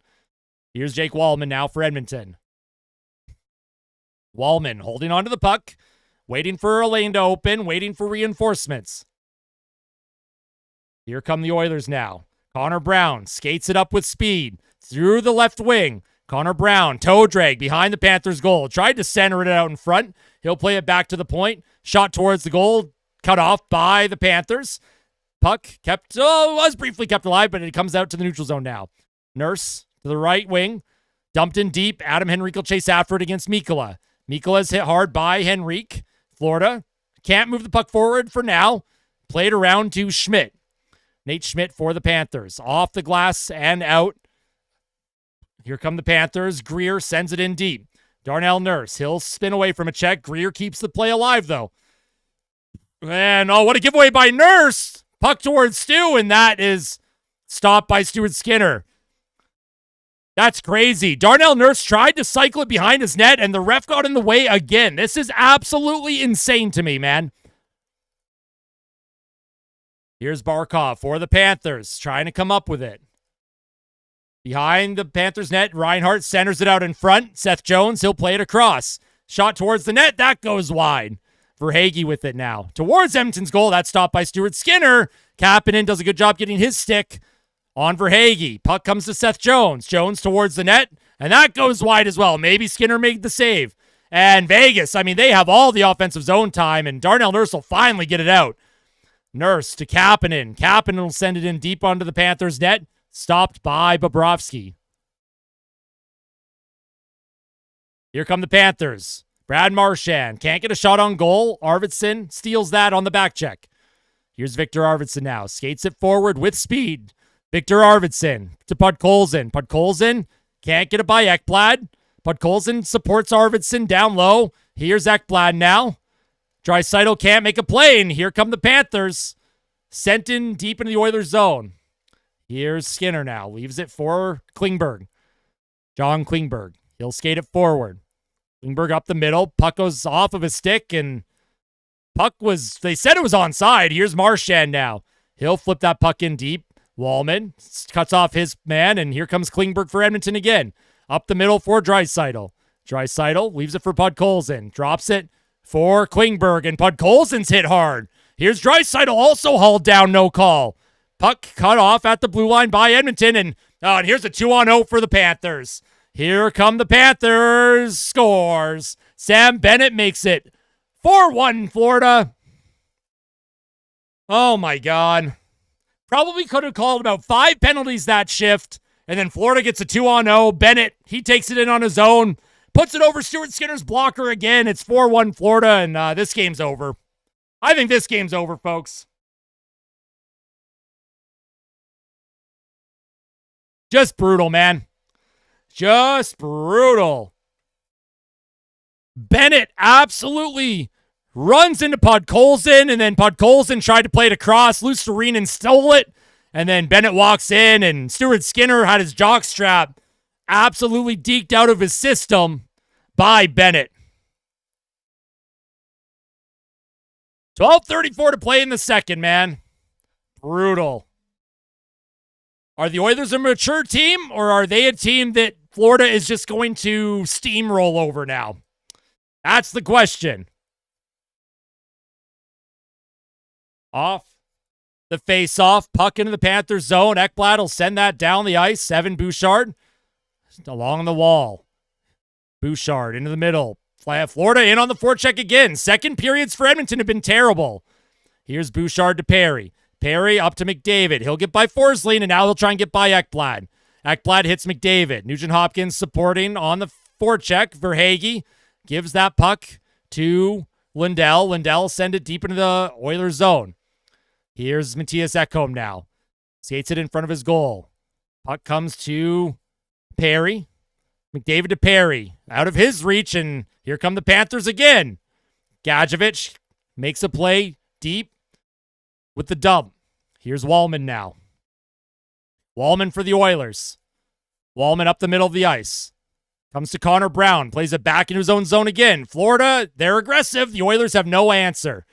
Here's Jake Wallman now for Edmonton. Wallman holding onto the puck, waiting for a lane to open, waiting for reinforcements. Here come the Oilers now. Connor Brown skates it up with speed through the left wing. Connor Brown, toe drag behind the Panthers' goal. Tried to center it out in front. He'll play it back to the point. Shot towards the goal, cut off by the Panthers. Puck was briefly kept alive, but it comes out to the neutral zone now. Nurse to the right wing. Dumped in deep. Adam Henrique will chase after it against Mikkola. Mikkola's hit hard by Henrique. Florida can't move the puck forward for now. Played around to Schmidt. Nate Schmidt for the Panthers. Off the glass and out. Here come the Panthers. Greer sends it in deep. Darnell Nurse. He'll spin away from a check. Greer keeps the play alive, though. And, what a giveaway by Nurse. Puck towards Stu, and that is stopped by Stuart Skinner. That's crazy. Darnell Nurse tried to cycle it behind his net, and the ref got in the way again. This is absolutely insane to me, man. Here's Barkov for the Panthers, trying to come up with it. Behind the Panthers net, Reinhart centers it out in front. Seth Jones, he'll play it across. Shot towards the net, that goes wide. Verhaeghe with it now. Towards Edmonton's goal, that's stopped by Stuart Skinner. Kapanen does a good job getting his stick on Verhaeghe. Puck comes to Seth Jones. Jones towards the net, and that goes wide as well. Maybe Skinner made the save. And Vegas, they have all the offensive zone time, and Darnell Nurse will finally get it out. Nurse to Kapanen. Kapanen will send it in deep onto the Panthers net. Stopped by Bobrovsky. Here come the Panthers. Brad Marchand can't get a shot on goal. Arvidsson steals that on the back check. Here's Victor Arvidsson now. Skates it forward with speed. Victor Arvidsson to Podkolzin. Podkolzin can't get it by Ekblad. Podkolzin supports Arvidsson down low. Here's Ekblad now. Draisaitl can't make a play, and here come the Panthers. Sent in deep into the Oilers zone. Here's Skinner now. Leaves it for Klingberg. John Klingberg. He'll skate it forward. Klingberg up the middle. Puck goes off of his stick, and they said it was onside. Here's Marchand now. He'll flip that puck in deep. Wallman cuts off his man, and here comes Klingberg for Edmonton again. Up the middle for Draisaitl. Draisaitl leaves it for Podkolzin. Drops it for Klingberg, and Podkolzin's hit hard. Here's Draisaitl also hauled down, no call. Puck cut off at the blue line by Edmonton, and here's a 2-on-0 for the Panthers. Here come the Panthers. Scores. Sam Bennett makes it 4-1 Florida. Oh, my God. Probably could have called about 5 penalties that shift, and then Florida gets a 2-on-0. Bennett, he takes it in on his own, puts it over Stuart Skinner's blocker again. It's 4-1 Florida, and this game's over. I think this game's over, folks. Just brutal, man. Just brutal. Bennett absolutely runs into Podkolzin, and then Podkolzin tried to play it across. Luostarinen stole it, and then Bennett walks in, and Stuart Skinner had his jockstrap absolutely deked out of his system by Bennett. 12:34 to play in the second, man. Brutal. Are the Oilers a mature team, or are they a team that Florida is just going to steamroll over now? That's the question. Off the face-off. Puck into the Panthers zone. Ekblad will send that down the ice. Evan Bouchard along the wall. Bouchard into the middle. Florida in on the forecheck again. Second periods for Edmonton have been terrible. Here's Bouchard to Perry. Perry up to McDavid. He'll get by Forsling, and now he'll try and get by Ekblad. Ekblad hits McDavid. Nugent-Hopkins supporting on the forecheck. Verhaeghe gives that puck to Lindell. Lindell send it deep into the Oilers zone. Here's Matthias Ekholm now. Skates it in front of his goal. Puck comes to Perry. McDavid to Perry. Out of his reach, and here come the Panthers again. Gadjevich makes a play deep with the dub. Here's Wallman now. Wallman for the Oilers. Wallman up the middle of the ice. Comes to Connor Brown. Plays it back into his own zone again. Florida, they're aggressive. The Oilers have no answer.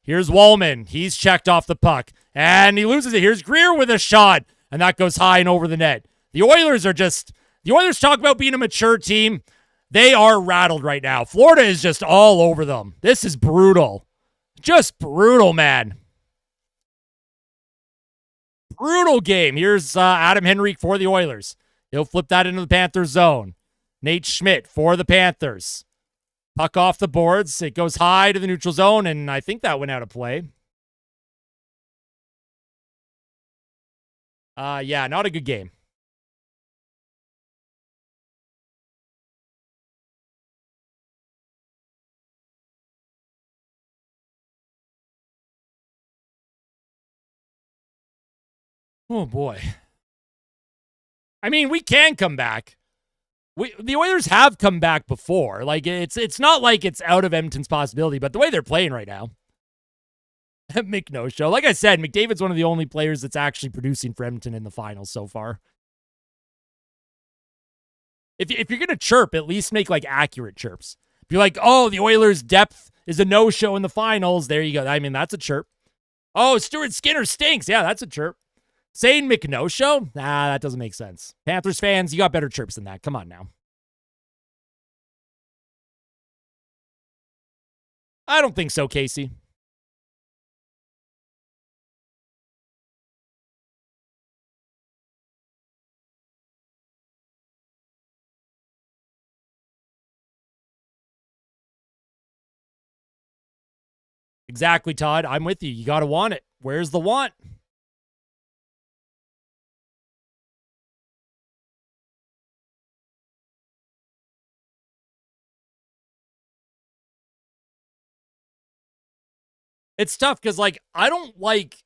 Here's Wallman. He's checked off the puck. And he loses it. Here's Greer with a shot. And that goes high and over the net. The Oilers talk about being a mature team. They are rattled right now. Florida is just all over them. This is brutal. Just brutal, man. Brutal game. Here's Adam Henrique for the Oilers. He'll flip that into the Panthers zone. Nate Schmidt for the Panthers. Puck off the boards. It goes high to the neutral zone, and I think that went out of play. Yeah, not a good game. Oh, boy. I mean, we can come back. The Oilers have come back before. Like, it's not like it's out of Edmonton's possibility, but the way they're playing right now. McNo-show. Like I said, McDavid's one of the only players that's actually producing for Edmonton in the finals so far. If you're going to chirp, at least make, like, accurate chirps. If you're like, oh, the Oilers' depth is a no-show in the finals, there you go. I mean, that's a chirp. Oh, Stuart Skinner stinks. Yeah, that's a chirp. Saying McNo-show? Nah, that doesn't make sense. Panthers fans, you got better chirps than that. Come on now. I don't think so, Casey. Exactly, Todd. I'm with you. You got to want it. Where's the want? It's tough because, like, I don't like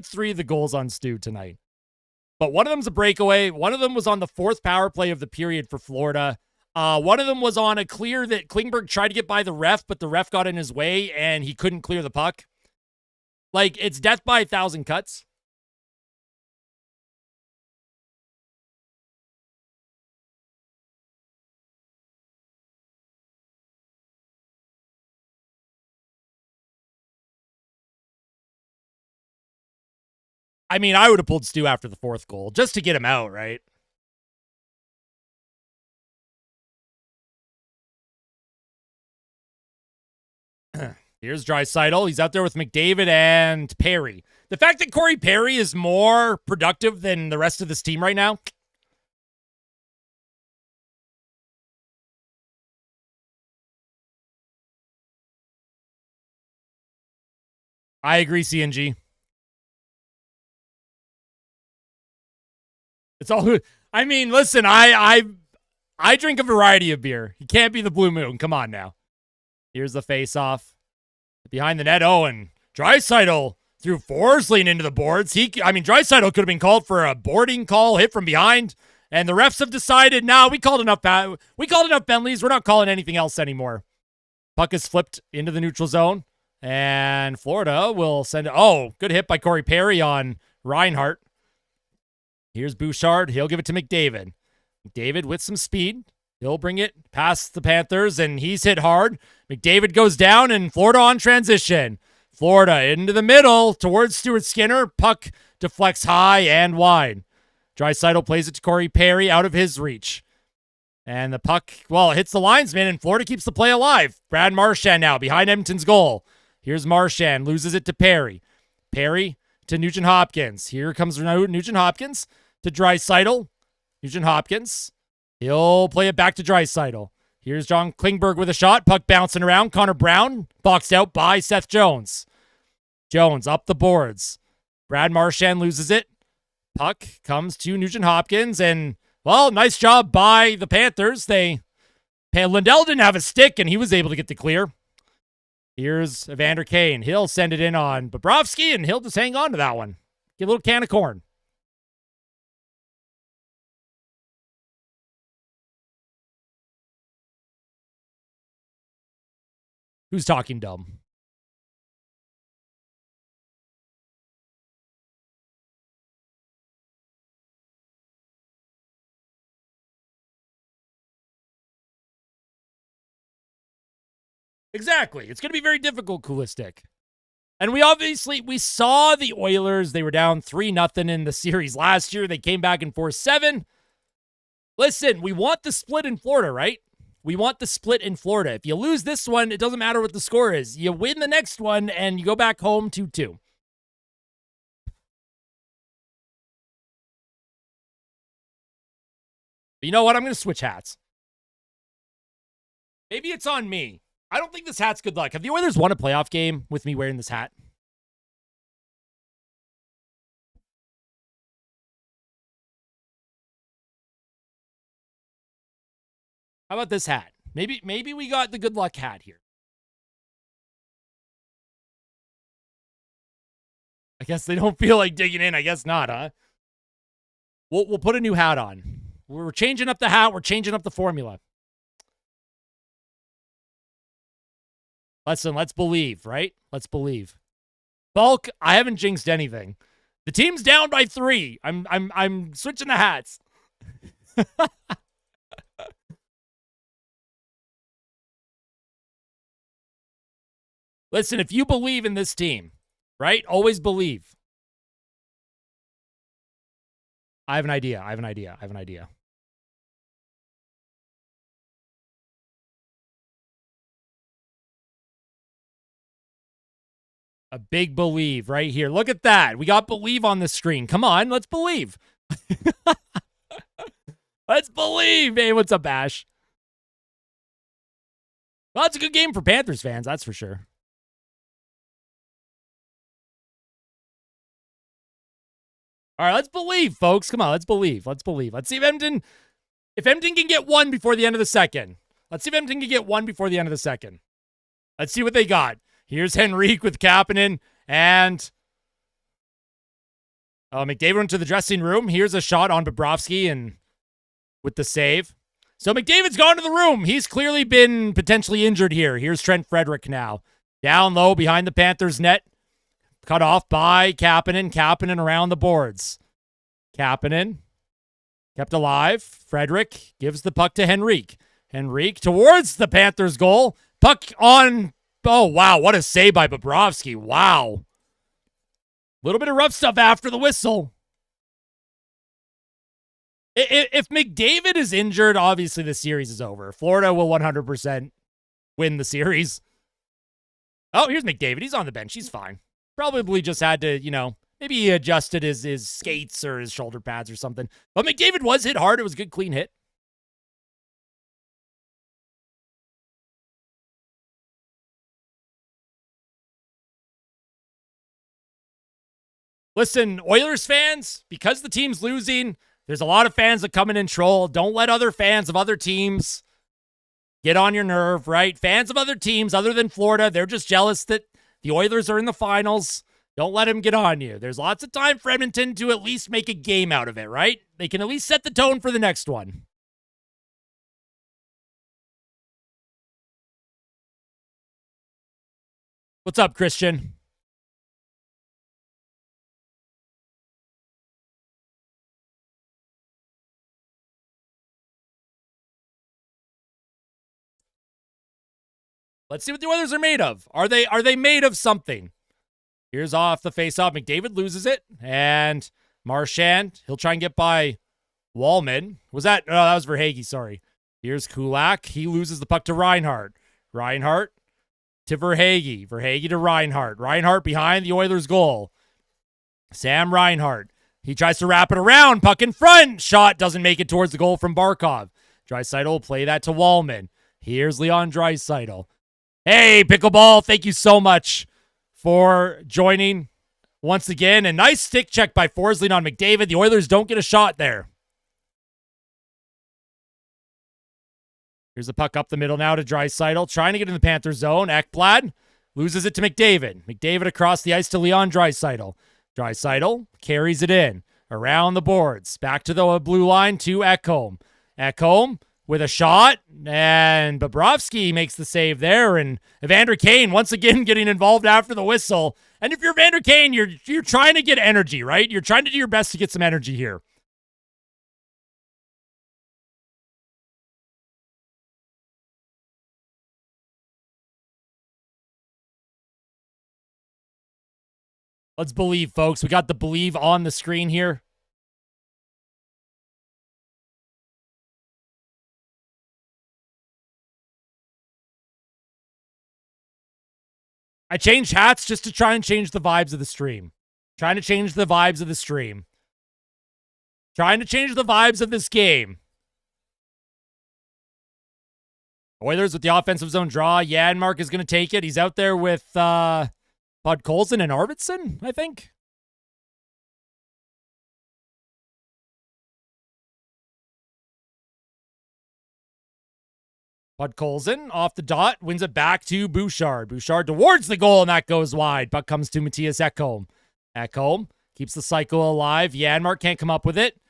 3 of the goals on Stu tonight. But one of them's a breakaway. One of them was on the 4th power play of the period for Florida. One of them was on a clear that Klingberg tried to get by the ref, but the ref got in his way and he couldn't clear the puck. Like, it's death by 1,000 cuts. I mean, I would have pulled Stu after the 4th goal just to get him out, right? Here's Draisaitl. He's out there with McDavid and Perry. The fact that Corey Perry is more productive than the rest of this team right now. I agree, CNG. It's all. I mean, listen, I drink a variety of beer. You can't be the Blue Moon. Come on now. Here's the face-off. Behind the net, and Draisaitl threw Forsling into the boards. Draisaitl could have been called for a boarding call, hit from behind, and the refs have decided, we called enough penalties. We're not calling anything else anymore. Puck is flipped into the neutral zone, and Florida will send it. Oh, good hit by Corey Perry on Reinhart. Here's Bouchard. He'll give it to McDavid. McDavid with some speed. He'll bring it past the Panthers, and he's hit hard. McDavid goes down, and Florida on transition. Florida into the middle towards Stuart Skinner. Puck deflects high and wide. Draisaitl plays it to Corey Perry out of his reach. And the puck, hits the linesman, and Florida keeps the play alive. Brad Marchand now behind Edmonton's goal. Here's Marchand, loses it to Perry. Perry to Nugent Hopkins. Here comes Nugent Hopkins to Draisaitl. Nugent Hopkins. He'll play it back to Draisaitl. Here's John Klingberg with a shot. Puck bouncing around. Connor Brown boxed out by Seth Jones. Jones up the boards. Brad Marchand loses it. Puck comes to Nugent Hopkins. And, nice job by the Panthers. Lindell didn't have a stick, and he was able to get the clear. Here's Evander Kane. He'll send it in on Bobrovsky, and he'll just hang on to that one. Get a little can of corn. Who's talking dumb? Exactly. It's going to be very difficult, Coolistic. And we saw the Oilers. They were down 3-0 in the series last year. They came back in 4-7. Listen, we want the split in Florida, right? We want the split in Florida. If you lose this one, it doesn't matter what the score is. You win the next one, and you go back home 2-2. But you know what? I'm going to switch hats. Maybe it's on me. I don't think this hat's good luck. Have the Oilers won a playoff game with me wearing this hat? How about this hat? Maybe we got the good luck hat here. I guess they don't feel like digging in. I guess not, huh? We'll put a new hat on. We're changing up the hat. We're changing up the formula. Listen, let's believe, right? Let's believe. Bulk, I haven't jinxed anything. The team's down by 3. I'm switching the hats. Listen, if you believe in this team, right? Always believe. I have an idea. A big believe right here. Look at that. We got believe on the screen. Come on, let's believe. Let's believe. Hey, what's up, Ash? Well, it's a good game for Panthers fans, that's for sure. All right, let's believe, folks. Come on, let's believe. Let's see if Edmonton can get one before the end of the second. Let's see what they got. Here's Henrique with Kapanen, and McDavid went to the dressing room. Here's a shot on Bobrovsky and with the save. So McDavid's gone to the room. He's clearly been potentially injured here. Here's Trent Frederic now. Down low behind the Panthers net. Cut off by Kapanen. Kapanen around the boards. Kapanen kept alive. Frederic gives the puck to Henrique. Henrique towards the Panthers goal. Puck on. Oh, wow. What a save by Bobrovsky. Wow. A little bit of rough stuff after the whistle. If McDavid is injured, obviously the series is over. Florida will 100% win the series. Oh, here's McDavid. He's on the bench. He's fine. Probably just had to, maybe he adjusted his skates or his shoulder pads or something. But McDavid was hit hard. It was a good, clean hit. Listen, Oilers fans, because the team's losing, there's a lot of fans that come in and troll. Don't let other fans of other teams get on your nerve, right? Fans of other teams other than Florida, they're just jealous that the Oilers are in the finals. Don't let them get on you. There's lots of time for Edmonton to at least make a game out of it, right? They can at least set the tone for the next one. What's up, Christian? Let's see what the Oilers are made of. Are they made of something? Here's off the faceoff. McDavid loses it. And Marchand, he'll try and get by Wallman. Was that? No, that was Verhaeghe, sorry. Here's Kulak. He loses the puck to Reinhart. Reinhart to Verhaeghe. Verhaeghe to Reinhart. Reinhart behind the Oilers' goal. Sam Reinhart. He tries to wrap it around. Puck in front. Shot doesn't make it towards the goal from Barkov. Draisaitl will play that to Wallman. Here's Leon Draisaitl. Hey, Pickleball, thank you so much for joining once again. A nice stick check by Forsling on McDavid. The Oilers don't get a shot there. Here's the puck up the middle now to Draisaitl, trying to get in the Panther zone. Ekblad loses it to McDavid. McDavid across the ice to Leon Draisaitl. Draisaitl carries it in around the boards. Back to the blue line to Ekholm. Ekholm with a shot, and Bobrovsky makes the save there, and Evander Kane once again getting involved after the whistle. And if you're Evander Kane, you're trying to get energy, right? You're trying to do your best to get some energy here. Let's believe, folks. We got the believe on the screen here. I changed hats just to try and change the vibes of the stream. Trying to change the vibes of the stream. Trying to change the vibes of this game. Oilers with the offensive zone draw. Janmark is going to take it. He's out there with Podkolzin and Arvidsson, I think. Podkolzin off the dot, wins it back to Bouchard. Bouchard towards the goal, and that goes wide. Puck comes to Matthias Ekholm. Ekholm keeps the cycle alive. Janmark can't come up with it.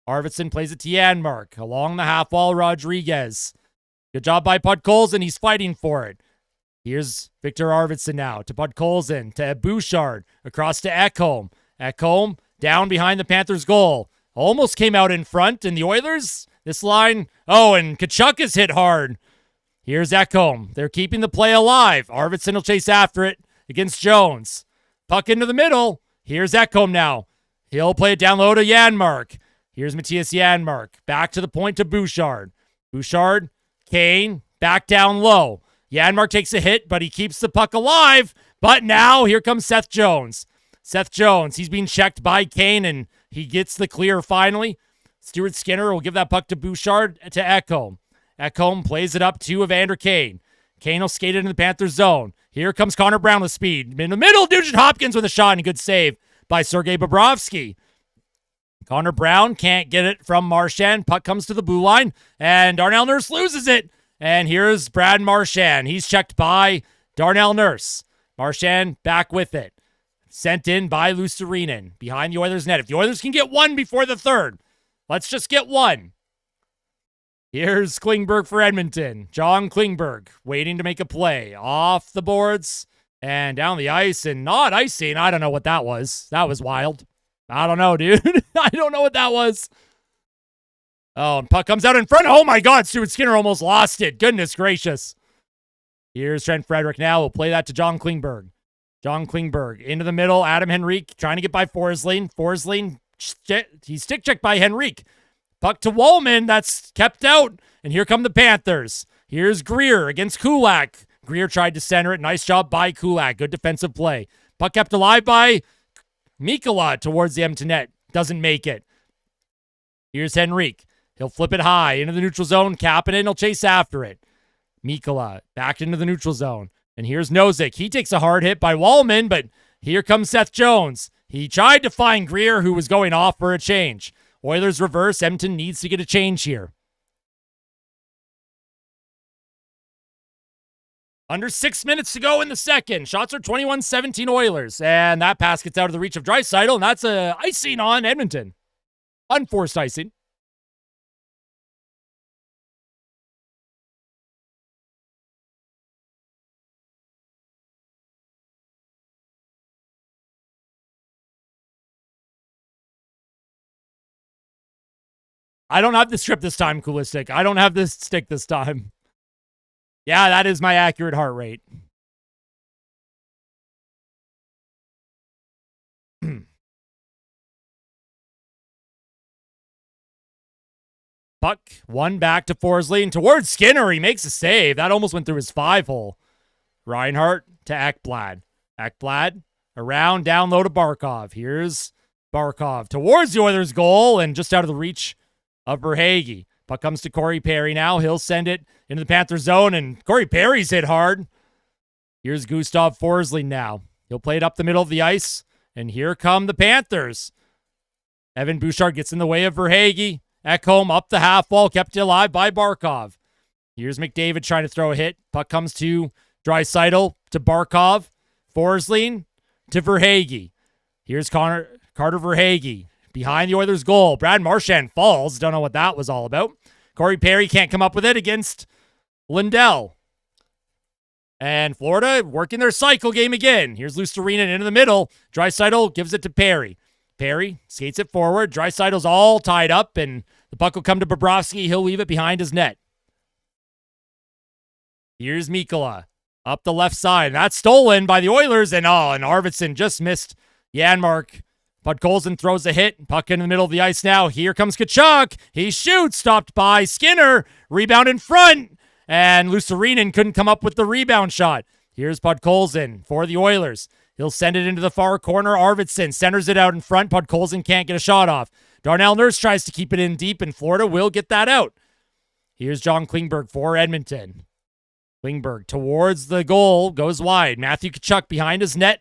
Arvidsson plays it to Janmark. Along the half wall, Rodriguez. Good job by Podkolzin. He's fighting for it. Here's Victor Arvidsson now to Podkolzin, to Bouchard, across to Ekholm. Ekholm down behind the Panthers' goal. Almost came out in front, and the Oilers, this line, and Tkachuk is hit hard. Here's Ekholm. They're keeping the play alive. Arvidsson will chase after it against Jones. Puck into the middle. Here's Ekholm now. He'll play it down low to Janmark. Here's Matthias Janmark. Back to the point to Bouchard. Bouchard, Kane, back down low. Janmark takes a hit, but he keeps the puck alive. But now, here comes Seth Jones. Seth Jones, he's being checked by Kane, and he gets the clear finally. Stuart Skinner will give that puck to Bouchard, to Ekholm. Ekholm plays it up to Evander Kane. Kane will skate it in the Panthers zone. Here comes Connor Brown with speed. In the middle, Nugent Hopkins with a shot, and a good save by Sergei Bobrovsky. Connor Brown can't get it from Marchand. Puck comes to the blue line, and Darnell Nurse loses it. And here's Brad Marchand. He's checked by Darnell Nurse. Marchand back with it. Sent in by Luostarinen behind the Oilers' net. If the Oilers can get one before the third, let's just get one. Here's Klingberg for Edmonton. John Klingberg waiting to make a play. Off the boards and down the ice and not icing. I don't know what that was. That was wild. I don't know, dude. I don't know what that was. Oh, and puck comes out in front. Oh, my God. Stuart Skinner almost lost it. Goodness gracious. Here's Trent Frederick now. We'll play that to John Klingberg. John Klingberg into the middle. Adam Henrique trying to get by Forsling. Forsling, he's stick checked by Henrique. Puck to Wallman. That's kept out. And here come the Panthers. Here's Greer against Kulak. Greer tried to center it. Nice job by Kulak. Good defensive play. Puck kept alive by Mikkola towards the Edmonton net. Doesn't make it. Here's Henrique. He'll flip it high into the neutral zone. Kapanen will chase after it. Mikkola back into the neutral zone. And here's Nozick. He takes a hard hit by Wallman, but here comes Seth Jones. He tried to find Greer, who was going off for a change. Oilers reverse. Edmonton needs to get a change here. Under 6 minutes to go in the second. Shots are 21-17 Oilers. And that pass gets out of the reach of Draisaitl, and that's a icing on Edmonton. Unforced icing. I don't have the strip this time, Coolistic. I don't have this stick this time. Yeah, that is my accurate heart rate. Puck, one back to Forsling and towards Skinner. He makes a save. That almost went through his 5-hole. Reinhart to Ekblad. Ekblad around, down low to Barkov. Here's Barkov towards the Oilers' goal and just out of the reach of Verhaeghe. Puck comes to Corey Perry now. He'll send it into the Panther zone, and Corey Perry's hit hard. Here's Gustav Forsling now. He'll play it up the middle of the ice, and here come the Panthers. Evan Bouchard gets in the way of Verhaeghe. Ekholm up the half wall, kept alive by Barkov. Here's McDavid trying to throw a hit. Puck comes to Draisaitl, to Barkov. Forsling to Verhaeghe. Here's Carter Verhaeghe behind the Oilers' goal. Brad Marchand falls. Don't know what that was all about. Corey Perry can't come up with it against Lindell. And Florida working their cycle game again. Here's Luostarinen into the middle. Draisaitl gives it to Perry. Perry skates it forward. Draisaitl's all tied up, and the puck will come to Bobrovsky. He'll leave it behind his net. Here's Mikkola up the left side. That's stolen by the Oilers, and Arvidsson just missed Janmark. Podkolzin throws a hit. Puck in the middle of the ice now. Here comes Tkachuk. He shoots. Stopped by Skinner. Rebound in front. And Luostarinen couldn't come up with the rebound shot. Here's Podkolzin for the Oilers. He'll send it into the far corner. Arvidsson centers it out in front. Podkolzin can't get a shot off. Darnell Nurse tries to keep it in deep, and Florida will get that out. Here's John Klingberg for Edmonton. Klingberg towards the goal. Goes wide. Matthew Tkachuk behind his net.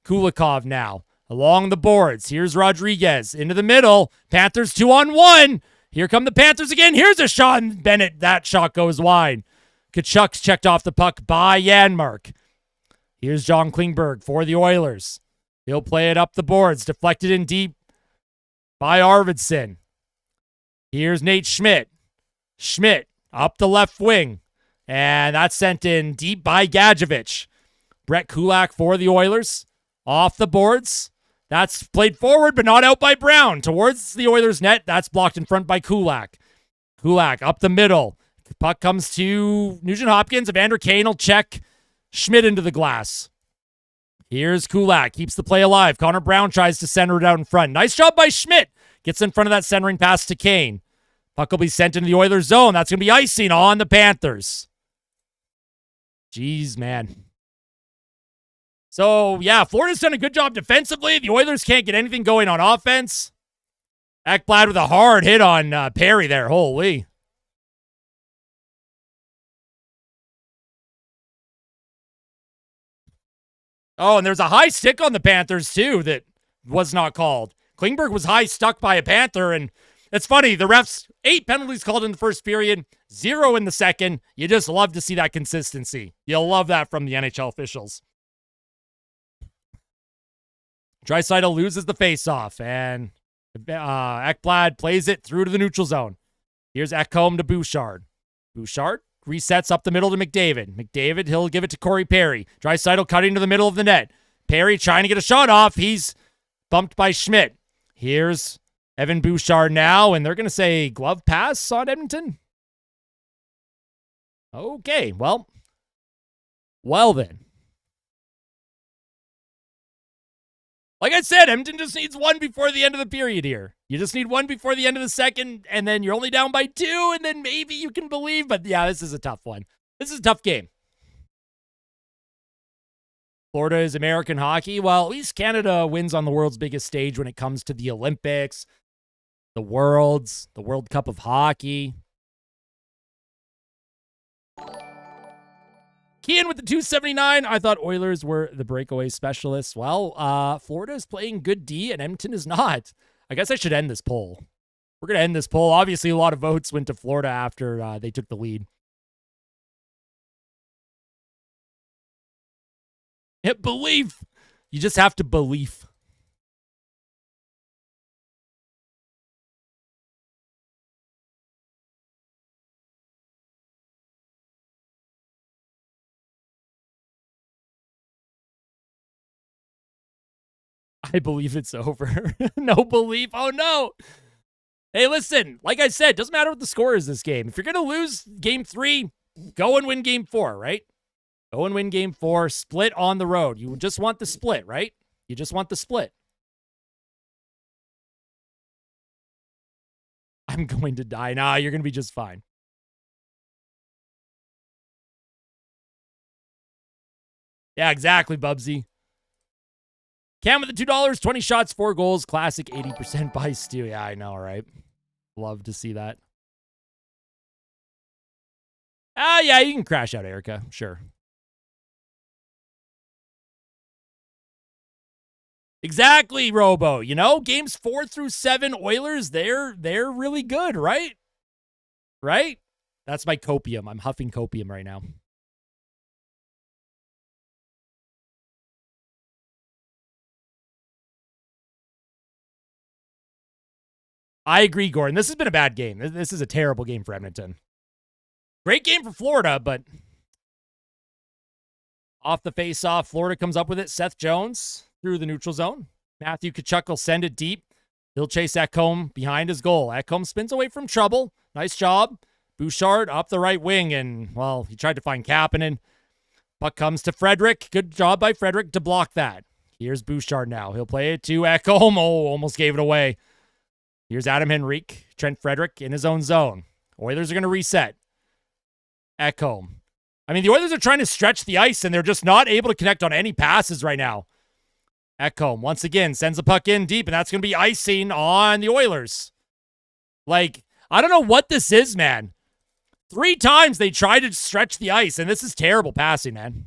Kulikov now along the boards. Here's Rodriguez into the middle. Panthers 2-on-1. Here come the Panthers again. Here's a shot, and Bennett. That shot goes wide. Tkachuk's checked off the puck by Janmark. Here's John Klingberg for the Oilers. He'll play it up the boards. Deflected in deep by Arvidsson. Here's Nate Schmidt. Schmidt up the left wing. And that's sent in deep by Gadjevich. Brett Kulak for the Oilers. Off the boards. That's played forward, but not out by Brown. Towards the Oilers' net. That's blocked in front by Kulak. Kulak up the middle. The puck comes to Nugent Hopkins. Evander Kane will check Schmidt into the glass. Here's Kulak. Keeps the play alive. Connor Brown tries to center it out in front. Nice job by Schmidt. Gets in front of that centering pass to Kane. Puck will be sent into the Oilers' zone. That's going to be icing on the Panthers. Jeez, man. So, yeah, Florida's done a good job defensively. The Oilers can't get anything going on offense. Ekblad with a hard hit on Perry there. Holy. Oh, and there's a high stick on the Panthers, too, that was not called. Klingberg was high stuck by a Panther, and it's funny. The refs, 8 penalties called in the first period, 0 in the second. You just love to see that consistency. You'll love that from the NHL officials. Draisaitl loses the faceoff, and Ekblad plays it through to the neutral zone. Here's Ekholm to Bouchard. Bouchard resets up the middle to McDavid. McDavid, he'll give it to Corey Perry. Draisaitl cutting to the middle of the net. Perry trying to get a shot off. He's bumped by Schmidt. Here's Evan Bouchard now, and they're going to say glove pass on Edmonton. Okay, well then. Like I said, Edmonton just needs one before the end of the period here. You just need one before the end of the second, and then you're only down by 2, and then maybe you can believe. But yeah, this is a tough one. This is a tough game. Florida is American hockey. Well, at least Canada wins on the world's biggest stage when it comes to the Olympics, the World Cup of Hockey. Kean with the 279. I thought Oilers were the breakaway specialists. Well, Florida is playing good D and Edmonton is not. I guess I should end this poll. We're going to end this poll. Obviously, a lot of votes went to Florida after they took the lead. Yeah, belief. You just have to believe. I believe it's over. No belief. Oh, no. Hey, listen, like I said, doesn't matter what the score is this game. If you're going to lose game 3, go and win game 4, right? Go and win game 4. Split on the road. You just want the split, right? You just want the split. I'm going to die. Nah, you're going to be just fine. Yeah, exactly, Bubsy. Cam with the $2, 20 shots, 4 goals, classic 80% by Stu. Yeah, I know, right? Love to see that. Yeah, you can crash out, Erica. Sure. Exactly, Robo. You know, games 4 through 7, Oilers, they're really good, right? Right? That's my copium. I'm huffing copium right now. I agree, Gordon. This has been a bad game. This is a terrible game for Edmonton. Great game for Florida, but off the face-off, Florida comes up with it. Seth Jones through the neutral zone. Matthew Tkachuk will send it deep. He'll chase Ekholm behind his goal. Ekholm spins away from trouble. Nice job. Bouchard up the right wing, and, well, he tried to find Kapanen. Puck comes to Frederick. Good job by Frederick to block that. Here's Bouchard now. He'll play it to Ekholm. Oh, almost gave it away. Here's Adam Henrique. Trent Frederick in his own zone. Oilers are going to reset. Ekholm. I mean, the Oilers are trying to stretch the ice, and they're just not able to connect on any passes right now. Ekholm, once again, sends the puck in deep, and that's going to be icing on the Oilers. Like, I don't know what this is, man. 3 times they tried to stretch the ice, and this is terrible passing, man.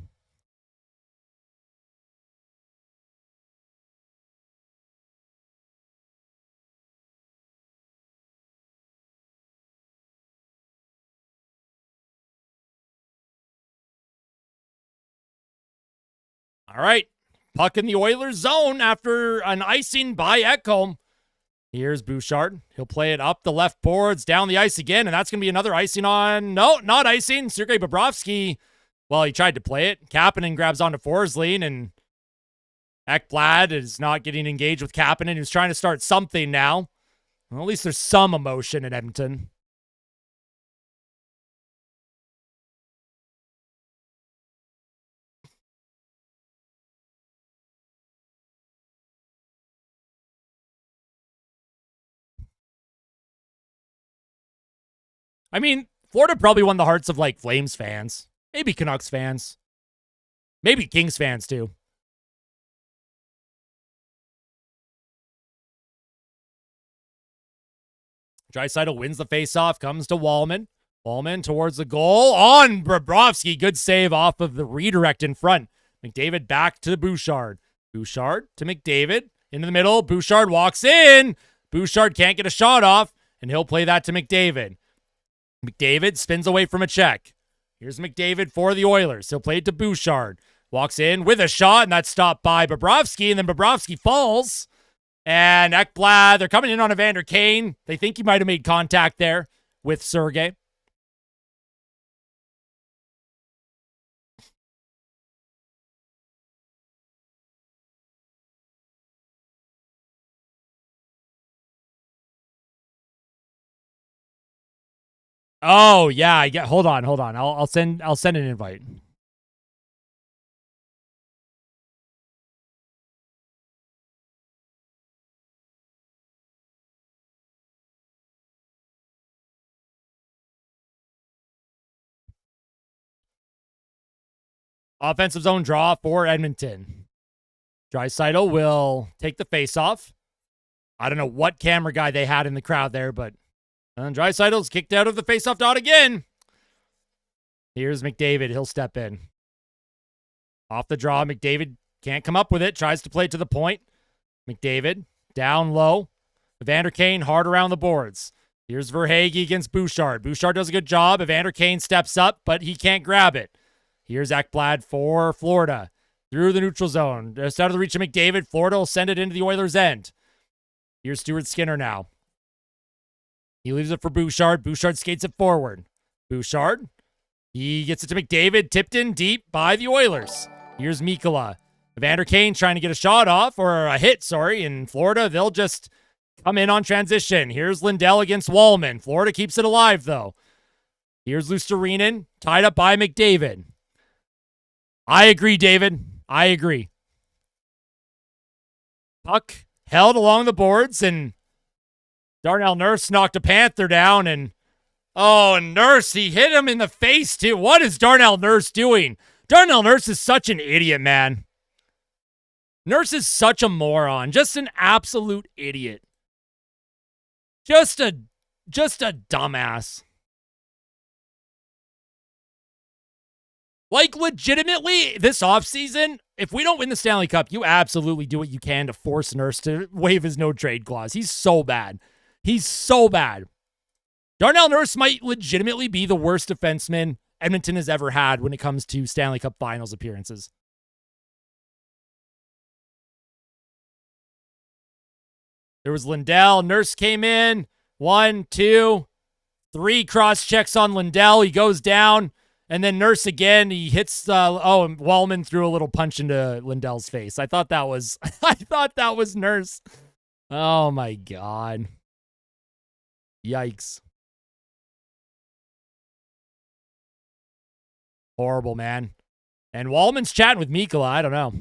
All right. Puck in the Oilers zone after an icing by Ekholm. Here's Bouchard. He'll play it up the left boards, down the ice again, and that's going to be another icing on... No, not icing. Sergei Bobrovsky, well, he tried to play it. Kapanen grabs onto Forsling, and Ekblad is not getting engaged with Kapanen, who's trying to start something now. Well, at least there's some emotion in Edmonton. I mean, Florida probably won the hearts of, like, Flames fans. Maybe Canucks fans. Maybe Kings fans, too. Draisaitl wins the faceoff, comes to Wallman. Wallman towards the goal on Bobrovsky. Good save off of the redirect in front. McDavid back to Bouchard. Bouchard to McDavid. Into the middle. Bouchard walks in. Bouchard can't get a shot off, and he'll play that to McDavid. McDavid spins away from a check. Here's McDavid for the Oilers. He'll play it to Bouchard. Walks in with a shot, and that's stopped by Bobrovsky, and then Bobrovsky falls. And Ekblad, they're coming in on Evander Kane. They think he might have made contact there with Sergei. Oh, yeah, I get. Hold on. I'll send an invite. Offensive zone draw for Edmonton. Draisaitl will take the faceoff. I don't know what camera guy they had in the crowd there, but Draisaitl's kicked out of the faceoff dot again. Here's McDavid. He'll step in. Off the draw, McDavid can't come up with it. Tries to play to the point. McDavid down low. Evander Kane hard around the boards. Here's Verhaeghe against Bouchard. Bouchard does a good job. Evander Kane steps up, but he can't grab it. Here's Ekblad for Florida. Through the neutral zone. Just out of the reach of McDavid. Florida will send it into the Oilers' end. Here's Stuart Skinner now. He leaves it for Bouchard. Bouchard skates it forward. Bouchard. He gets it to McDavid. Tipped in deep by the Oilers. Here's Mikkola. Evander Kane trying to get a shot off, or a hit, sorry. In Florida, they'll just come in on transition. Here's Lindell against Wallman. Florida keeps it alive, though. Here's Luostarinen, tied up by McDavid. I agree, David. I agree. Puck held along the boards, and Darnell Nurse knocked a Panther down, and Nurse, he hit him in the face, too. What is Darnell Nurse doing? Darnell Nurse is such an idiot, man. Nurse is such a moron. Just an absolute idiot. Just a dumbass. Like, legitimately, this offseason, if we don't win the Stanley Cup, you absolutely do what you can to force Nurse to waive his no-trade clause. He's so bad. He's so bad. Darnell Nurse might legitimately be the worst defenseman Edmonton has ever had when it comes to Stanley Cup Finals appearances. There was Lindell. Nurse came in. 1, 2, 3 cross checks on Lindell. He goes down. And then Nurse again, he hits, and Wallman threw a little punch into Lindell's face. I thought that was Nurse. Oh, my God. Yikes. Horrible, man. And Wallman's chatting with Mikkola. I don't know.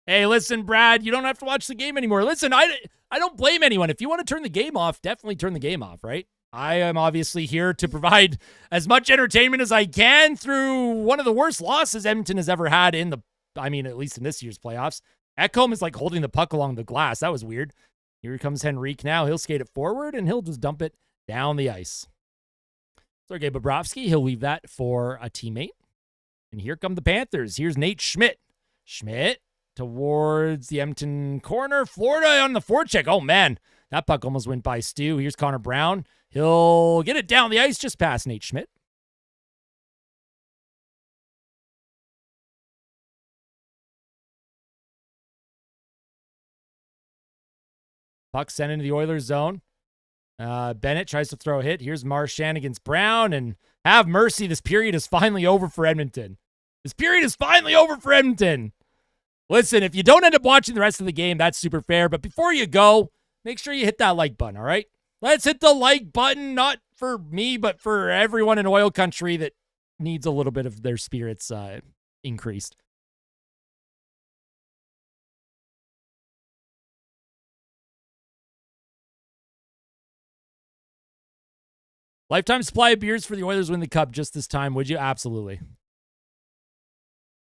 Hey, listen, Brad, you don't have to watch the game anymore. Listen, I don't blame anyone. If you want to turn the game off, definitely turn the game off, right? I am obviously here to provide as much entertainment as I can through one of the worst losses Edmonton has ever had at least in this year's playoffs. Ekholm is like holding the puck along the glass. That was weird. Here comes Henrique now. He'll skate it forward, and he'll just dump it down the ice. Sergei Bobrovsky, he'll leave that for a teammate. And here come the Panthers. Here's Nate Schmidt. Schmidt towards the Edmonton corner. Florida on the forecheck. Oh, man. That puck almost went by Stu. Here's Connor Brown. He'll get it down the ice just past Nate Schmidt. Puck sent into the Oilers zone. Bennett tries to throw a hit. Here's Marchand against Brown. And have mercy, this period is finally over for Edmonton. Listen, if you don't end up watching the rest of the game, that's super fair. But before you go, make sure you hit that like button, all right? Let's hit the like button, not for me, but for everyone in oil country that needs a little bit of their spirits increased. Lifetime supply of beers for the Oilers win the cup just this time, would you? Absolutely.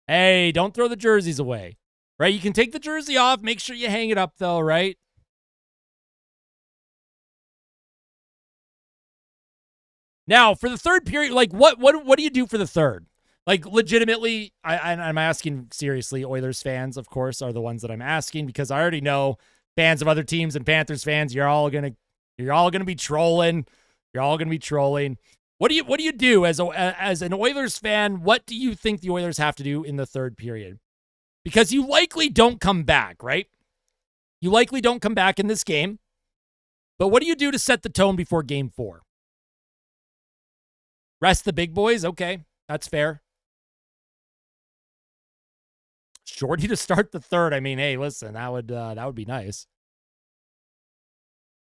Hey, don't throw the jerseys away, right? You can take the jersey off. Make sure you hang it up, though, right? Now, for the third period, like, what do you do for the third? Like, legitimately, I'm asking seriously. Oilers fans, of course, are the ones that I'm asking because I already know fans of other teams and Panthers fans, you're all gonna be trolling. You're all gonna be trolling. What do you do as an Oilers fan? What do you think the Oilers have to do in the third period? Because you likely don't come back, right? You likely don't come back in this game. But what do you do to set the tone before game 4? Rest the big boys? Okay, that's fair. Shorty to start the third. I mean, hey, listen, that would be nice.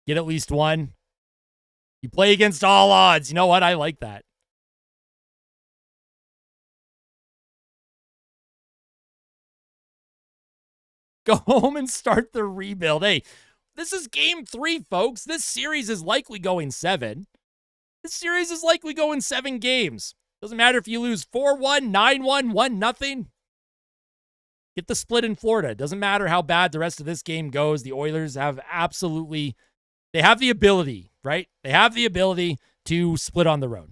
Get at least one. You play against all odds. You know what? I like that. Go home and start the rebuild. Hey, this is game 3, folks. This series is likely going 7. This series is likely going 7 games. Doesn't matter if you lose 4-1, 9-1, 1-0. Get the split in Florida. Doesn't matter how bad the rest of this game goes. The Oilers have they have the ability, right? They have the ability to split on the road.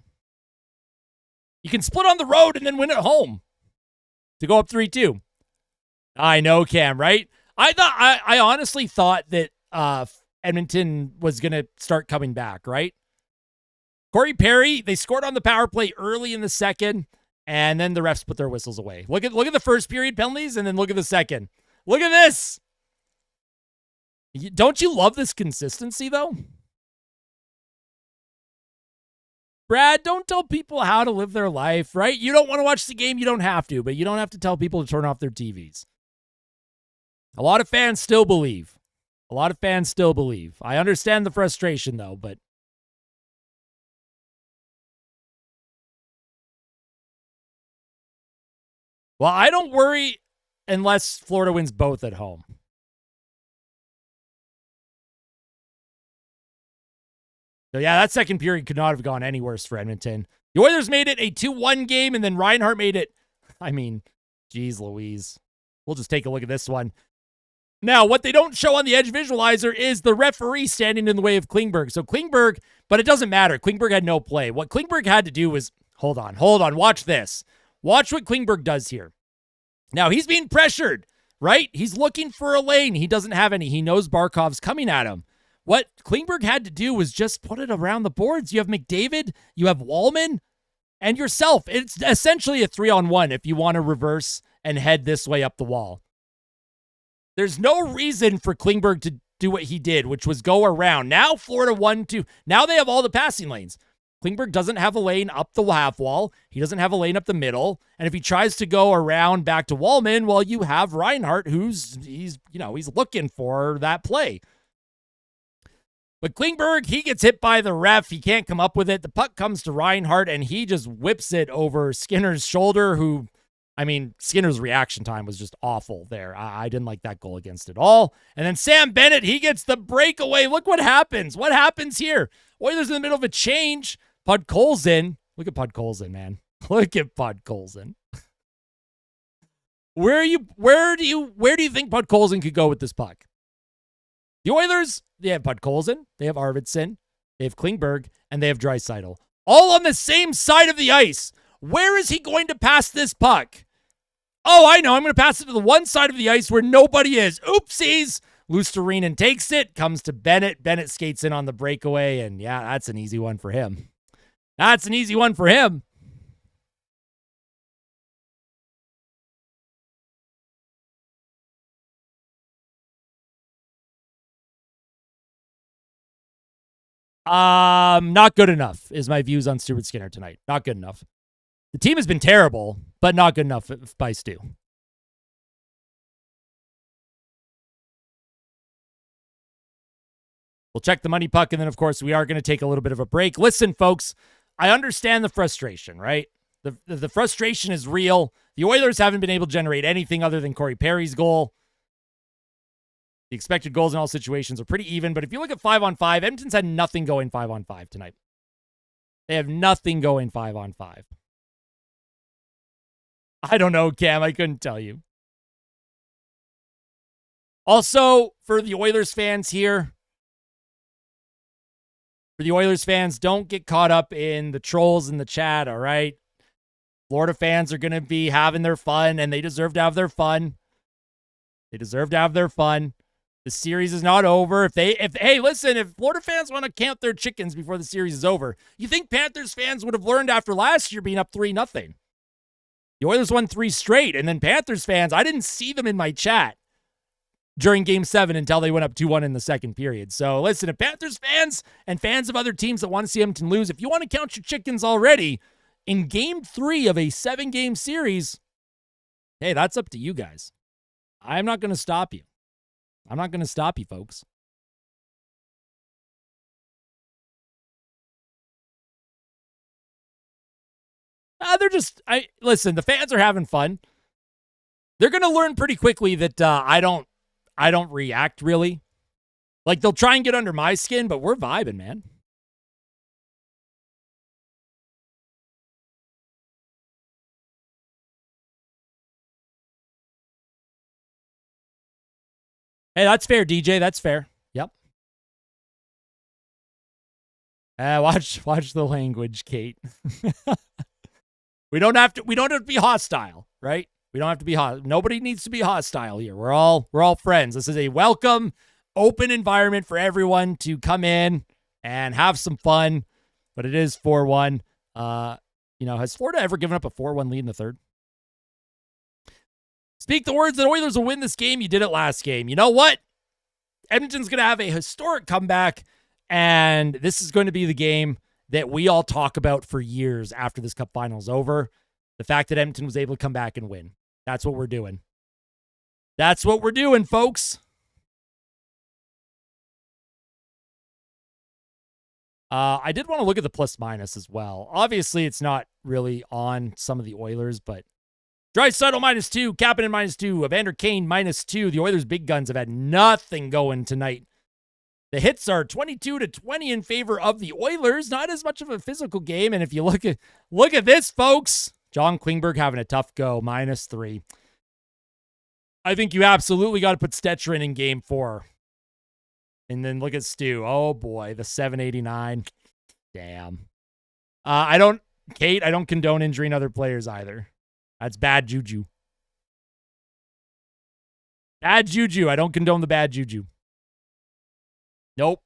You can split on the road and then win at home to go up 3-2. I know, Cam, right? I honestly thought that Edmonton was going to start coming back, right? Corey Perry, they scored on the power play early in the second, and then the refs put their whistles away. Look at the first period penalties, and then look at the second. Look at this. Don't you love this consistency, though? Brad, don't tell people how to live their life, right? You don't want to watch the game, you don't have to, but you don't have to tell people to turn off their TVs. A lot of fans still believe. I understand the frustration, though, but well, I don't worry unless Florida wins both at home. So, yeah, that second period could not have gone any worse for Edmonton. The Oilers made it a 2-1 game, and then Reinhart made it. I mean, geez Louise. We'll just take a look at this one. Now, what they don't show on the Edge visualizer is the referee standing in the way of Klingberg. So Klingberg, but it doesn't matter. Klingberg had no play. What Klingberg had to do was, hold on. Watch this. Watch what Klingberg does here. Now, he's being pressured, right? He's looking for a lane. He doesn't have any. He knows Barkov's coming at him. What Klingberg had to do was just put it around the boards. You have McDavid, you have Wallman, and yourself. It's essentially a 3-on-1 if you want to reverse and head this way up the wall. There's no reason for Klingberg to do what he did, which was go around. Now Florida 1-2. Now they have all the passing lanes. Klingberg doesn't have a lane up the half wall. He doesn't have a lane up the middle. And if he tries to go around back to Wallman, well, you have Reinhart, he's looking for that play. But Klingberg, he gets hit by the ref. He can't come up with it. The puck comes to Reinhart, and he just whips it over Skinner's shoulder, Skinner's reaction time was just awful there. I didn't like that goal against at all. And then Sam Bennett, he gets the breakaway. Look what happens. What happens here? Oilers in the middle of a change. Podkolzin. Look at Podkolzin, man. Look at Podkolzin. Where do you think Podkolzin could go with this puck? The Oilers, they have Podkolzin, they have Arvidsson, they have Klingberg, and they have Draisaitl. All on the same side of the ice. Where is he going to pass this puck? Oh, I know. I'm going to pass it to the one side of the ice where nobody is. Oopsies. Luostarinen takes it, comes to Bennett. Bennett skates in on the breakaway, and yeah, that's an easy one for him. That's an easy one for him. Not good enough is my views on Stuart Skinner tonight. Not good enough. The team has been terrible, but not good enough by Stu. We'll check the money puck, and then, of course, we are going to take a little bit of a break. Listen, folks, I understand the frustration, right? The frustration is real. The Oilers haven't been able to generate anything other than Corey Perry's goal. The expected goals in all situations are pretty even, but if you look at 5-on-5, Edmonton's had nothing going 5-on-5 tonight. They have nothing going 5-on-5. I don't know, Cam. I couldn't tell you. Also, for the Oilers fans here, don't get caught up in the trolls in the chat, all right? Florida fans are going to be having their fun, and they deserve to have their fun. They deserve to have their fun. The series is not over. If Florida fans want to count their chickens before the series is over, you think Panthers fans would have learned after last year being up 3-0? The Oilers won 3 straight, and then Panthers fans, I didn't see them in my chat during Game 7 until they went up 2-1 in the second period. So listen, if Panthers fans and fans of other teams that want to see Edmonton lose, if you want to count your chickens already in Game 3 of a 7-game series, hey, that's up to you guys. I'm not going to stop you. I'm not going to stop you, folks. Listen, the fans are having fun. They're going to learn pretty quickly that I don't react really. Like, they'll try and get under my skin, but we're vibing, man. Hey, that's fair, DJ. That's fair. Yep. Watch the language, Kate. We don't have to be hostile, right? We don't have to be hostile. Nobody needs to be hostile here. We're all friends. This is a welcome, open environment for everyone to come in and have some fun. But it is 4-1. Has Florida ever given up a 4-1 lead in the third? Speak the words that Oilers will win this game. You did it last game. You know what? Edmonton's going to have a historic comeback, and this is going to be the game that we all talk about for years after this Cup Final is over. The fact that Edmonton was able to come back and win. That's what we're doing. That's what we're doing, folks. I did want to look at the plus-minus as well. Obviously, it's not really on some of the Oilers, but Draisaitl -2, Kapanen -2, Evander Kane -2. The Oilers' big guns have had nothing going tonight. The hits are 22-20 in favor of the Oilers. Not as much of a physical game. And if you look at this, folks, John Klingberg having a tough go, -3. I think you absolutely got to put Stetcher in Game 4. And then look at Stu. Oh, boy, the 789. Damn. Kate, I don't condone injuring other players either. That's bad juju. Bad juju. I don't condone the bad juju. Nope.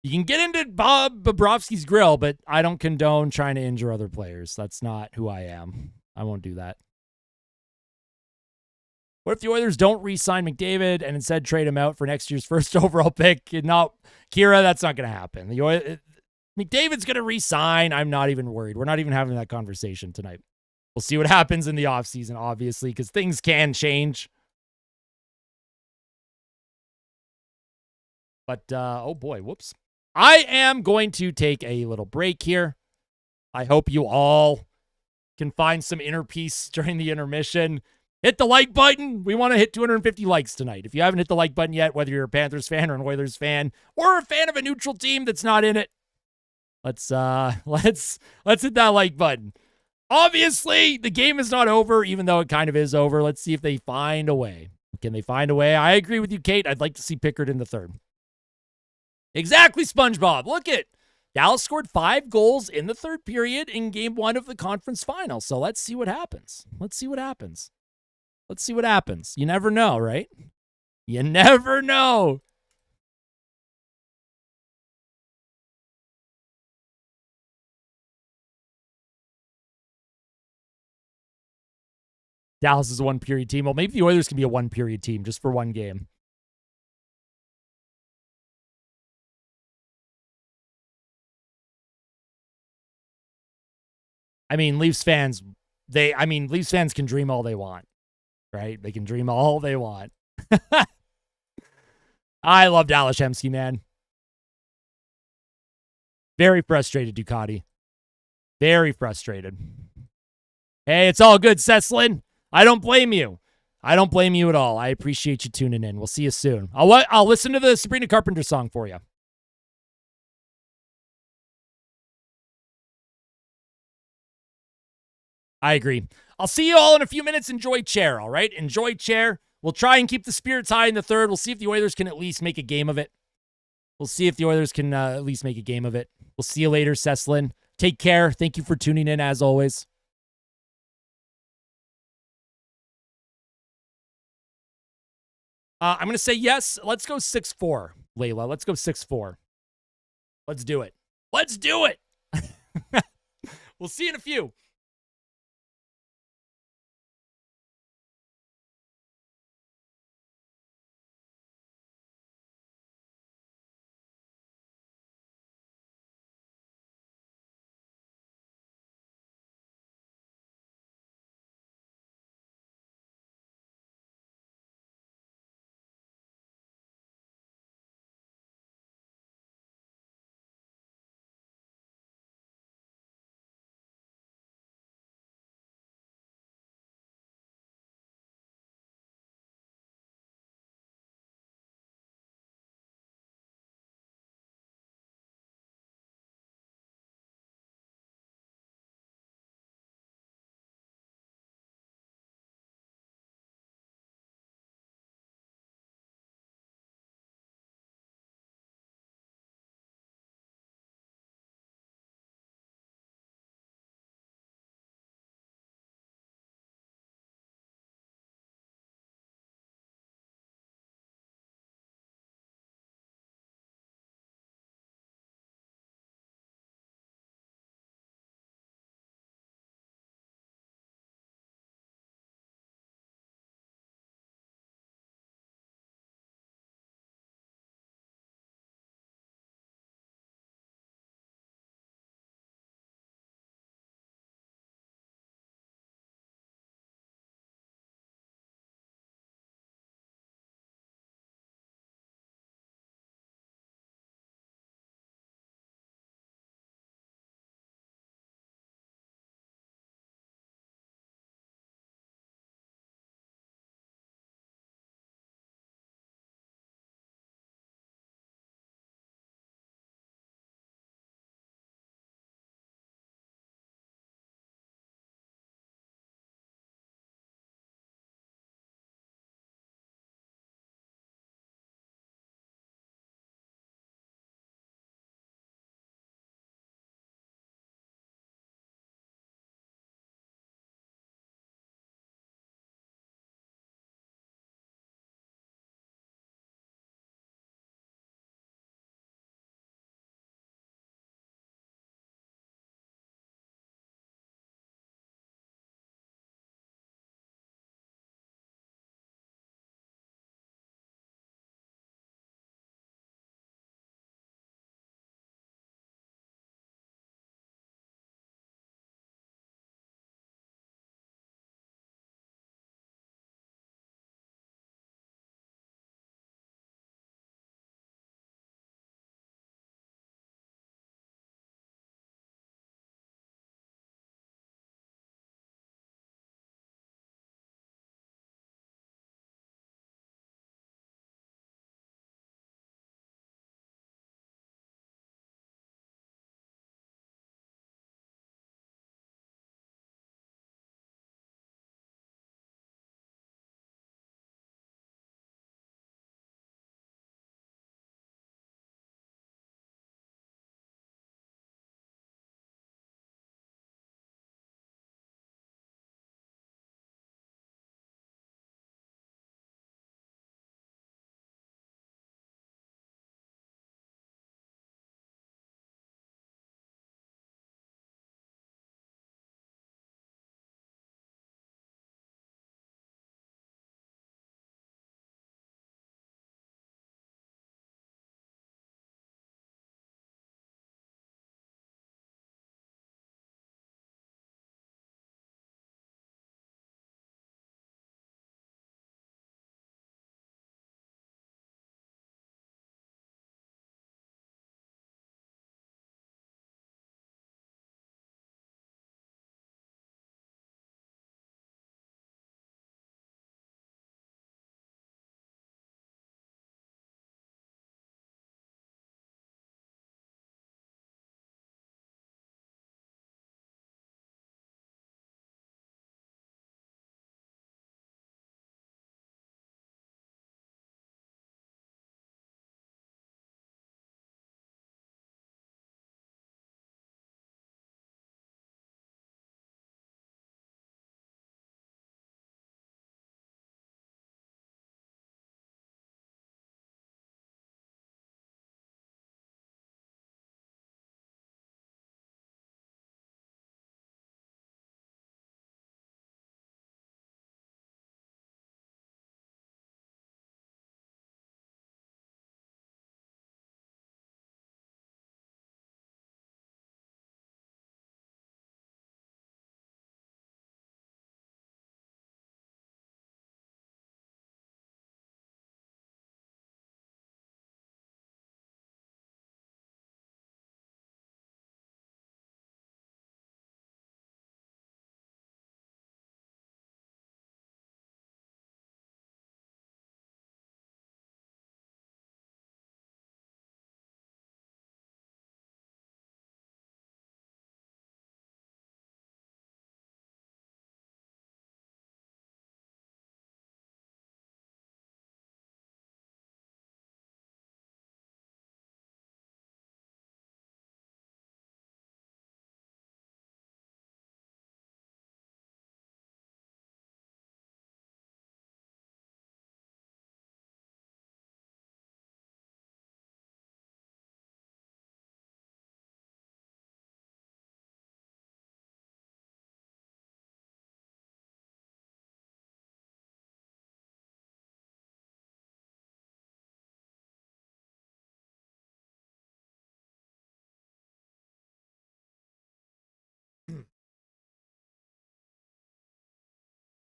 You can get into Bob Bobrovsky's grill, but I don't condone trying to injure other players. That's not who I am. I won't do that. What if the Oilers don't re-sign McDavid and instead trade him out for next year's first overall pick? No, Kira, that's not going to happen. McDavid's going to re-sign. I'm not even worried. We're not even having that conversation tonight. We'll see what happens in the offseason, obviously, because things can change. But, oh boy, whoops. I am going to take a little break here. I hope you all can find some inner peace during the intermission. Hit the like button. We want to hit 250 likes tonight. If you haven't hit the like button yet, whether you're a Panthers fan or an Oilers fan, or a fan of a neutral team that's not in it, let's hit that like button. Obviously, the game is not over, even though it kind of is over. Let's see if they find a way. Can they find a way? I agree with you, Kate. I'd like to see Pickard in the third. Exactly, SpongeBob. Look it. Dallas scored 5 goals in the third period in game 1 of the conference final. So let's see what happens. Let's see what happens. You never know, right? You never know. Dallas is a one-period team. Well, maybe the Oilers can be a one-period team just for one game. I mean, Leafs fans can dream all they want, right? They can dream all they want. I love Dallas Hemsky, man. Very frustrated, Ducati. Very frustrated. Hey, it's all good, Seslin. I don't blame you. I don't blame you at all. I appreciate you tuning in. We'll see you soon. I'll listen to the Sabrina Carpenter song for you. I agree. I'll see you all in a few minutes. Enjoy chair, all right? Enjoy chair. We'll try and keep the spirits high in the third. We'll see if the Oilers can at least make a game of it. We'll see if the Oilers can at least make a game of it. We'll see you later, Seslin. Take care. Thank you for tuning in, as always. I'm going to say yes. Let's go 6-4, Layla. Let's go 6-4. Let's do it. Let's do it. We'll see you in a few.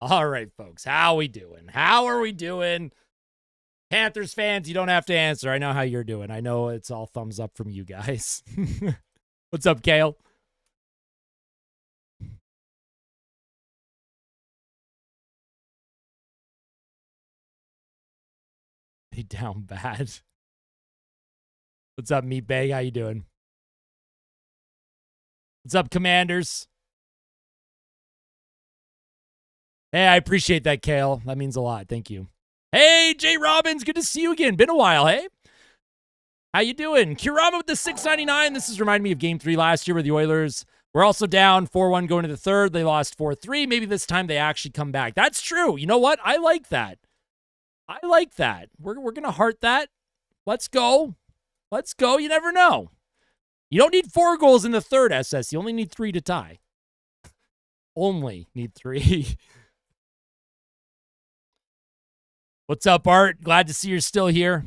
All right, folks. How we doing? How are we doing? Panthers fans, you don't have to answer. I know how you're doing. I know it's all thumbs up from you guys. What's up, Kale? They down bad. What's up, Meatbag? How you doing? What's up, Commanders? Hey, I appreciate that, Kale. That means a lot. Thank you. Hey, Jay Robbins. Good to see you again. Been a while, hey? How you doing? Kurama with the $6.99. This is reminding me of Game 3 last year where the Oilers were also down 4-1 going to the third. They lost 4-3. Maybe this time they actually come back. That's true. You know what? I like that. I like that. We're going to heart that. Let's go. Let's go. You never know. You don't need 4 goals in the third, SS. You only need 3 to tie. Only need 3. What's up, Art? Glad to see you're still here.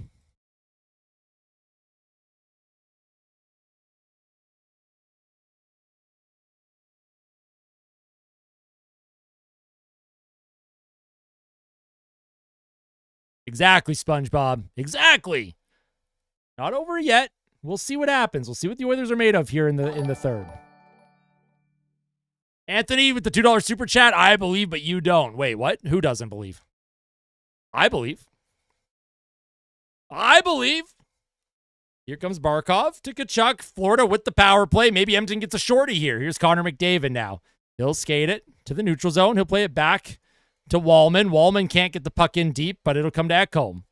Exactly, SpongeBob. Exactly. Not over yet. We'll see what happens. We'll see what the Oilers are made of here in the third. Anthony with the $2 super chat. I believe, but you don't. Wait, what? Who doesn't believe? I believe. I believe. Here comes Barkov to Kachuk. Florida with the power play. Maybe Edmonton gets a shorty here. Here's Connor McDavid now. He'll skate it to the neutral zone. He'll play it back to Wallman. Wallman can't get the puck in deep, but it'll come to Ekholm.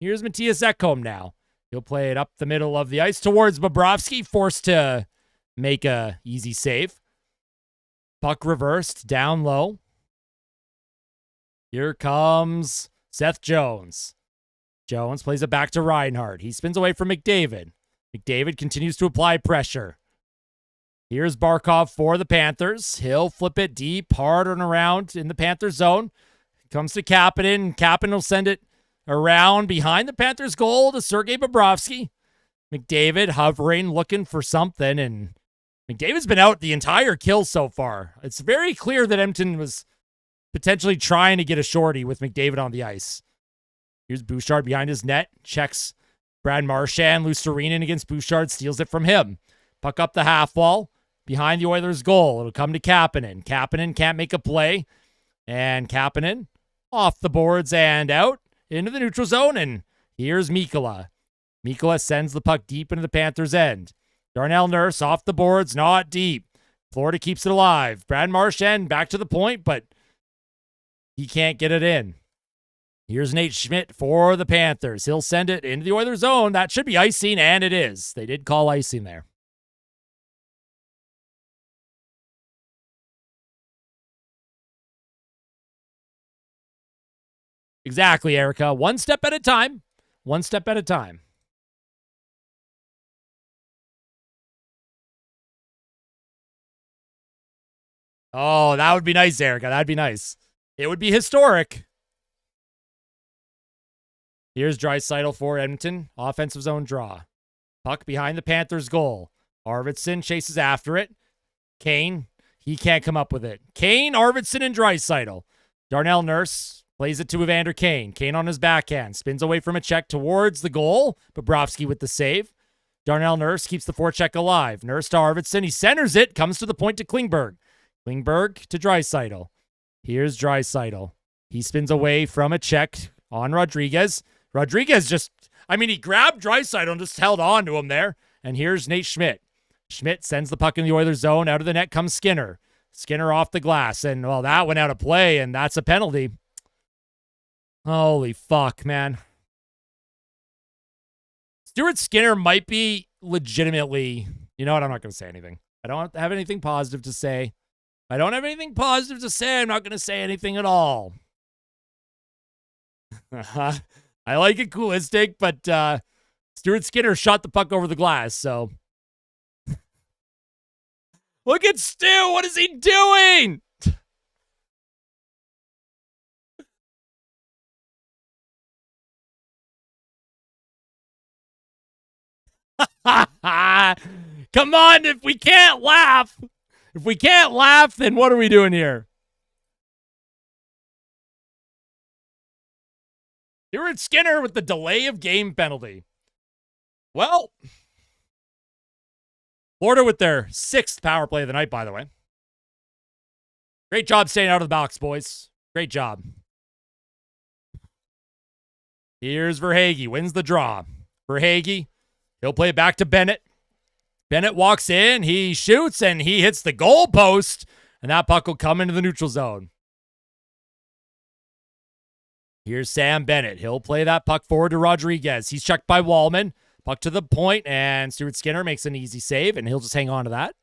Here's Matthias Ekholm now. He'll play it up the middle of the ice towards Bobrovsky, forced to make a easy save. Puck reversed, down low. Here comes Seth Jones. Jones plays it back to Reinhart. He spins away from McDavid. McDavid continues to apply pressure. Here's Barkov for the Panthers. He'll flip it deep, hard and around in the Panthers zone. Comes to Kapanen. Kapanen will send it around behind the Panthers goal to Sergei Bobrovsky. McDavid hovering, looking for something, and McDavid's been out the entire kill so far. It's very clear that Edmonton was potentially trying to get a shorty with McDavid on the ice. Here's Bouchard behind his net. Checks Brad Marchand. Lucerinen against Bouchard. Steals it from him. Puck up the half wall. Behind the Oilers' goal. It'll come to Kapanen. Kapanen can't make a play. And Kapanen off the boards and out into the neutral zone. And here's Mikkola. Mikkola sends the puck deep into the Panthers' end. Darnell Nurse off the boards. Not deep. Florida keeps it alive. Brad Marchand back to the point, but he can't get it in. Here's Nate Schmidt for the Panthers. He'll send it into the Oilers' zone. That should be icing, and it is. They did call icing there. Exactly, Erica. One step at a time. One step at a time. Oh, that would be nice, Erica. That'd be nice. It would be historic. Here's Draisaitl for Edmonton. Offensive zone draw. Puck behind the Panthers' goal. Arvidsson chases after it. Kane, he can't come up with it. Kane, Arvidsson, and Draisaitl. Darnell Nurse plays it to Evander Kane. Kane on his backhand. Spins away from a check towards the goal. Bobrovsky with the save. Darnell Nurse keeps the forecheck alive. Nurse to Arvidsson. He centers it. Comes to the point to Klingberg. Klingberg to Draisaitl. Here's Draisaitl. He spins away from a check on Rodriguez. Rodriguez just, he grabbed Draisaitl and just held on to him there. And here's Nate Schmidt. Schmidt sends the puck in the Oilers zone. Out of the net comes Skinner. Skinner off the glass. And, well, that went out of play, and that's a penalty. Holy fuck, man. Stuart Skinner might be legitimately, you know what, I'm not going to say anything. I don't have anything positive to say. I don't have anything positive to say. I'm not going to say anything at all. I like it coolistic, but Stuart Skinner shot the puck over the glass, so. Look at Stu. What is he doing? Come on, if we can't laugh, then what are we doing here? Stuart Skinner with the delay of game penalty. Well, Florida with their 6th power play of the night, by the way. Great job staying out of the box, boys. Great job. Here's Verhaeghe. Wins the draw. Verhaeghe. He'll play it back to Bennett. Bennett walks in. He shoots, and he hits the goal post. And that puck will come into the neutral zone. Here's Sam Bennett. He'll play that puck forward to Rodriguez. He's checked by Wallman. Puck to the point, and Stuart Skinner makes an easy save, and he'll just hang on to that.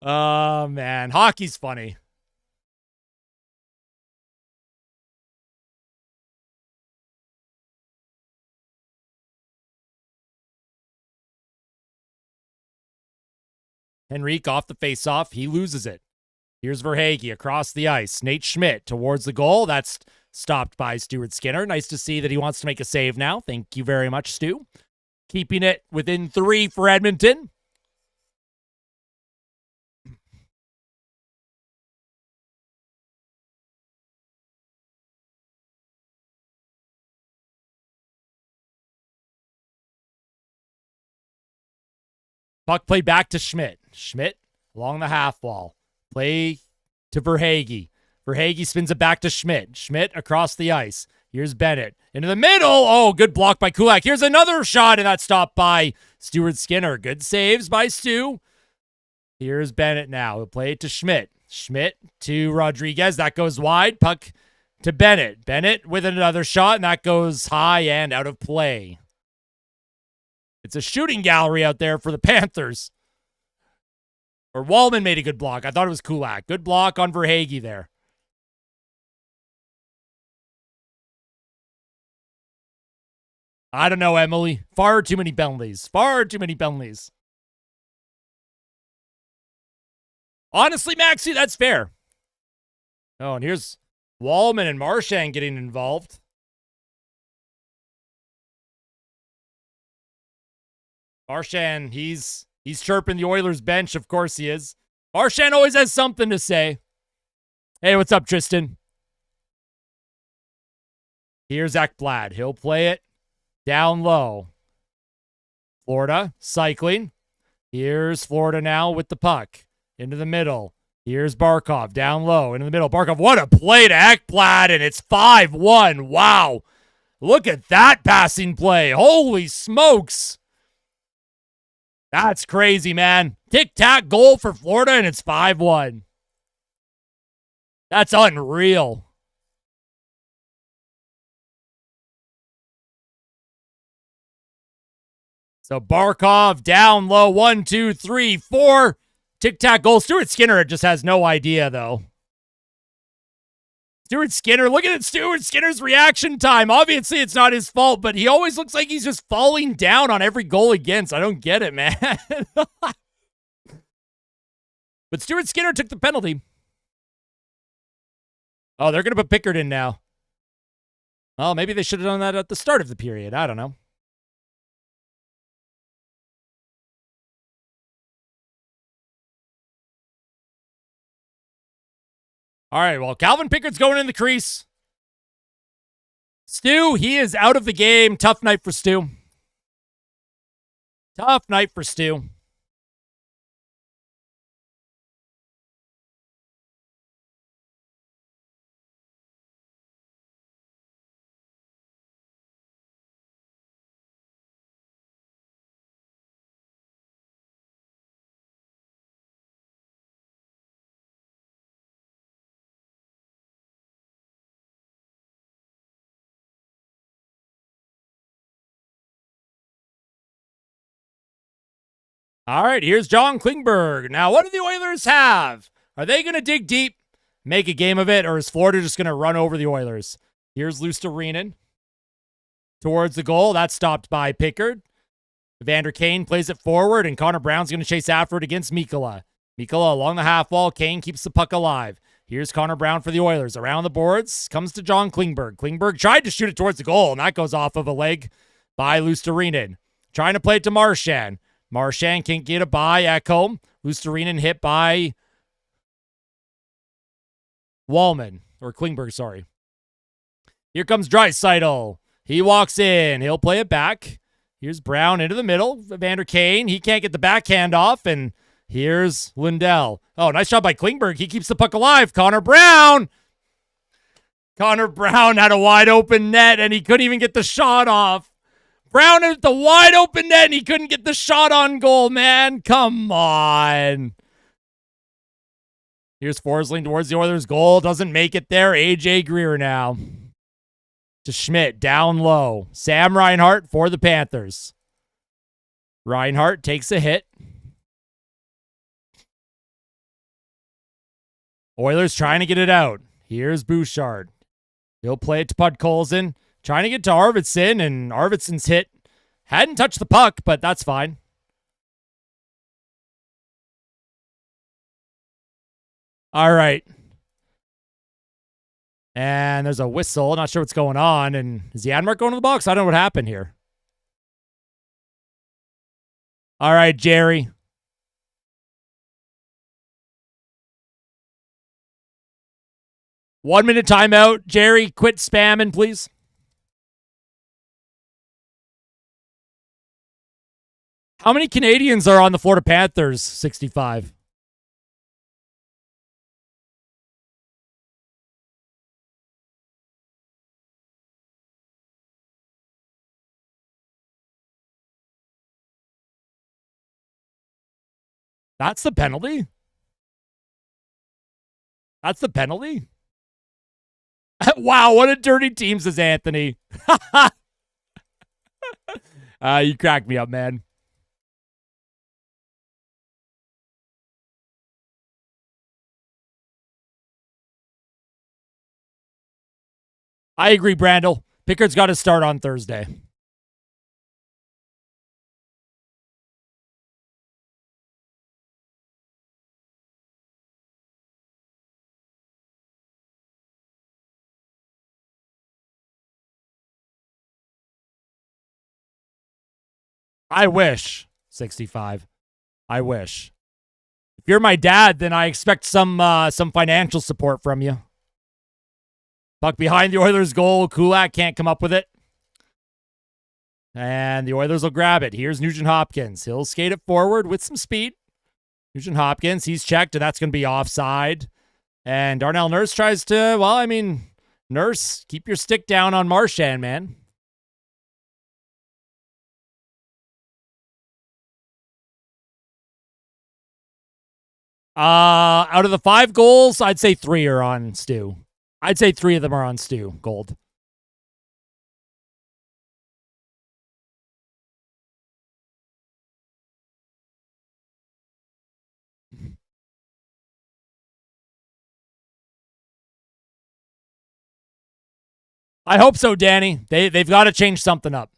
Oh, man. Hockey's funny. Henrique off the faceoff. He loses it. Here's Verhaeghe across the ice. Nate Schmidt towards the goal. That's stopped by Stuart Skinner. Nice to see that he wants to make a save now. Thank you very much, Stu. Keeping it within 3 for Edmonton. Puck play back to Schmidt. Schmidt along the half wall. Play to Verhaeghe. Verhaeghe spins it back to Schmidt. Schmidt across the ice. Here's Bennett. Into the middle. Oh, good block by Kulak. Here's another shot, and that's stopped by Stuart Skinner. Good saves by Stu. Here's Bennett now. He'll play it to Schmidt. Schmidt to Rodriguez. That goes wide. Puck to Bennett. Bennett with another shot, and that goes high and out of play. It's a shooting gallery out there for the Panthers. Or Wallman made a good block. I thought it was Kulak. Good block on Verhaeghe there. I don't know, Emily. Far too many penalties. Far too many penalties. Honestly, Maxie, that's fair. Oh, and here's Wallman and Marchand getting involved. Marchand, he's chirping the Oilers bench. Of course he is. Marchand always has something to say. Hey, what's up, Tristan? Here's Ekblad. He'll play it down low. Florida cycling. Here's Florida now with the puck. Into the middle. Here's Barkov down low. Into the middle. Barkov, what a play to Ekblad, and it's 5-1. Wow. Look at that passing play. Holy smokes. That's crazy, man. Tic-tac goal for Florida, and it's 5-1. That's unreal. So Barkov down low. 1, 2, 3, 4. Tic-tac goal. Stuart Skinner just has no idea, though. Stuart Skinner, look at Stuart Skinner's reaction time. Obviously, it's not his fault, but he always looks like he's just falling down on every goal against. I don't get it, man. But Stuart Skinner took the penalty. Oh, they're going to put Pickard in now. Well, maybe they should have done that at the start of the period. I don't know. All right, well, Calvin Pickard's going in the crease. Stu, he is out of the game. Tough night for Stu. Tough night for Stu. All right, here's John Klingberg. Now, what do the Oilers have? Are they going to dig deep, make a game of it, or is Florida just going to run over the Oilers? Here's Luostarinen towards the goal. That's stopped by Pickard. Evander Kane plays it forward, and Connor Brown's going to chase after it against Mikkola. Mikkola along the half wall. Kane keeps the puck alive. Here's Connor Brown for the Oilers. Around the boards, comes to John Klingberg. Klingberg tried to shoot it towards the goal, and that goes off of a leg by Luostarinen. Trying to play it to Marchand. Marchand can't get it by Ekholm. Luostarinen hit by Wallman. Or Klingberg, sorry. Here comes Draisaitl. He walks in. He'll play it back. Here's Brown into the middle. Vander Kane. He can't get the backhand off. And here's Lindell. Oh, nice shot by Klingberg. He keeps the puck alive. Connor Brown. Connor Brown had a wide open net, and he couldn't even get the shot off. Brown at the wide open net, and he couldn't get the shot on goal, man. Come on. Here's Forsling towards the Oilers' goal. Doesn't make it there. A.J. Greer now. To Schmidt, down low. Sam Reinhart for the Panthers. Reinhart takes a hit. Oilers trying to get it out. Here's Bouchard. He'll play it to Podkolzin. Trying to get to Arvidsson, and Arvidsson's hit. Hadn't touched the puck, but that's fine. All right. And there's a whistle. Not sure what's going on. And is the Janmark going to the box? I don't know what happened here. All right, Jerry. One minute timeout. Jerry, quit spamming, please. How many Canadians are on the Florida Panthers 65? That's the penalty? That's the penalty? Wow, what a dirty team, says Anthony. You cracked me up, man. I agree, Brandel. Pickard's got to start on Thursday. I wish. 65. I wish. If you're my dad, then I expect some financial support from you. Puck behind the Oilers' goal. Kulak can't come up with it. And the Oilers will grab it. Here's Nugent Hopkins. He'll skate it forward with some speed. Nugent Hopkins, he's checked, and that's going to be offside. And Darnell Nurse tries to, well, I mean, Nurse, keep your stick down on Marchand, man. Out of the 5 goals, I'd say 3 are on Stu. I'd say 3 of them are on Stu Gold. I hope so, Danny. They've got to change something up.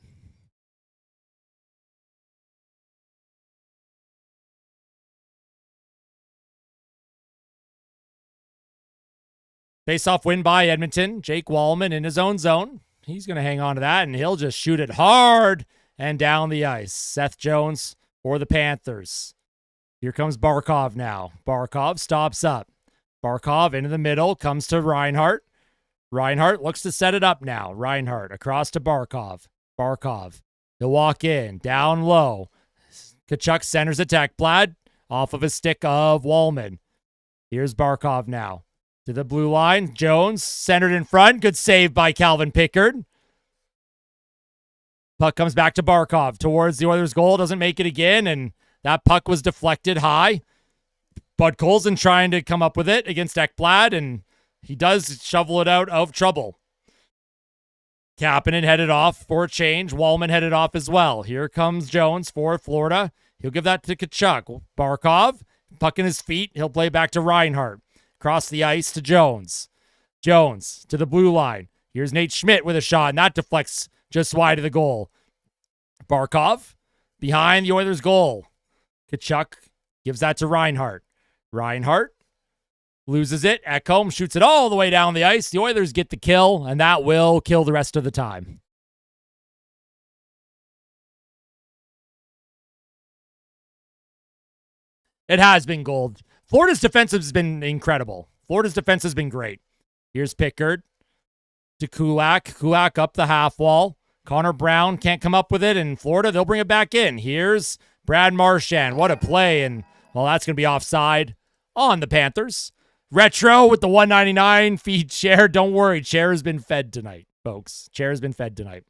Face-off win by Edmonton. Jake Wallman in his own zone. He's going to hang on to that, and he'll just shoot it hard and down the ice. Seth Jones for the Panthers. Here comes Barkov now. Barkov stops up. Barkov into the middle, comes to Reinhart. Reinhart looks to set it up now. Reinhart across to Barkov. Barkov. He'll walk in. Down low. Tkachuk centers attack. Ekblad off of a stick of Wallman. Here's Barkov now. To the blue line. Jones centered in front. Good save by Calvin Pickard. Puck comes back to Barkov towards the Oilers' goal. Doesn't make it again, and that puck was deflected high. Bud Colson trying to come up with it against Ekblad, and he does shovel it out of trouble. Kapanen headed off for a change. Wallman headed off as well. Here comes Jones for Florida. He'll give that to Tkachuk. Barkov, puck in his feet. He'll play back to Reinhart. Across the ice to Jones. Jones to the blue line. Here's Nate Schmidt with a shot, and that deflects just wide of the goal. Barkov behind the Oilers' goal. Tkachuk gives that to Reinhart. Reinhart loses it. Ekholm shoots it all the way down the ice. The Oilers get the kill, and that will kill the rest of the time. It has been gold. Florida's defense has been incredible. Florida's defense has been great. Here's Pickard to Kulak. Kulak up the half wall. Connor Brown can't come up with it, and Florida, they'll bring it back in. Here's Brad Marchand. What a play, and, well, that's going to be offside on the Panthers. Retro with the 199. Feed Chair. Don't worry, Chair has been fed tonight, folks. Chair has been fed tonight.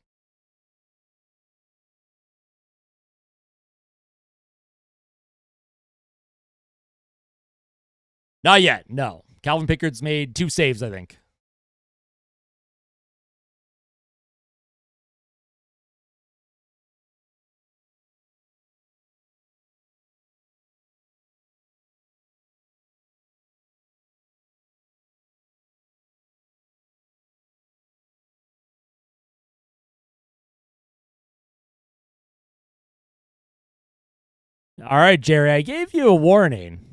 Not yet, no. Calvin Pickard's made 2 saves, I think. All right, Jerry, I gave you a warning.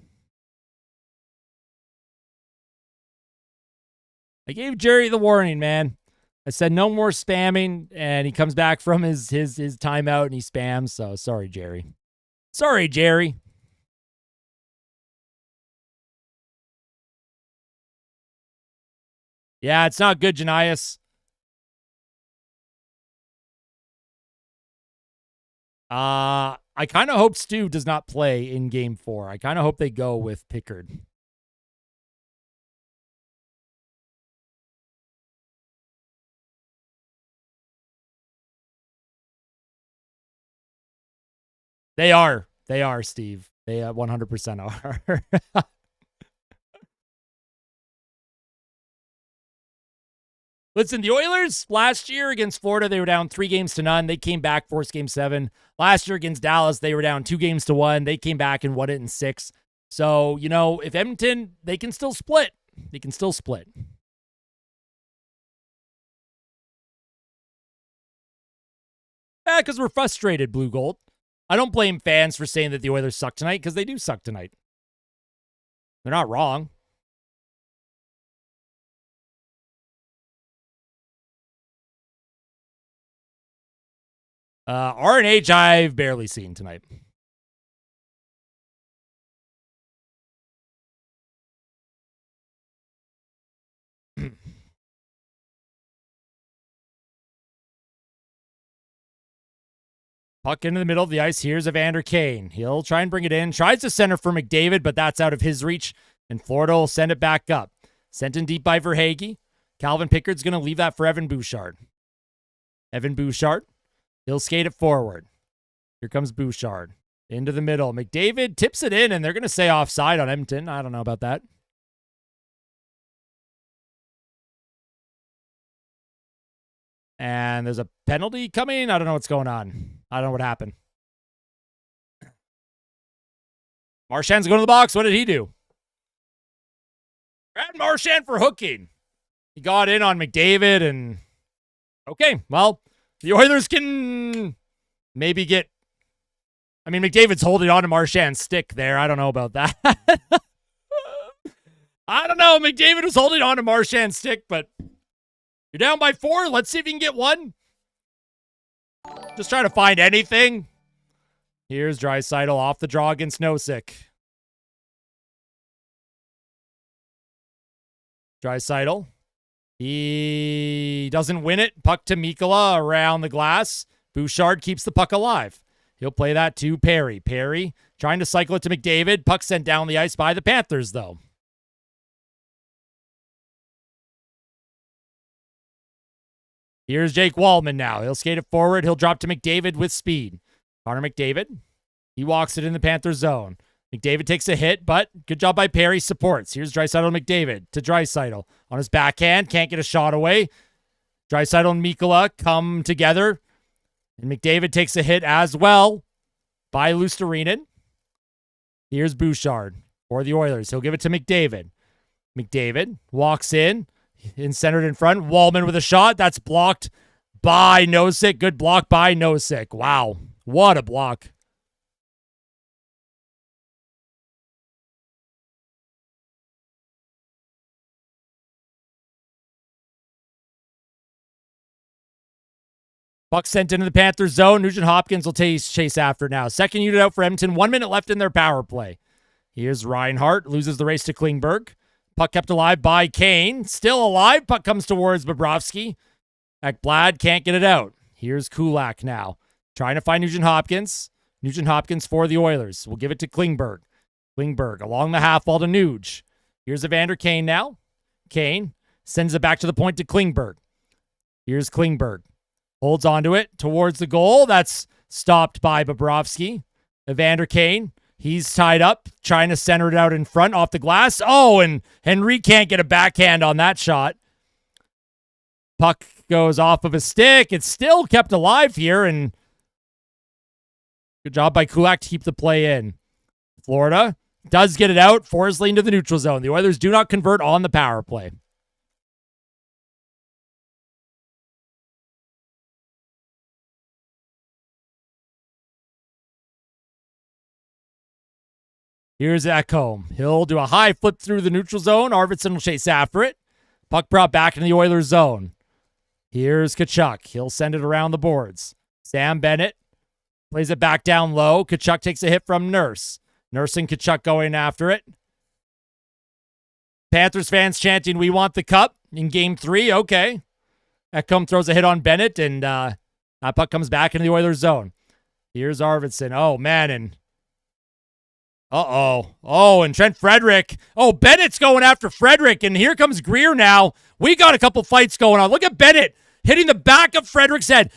I gave Jerry the warning, man. I said no more spamming, and he comes back from his timeout and he spams. So sorry, Jerry. Sorry, Jerry. Yeah, it's not good, Janias. I kind of hope Stu does not play in Game 4. I kind of hope they go with Pickard. They are. They are, Steve. They 100% are. Listen, the Oilers last year against Florida, they were down 3-0. They came back, forced Game 7. Last year against Dallas, they were down 2-1. They came back and won it in 6. So, you know, if Edmonton, they can still split. They can still split. Yeah, because we're frustrated, Blue Gold. I don't blame fans for saying that the Oilers suck tonight, because they do suck tonight. They're not wrong. RNH I've barely seen tonight. Puck into the middle of the ice. Here's Evander Kane. He'll try and bring it in. Tries to center for McDavid, but that's out of his reach. And Florida will send it back up. Sent in deep by Verhaeghe. Calvin Pickard's going to leave that for Evan Bouchard. Evan Bouchard. He'll skate it forward. Here comes Bouchard. Into the middle. McDavid tips it in, and they're going to say offside on Edmonton. I don't know about that. And there's a penalty coming. I don't know what's going on. I don't know what happened. Marchand's going to the box. What did he do? Brad Marchand for hooking. He got in on McDavid, and okay, well, the Oilers can maybe get... I mean, McDavid's holding on to Marchand's stick there. I don't know about that. I don't know. McDavid was holding on to Marchand's stick, but you're down by 4. Let's see if you can get one. Just trying to find anything. Here's Draisaitl off the draw against Nosek. Draisaitl. He doesn't win it. Puck to Mikkola around the glass. Bouchard keeps the puck alive. He'll play that to Perry. Perry trying to cycle it to McDavid. Puck sent down the ice by the Panthers, though. Here's Jake Wallman now. He'll skate it forward. He'll drop to McDavid with speed. Connor McDavid. He walks it in the Panthers zone. McDavid takes a hit, but good job by Perry. Supports. Here's Draisaitl McDavid to Draisaitl. On his backhand. Can't get a shot away. Draisaitl and Mikkola come together. And McDavid takes a hit as well by Luostarinen. Here's Bouchard for the Oilers. He'll give it to McDavid. McDavid walks in centered in front. Wallman with a shot. That's blocked by Nosek. Good block by Nosek. Wow. What a block. Puck sent into the Panthers zone. Nugent Hopkins will chase after now. Second unit out for Edmonton. 1 minute left in their power play. Here's Reinhart. Loses the race to Klingberg. Puck kept alive by Kane. Still alive. Puck comes towards Bobrovsky. Ekblad can't get it out. Here's Kulak now. Trying to find Nugent-Hopkins. Nugent-Hopkins for the Oilers. We'll give it to Klingberg. Klingberg along the half wall to Nuge. Here's Evander Kane now. Kane sends it back to the point to Klingberg. Here's Klingberg. Holds onto it towards the goal. That's stopped by Bobrovsky. Evander Kane. He's tied up, trying to center it out in front off the glass. Oh, and Henry can't get a backhand on that shot. Puck goes off of a stick. It's still kept alive here, and good job by Kulak to keep the play in. Florida does get it out. Forsling into the neutral zone. The Oilers do not convert on the power play. Here's Ekholm. He'll do a high flip through the neutral zone. Arvidsson will chase after it. Puck brought back into the Oilers zone. Here's Tkachuk. He'll send it around the boards. Sam Bennett plays it back down low. Tkachuk takes a hit from Nurse. Nurse and Tkachuk going after it. Panthers fans chanting, "We want the cup" in game 3. Okay. Ekholm throws a hit on Bennett, and that puck comes back into the Oilers zone. Here's Arvidsson. Oh, man, and Oh, and Trent Frederick. Oh, Bennett's going after Frederick, and here comes Greer now. We got a couple fights going on. Look at Bennett hitting the back of Frederick's head.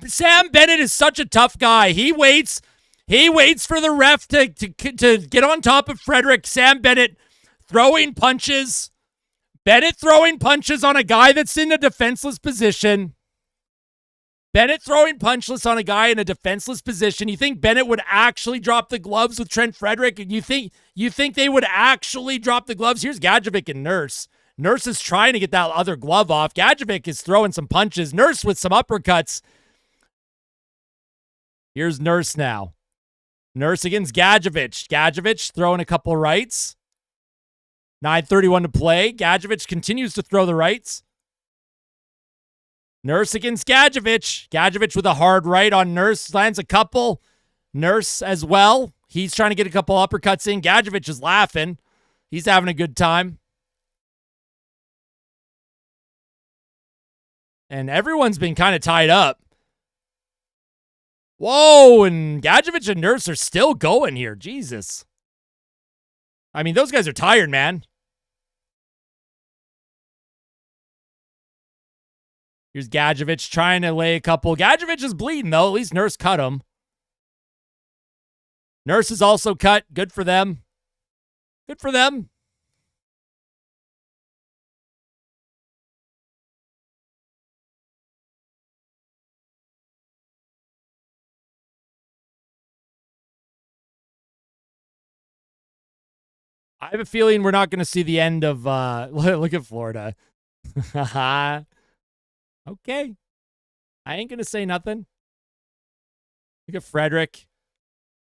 Sam Bennett is such a tough guy. He waits for the ref to get on top of Frederick. Sam Bennett throwing punches. Bennett throwing punches on a guy that's in a defenseless position. Bennett throwing punchless on a guy in a defenseless position. You think Bennett would actually drop the gloves with Trent Frederick? You think they would actually drop the gloves? Here's Gadjevich and Nurse. Nurse is trying to get that other glove off. Gadjevich is throwing some punches. Nurse with some uppercuts. Here's Nurse now. Nurse against Gadjevich. Gadjevich throwing a couple rights. 9:31 to play. Gadjevich continues to throw the rights. Nurse against Gadjevich. Gadjevich with a hard right on Nurse. Lands a couple. Nurse as well. He's trying to get a couple uppercuts in. Gadjevich is laughing. He's having a good time. And everyone's been kind of tied up. Whoa, and Gadjevich and Nurse are still going here. Jesus. I mean, those guys are tired, man. Here's Gadjevich trying to lay a couple. Gadjevich is bleeding, though. At least Nurse cut him. Nurse is also cut. Good for them. Good for them. I have a feeling we're not going to see the end of, look at Florida. Okay. I ain't going to say nothing. Look at Frederick.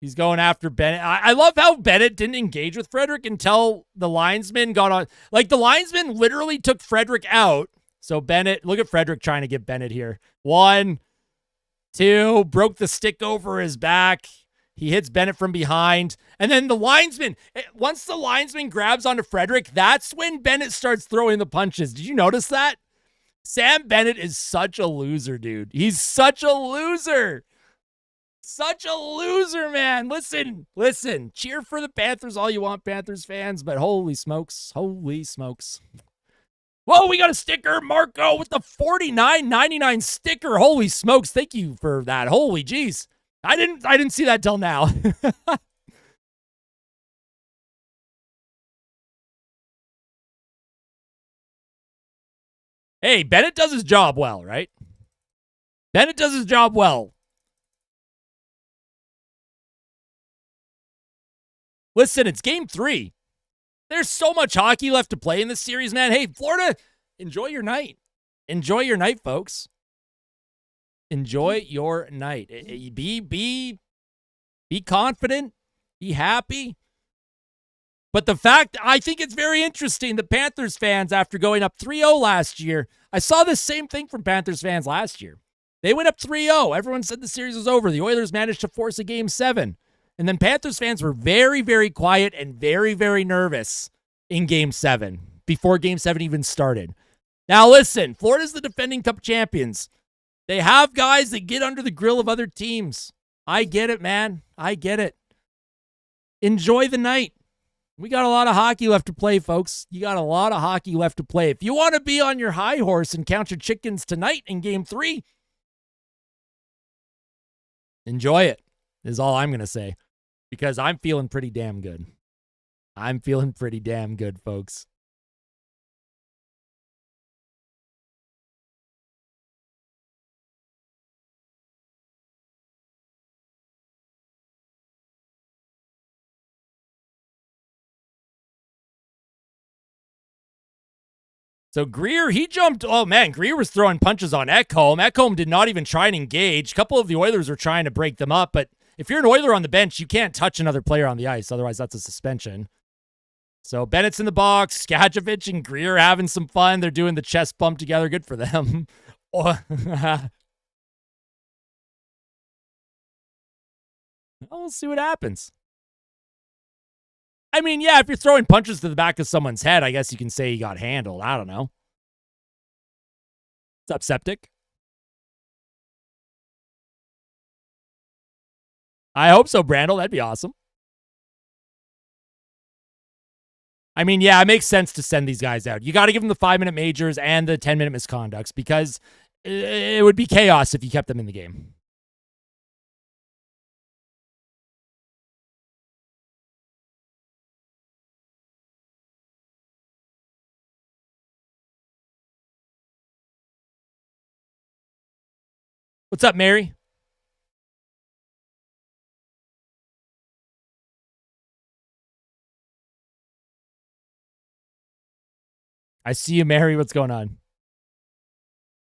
He's going after Bennett. I love how Bennett didn't engage with Frederick until the linesman got on. Like, the linesman literally took Frederick out. So Bennett, look at Frederick trying to get Bennett here. 1, 2, broke the stick over his back. He hits Bennett from behind. And then the linesman, once the linesman grabs onto Frederick, that's when Bennett starts throwing the punches. Did you notice that? Sam Bennett is such a loser, dude. He's such a loser. Such a loser, man. Listen. Cheer for the Panthers all you want, Panthers fans, but holy smokes. Holy smokes. Whoa, we got a sticker. Marco with the $49.99 sticker. Holy smokes. Thank you for that. Holy jeez. I didn't see that till now. Hey, Bennett does his job well, right? Bennett does his job well. Listen, it's game 3. There's so much hockey left to play in this series, man. Hey, Florida, enjoy your night. Enjoy your night, folks. Enjoy your night. Be confident. Be happy. But the fact, I think it's very interesting, the Panthers fans, after going up 3-0 last year, I saw the same thing from Panthers fans last year. They went up 3-0. Everyone said the series was over. The Oilers managed to force a game 7. And then Panthers fans were very, very quiet and very, very nervous in Game 7 before Game 7 even started. Now listen, Florida's the defending Cup champions. They have guys that get under the grill of other teams. I get it, man. I get it. Enjoy the night. We got a lot of hockey left to play, folks. You got a lot of hockey left to play. If you want to be on your high horse and count your chickens tonight in Game 3, enjoy it, is all I'm going to say. Because I'm feeling pretty damn good. I'm feeling pretty damn good, folks. So Greer, he jumped. Oh, man, Greer was throwing punches on Ekholm. Ekholm did not even try and engage. A couple of the Oilers were trying to break them up, but if you're an Oiler on the bench, you can't touch another player on the ice. Otherwise, that's a suspension. So Bennett's in the box. Skajovic and Greer having some fun. They're doing the chest bump together. Good for them. We'll see what happens. I mean, yeah, if you're throwing punches to the back of someone's head, I guess you can say he got handled. I don't know. What's up, Septic? I hope so, Brandel. That'd be awesome. I mean, yeah, it makes sense to send these guys out. You got to give them the 5-minute majors and the 10-minute misconducts because it would be chaos if you kept them in the game. What's up, Mary? I see you, Mary. What's going on?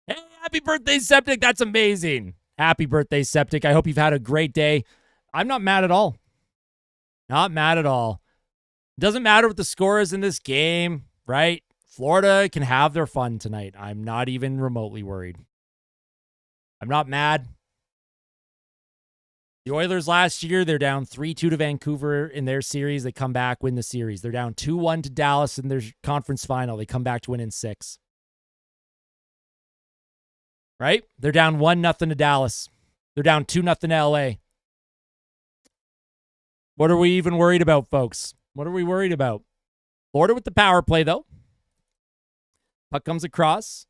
Hey, happy birthday, Septic. That's amazing. Happy birthday, Septic. I hope you've had a great day. I'm not mad at all. Not mad at all. Doesn't matter what the score is in this game, right? Florida can have their fun tonight. I'm not even remotely worried. I'm not mad. The Oilers last year, they're down 3-2 to Vancouver in their series. They come back, win the series. They're down 2-1 to Dallas in their conference final. They come back to win in 6. Right? They're down 1-0 to Dallas. They're down 2-0 to LA. What are we even worried about, folks? What are we worried about? Florida with the power play, though. Puck comes across.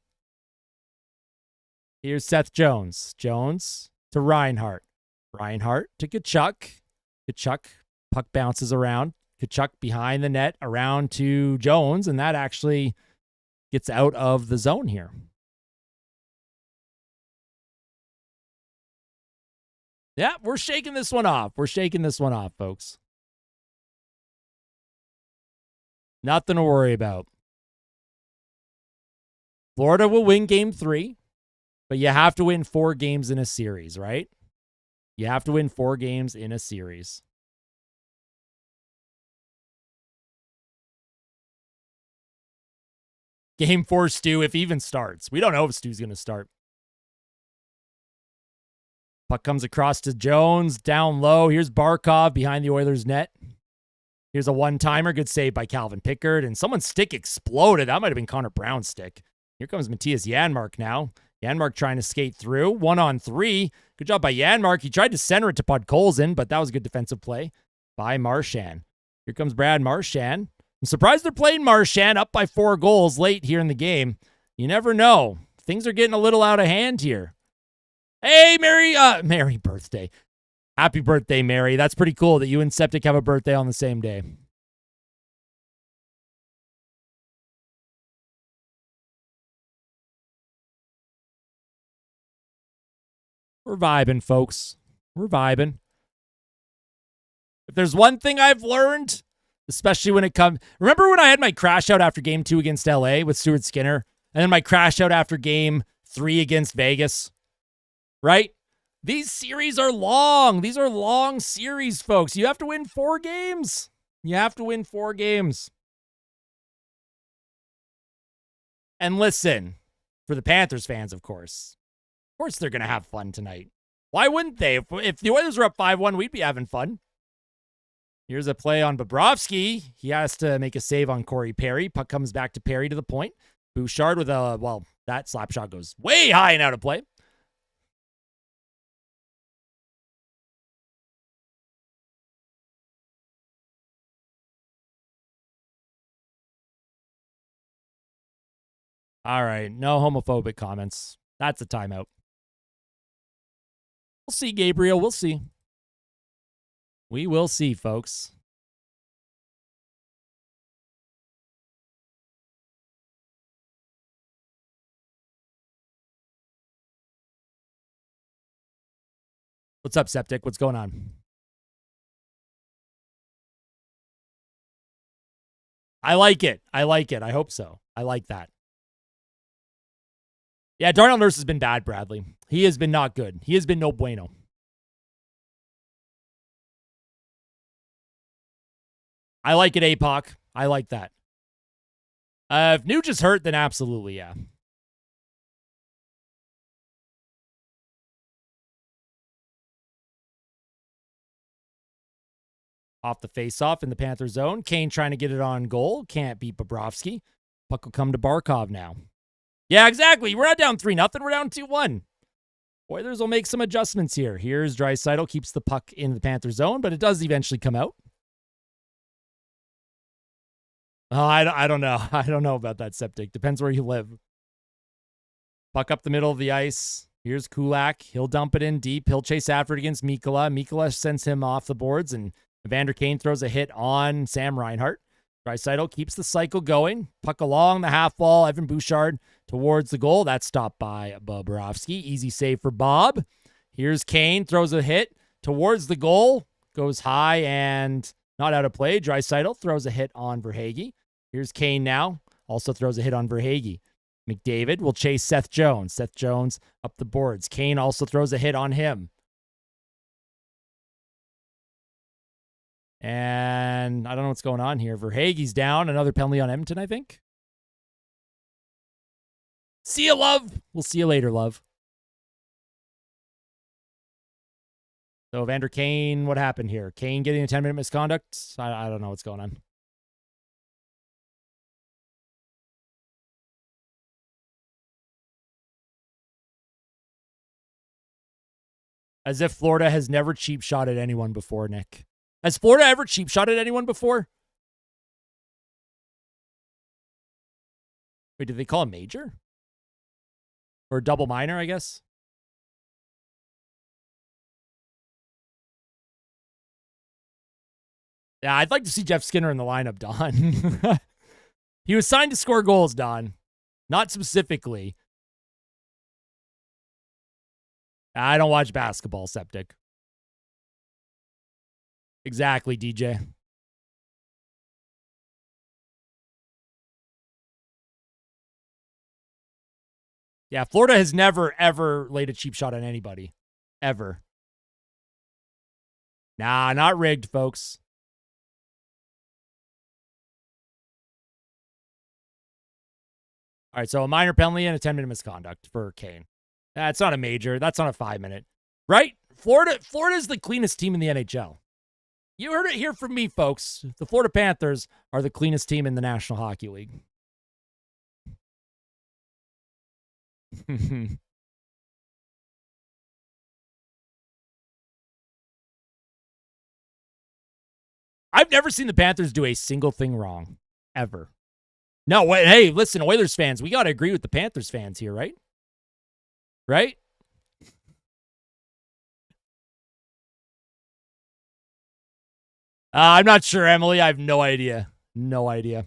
Here's Seth Jones. Jones to Reinhart. Reinhart to Tkachuk. Tkachuk, puck bounces around. Tkachuk behind the net, around to Jones, and that actually gets out of the zone here. Yeah, we're shaking this one off. We're shaking this one off, folks. Nothing to worry about. Florida will win Game 3, but you have to win 4 games in a series, right? You have to win 4 games in a series. Game 4, Stu, if he even starts. We don't know if Stu's going to start. Puck comes across to Jones, down low. Here's Barkov behind the Oilers' net. Here's a one-timer. Good save by Calvin Pickard. And someone's stick exploded. That might have been Connor Brown's stick. Here comes Matthias Janmark now. Janmark trying to skate through. 1-on-3. Good job by Janmark. He tried to center it to Podkolzin, but that was a good defensive play by Marchand. Here comes Brad Marchand. I'm surprised they're playing Marchand up by 4 goals late here in the game. You never know. Things are getting a little out of hand here. Hey, Mary birthday. Happy birthday, Mary. That's pretty cool that you and Septic have a birthday on the same day. We're vibing, folks. We're vibing. If there's one thing I've learned, especially when it comes... Remember when I had my crash out after Game 2 against LA with Stuart Skinner? And then my crash out after Game 3 against Vegas? Right? These series are long. These are long series, folks. You have to win 4 games. You have to win 4 games. And listen, for the Panthers fans, of course they're going to have fun tonight. Why wouldn't they? If the Oilers were up 5-1, we'd be having fun. Here's a play on Bobrovsky. He has to make a save on Corey Perry. Puck comes back to Perry to the point. Bouchard with a, well, that slap shot goes way high and out of play. All right, no homophobic comments. That's a timeout. We'll see, Gabriel. We'll see. We will see, folks. What's up, Septic? What's going on? I like it. I like it. I hope so. I like that. Yeah, Darnell Nurse has been bad, Bradley. He has been not good. He has been no bueno. I like it, APOC. I like that. If Nuge is hurt, then absolutely, yeah. Off the face-off in the Panther zone. Kane trying to get it on goal. Can't beat Bobrovsky. Puck will come to Barkov now. Yeah, exactly. We're not down 3-0. We're down 2-1. Oilers will make some adjustments here. Here's Draisaitl. Keeps the puck in the Panther zone, but it does eventually come out. Oh, I don't know. I don't know about that, Septic. Depends where you live. Puck up the middle of the ice. Here's Kulak. He'll dump it in deep. He'll chase after it against Mikkola. Mikkola sends him off the boards, and Evander Kane throws a hit on Sam Reinhart. Draisaitl keeps the cycle going. Puck along the half wall. Evan Bouchard towards the goal. That's stopped by Bobrovsky. Easy save for Bob. Here's Kane. Throws a hit towards the goal. Goes high and not out of play. Draisaitl throws a hit on Verhaeghe. Here's Kane now. Also throws a hit on Verhaeghe. McDavid will chase Seth Jones. Seth Jones up the boards. Kane also throws a hit on him. And I don't know what's going on here. Verhaeghe's down. Another penalty on Edmonton, I think. See you, love. We'll see you later, love. So Evander Kane, what happened here? Kane getting a 10-minute misconduct? I don't know what's going on. As if Florida has never cheap shot at anyone before, Nick. Has Florida ever cheap shot at anyone before? Wait, did they call a major? Or a double minor, I guess? Yeah, I'd like to see Jeff Skinner in the lineup, Don. He was signed to score goals, Don. Not specifically. I don't watch basketball, Septic. Exactly, DJ. Yeah, Florida has never, ever laid a cheap shot on anybody. Ever. Nah, not rigged, folks. All right, so a minor penalty and a 10-minute misconduct for Kane. That's not a major. That's not a 5-minute. Right? Florida's the cleanest team in the NHL. You heard it here from me, folks. The Florida Panthers are the cleanest team in the National Hockey League. I've never seen the Panthers do a single thing wrong. Ever. No, wait, hey, listen, Oilers fans, we got to agree with the Panthers fans here, right? Right? I'm not sure, Emily. I have no idea. No idea.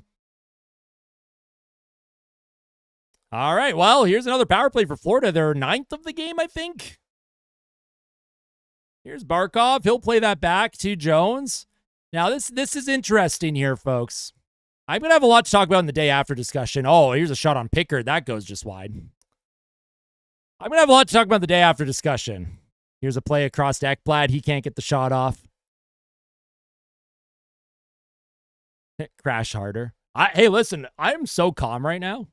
All right, well, here's another power play for Florida. They're 9th of the game, I think. Here's Barkov. He'll play that back to Jones. Now, this is interesting here, folks. I'm going to have a lot to talk about in the day after discussion. Oh, here's a shot on Pickard. That goes just wide. I'm going to have a lot to talk about the day after discussion. Here's a play across to Ekblad. He can't get the shot off. Crash harder. Hey, listen, I'm so calm right now.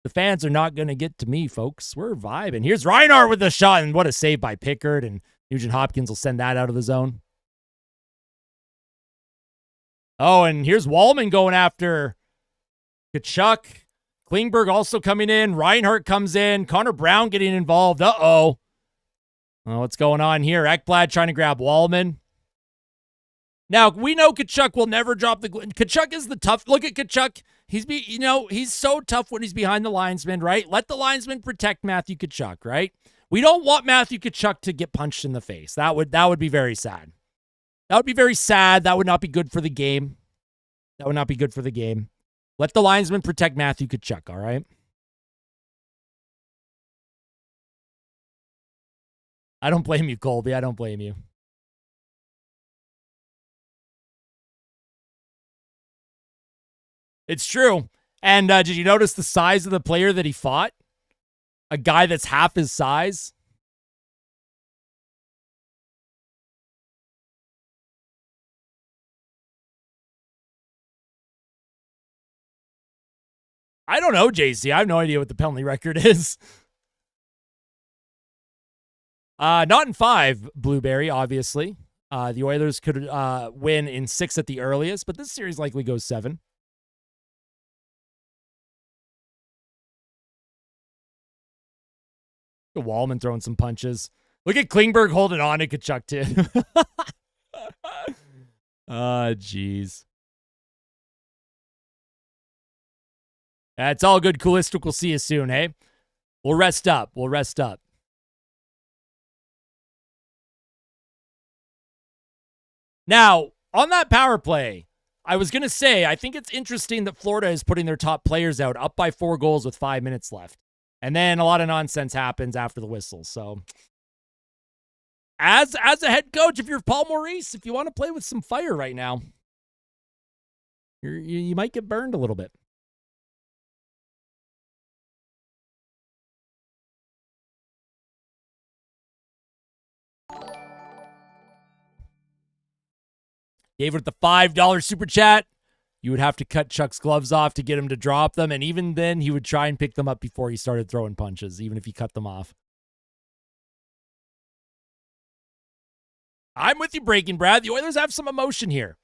The fans are not going to get to me, folks. We're vibing. Here's Reinhart with the shot, and what a save by Pickard, and Nugent Hopkins will send that out of the zone. Oh, and here's Wallman going after Tkachuk. Klingberg also coming in. Reinhart comes in. Connor Brown getting involved. Uh-oh. Oh, what's going on here? Ekblad trying to grab Wallman. Now, we know Tkachuk will never drop the... Tkachuk is the tough... Look at Tkachuk. He's so tough when he's behind the linesman, right? Let the linesman protect Matthew Tkachuk, right? We don't want Matthew Tkachuk to get punched in the face. That would be very sad. That would be very sad. That would not be good for the game. That would not be good for the game. Let the linesman protect Matthew Tkachuk, all right? I don't blame you, Colby. I don't blame you. It's true. And did you notice the size of the player that he fought? A guy that's half his size? I don't know, JC. I have no idea what the penalty record is. Not in 5, Blueberry, obviously. The Oilers could win in 6 at the earliest, but this series likely goes 7. Look at Wallman throwing some punches. Look at Klingberg holding on to Tkachuk, too. Jeez. That's all good, Coolistic. We'll see you soon, hey? We'll rest up. We'll rest up. Now, on that power play, I was going to say, I think it's interesting that Florida is putting their top players out, up by 4 goals with 5 minutes left. And then a lot of nonsense happens after the whistle. So, as a head coach, if you're Paul Maurice, if you want to play with some fire right now, you might get burned a little bit. Gave it the $5 super chat. You would have to cut Chuck's gloves off to get him to drop them, and even then, he would try and pick them up before he started throwing punches, even if he cut them off. I'm with you, Breaking Brad. The Oilers have some emotion here.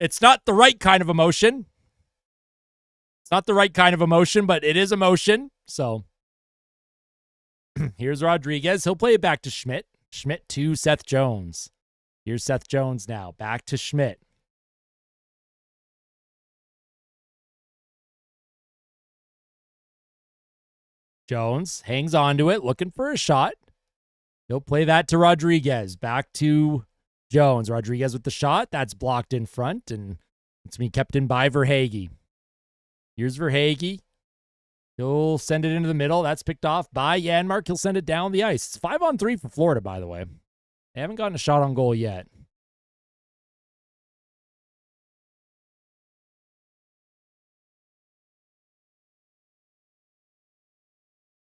It's not the right kind of emotion. It's not the right kind of emotion, but it is emotion. So, here's Rodriguez. He'll play it back to Schmidt. Schmidt to Seth Jones. Here's Seth Jones now. Back to Schmidt. Jones hangs on to it, looking for a shot. He'll play that to Rodriguez. Back to Jones. Rodriguez with the shot. That's blocked in front, and it's being kept in by Verhaeghe. Here's Verhaeghe. He'll send it into the middle. That's picked off by Janmark. He'll send it down the ice. It's 5-on-3 for Florida, by the way. They haven't gotten a shot on goal yet.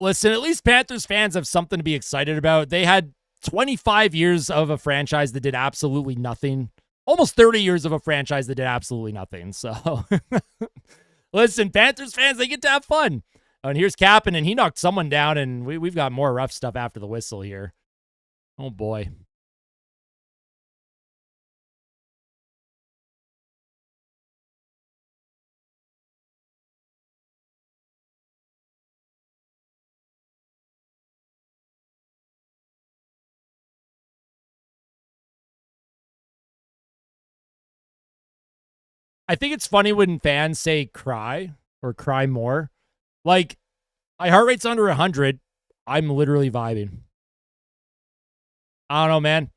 Listen, at least Panthers fans have something to be excited about. They had 25 years of a franchise that did absolutely nothing. Almost 30 years of a franchise that did absolutely nothing. So, listen, Panthers fans, they get to have fun. And here's Kapanen, and he knocked someone down, and we've got more rough stuff after the whistle here. Oh, boy. I think it's funny when fans say cry or cry more. Like, my heart rate's under 100. I'm literally vibing. I don't know, man.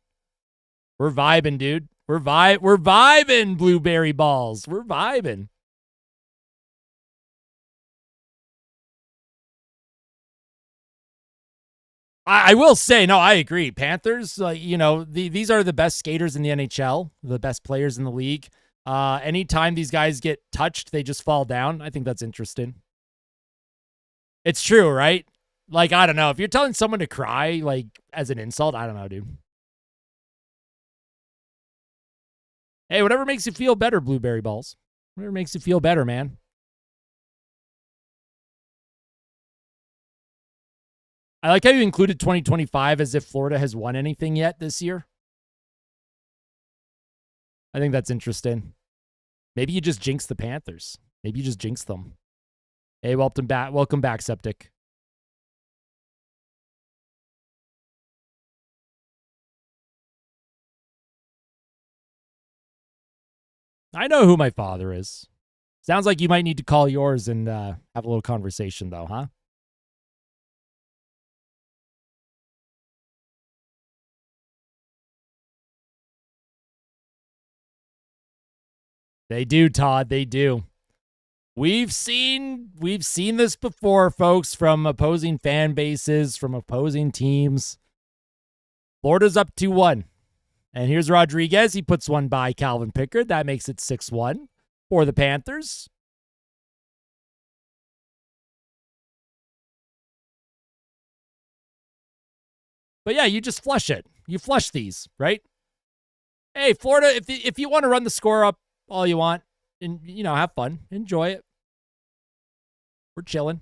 We're vibing, dude. We're vibing, blueberry balls. We're vibing. I will say, no, I agree. Panthers, these are the best skaters in the NHL, the best players in the league. Anytime these guys get touched, they just fall down. I think that's interesting. It's true, right? Like, I don't know. If you're telling someone to cry, like, as an insult, I don't know, dude. Hey, whatever makes you feel better, blueberry balls. Whatever makes you feel better, man. I like how you included 2025 as if Florida has won anything yet this year. I think that's interesting. Maybe you just jinx the Panthers. Maybe you just jinx them. Hey, welcome back. Welcome back, Septic. I know who my father is. Sounds like you might need to call yours and have a little conversation, though, huh? They do, Todd. They do. We've seen this before, folks, from opposing fan bases, from opposing teams. Florida's up 2-1. And here's Rodriguez. He puts one by Calvin Pickard. That makes it 6-1 for the Panthers. But yeah, you just flush it. You flush these, right? Hey, Florida, if you want to run the score up all you want and, have fun, enjoy it. We're chilling.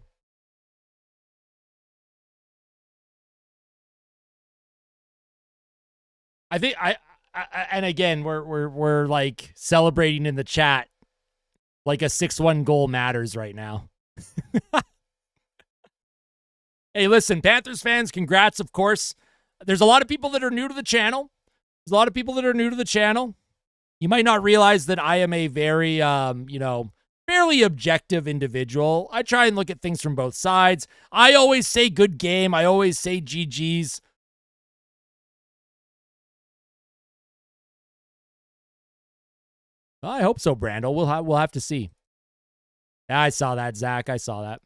I think and again, we're like celebrating in the chat like a 6-1 goal matters right now. Hey, listen, Panthers fans, congrats, of course. There's a lot of people that are new to the channel. You might not realize that I am a very, fairly objective individual. I try and look at things from both sides. I always say good game. I always say GG's. I hope so, Brandel. We'll have to see. Yeah, I saw that, Zach. I saw that.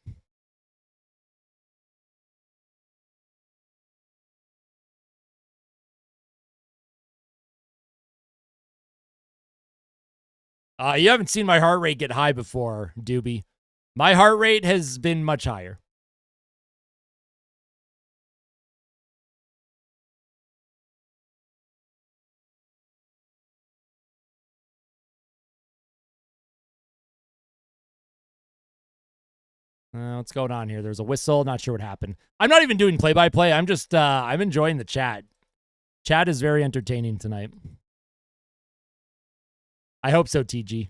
You haven't seen my heart rate get high before, Doobie. My heart rate has been much higher. What's going on here? There's a whistle. Not sure what happened. I'm not even doing play-by-play. I'm just, I'm enjoying the chat. Chat is very entertaining tonight. I hope so, TG.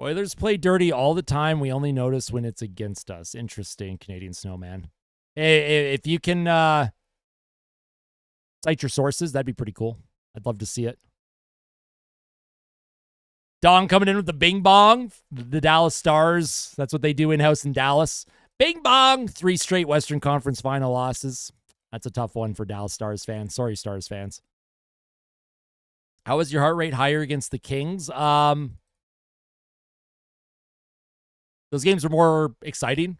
Oilers play dirty all the time. We only notice when it's against us. Interesting, Canadian Snowman. Hey, if you can cite your sources, that'd be pretty cool. I'd love to see it. Dong coming in with the bing bong. The Dallas Stars. That's what they do in-house in Dallas. Bing bong. 3 straight Western Conference final losses. That's a tough one for Dallas Stars fans. Sorry, Stars fans. How was your heart rate higher against the Kings? Those games were more exciting.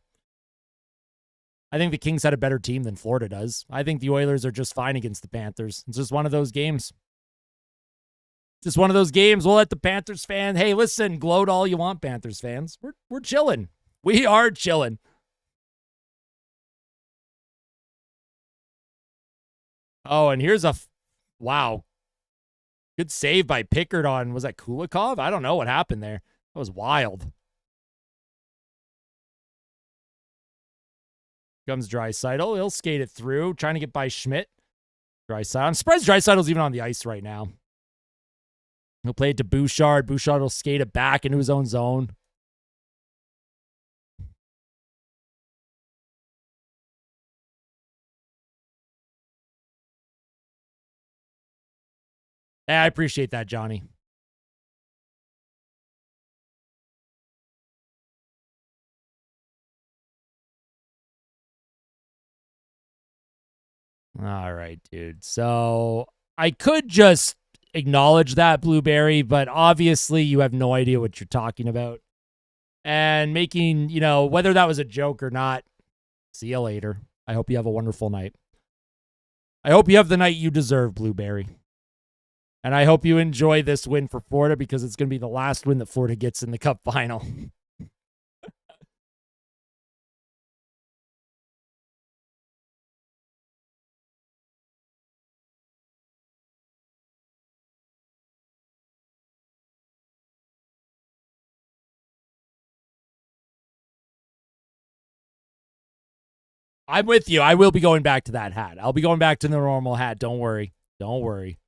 I think the Kings had a better team than Florida does. I think the Oilers are just fine against the Panthers. It's just one of those games. Just one of those games. We'll let the Panthers fan, hey, listen, gloat all you want, Panthers fans. We're chilling. We are chilling. Oh, and here's wow. Good save by Pickard on, was that Kulikov? I don't know what happened there. That was wild. Comes Draisaitl. He'll skate it through, trying to get by Schmidt. Draisaitl. I'm surprised Draisaitl's even on the ice right now. He'll play it to Bouchard. Bouchard will skate it back into his own zone. Hey, I appreciate that, Johnny. All right, dude. So I could just acknowledge that, Blueberry, but obviously you have no idea what you're talking about. And making, whether that was a joke or not, see you later. I hope you have a wonderful night. I hope you have the night you deserve, Blueberry. And I hope you enjoy this win for Florida because it's going to be the last win that Florida gets in the Cup Final. I'm with you. I will be going back to that hat. I'll be going back to the normal hat. Don't worry. Don't worry.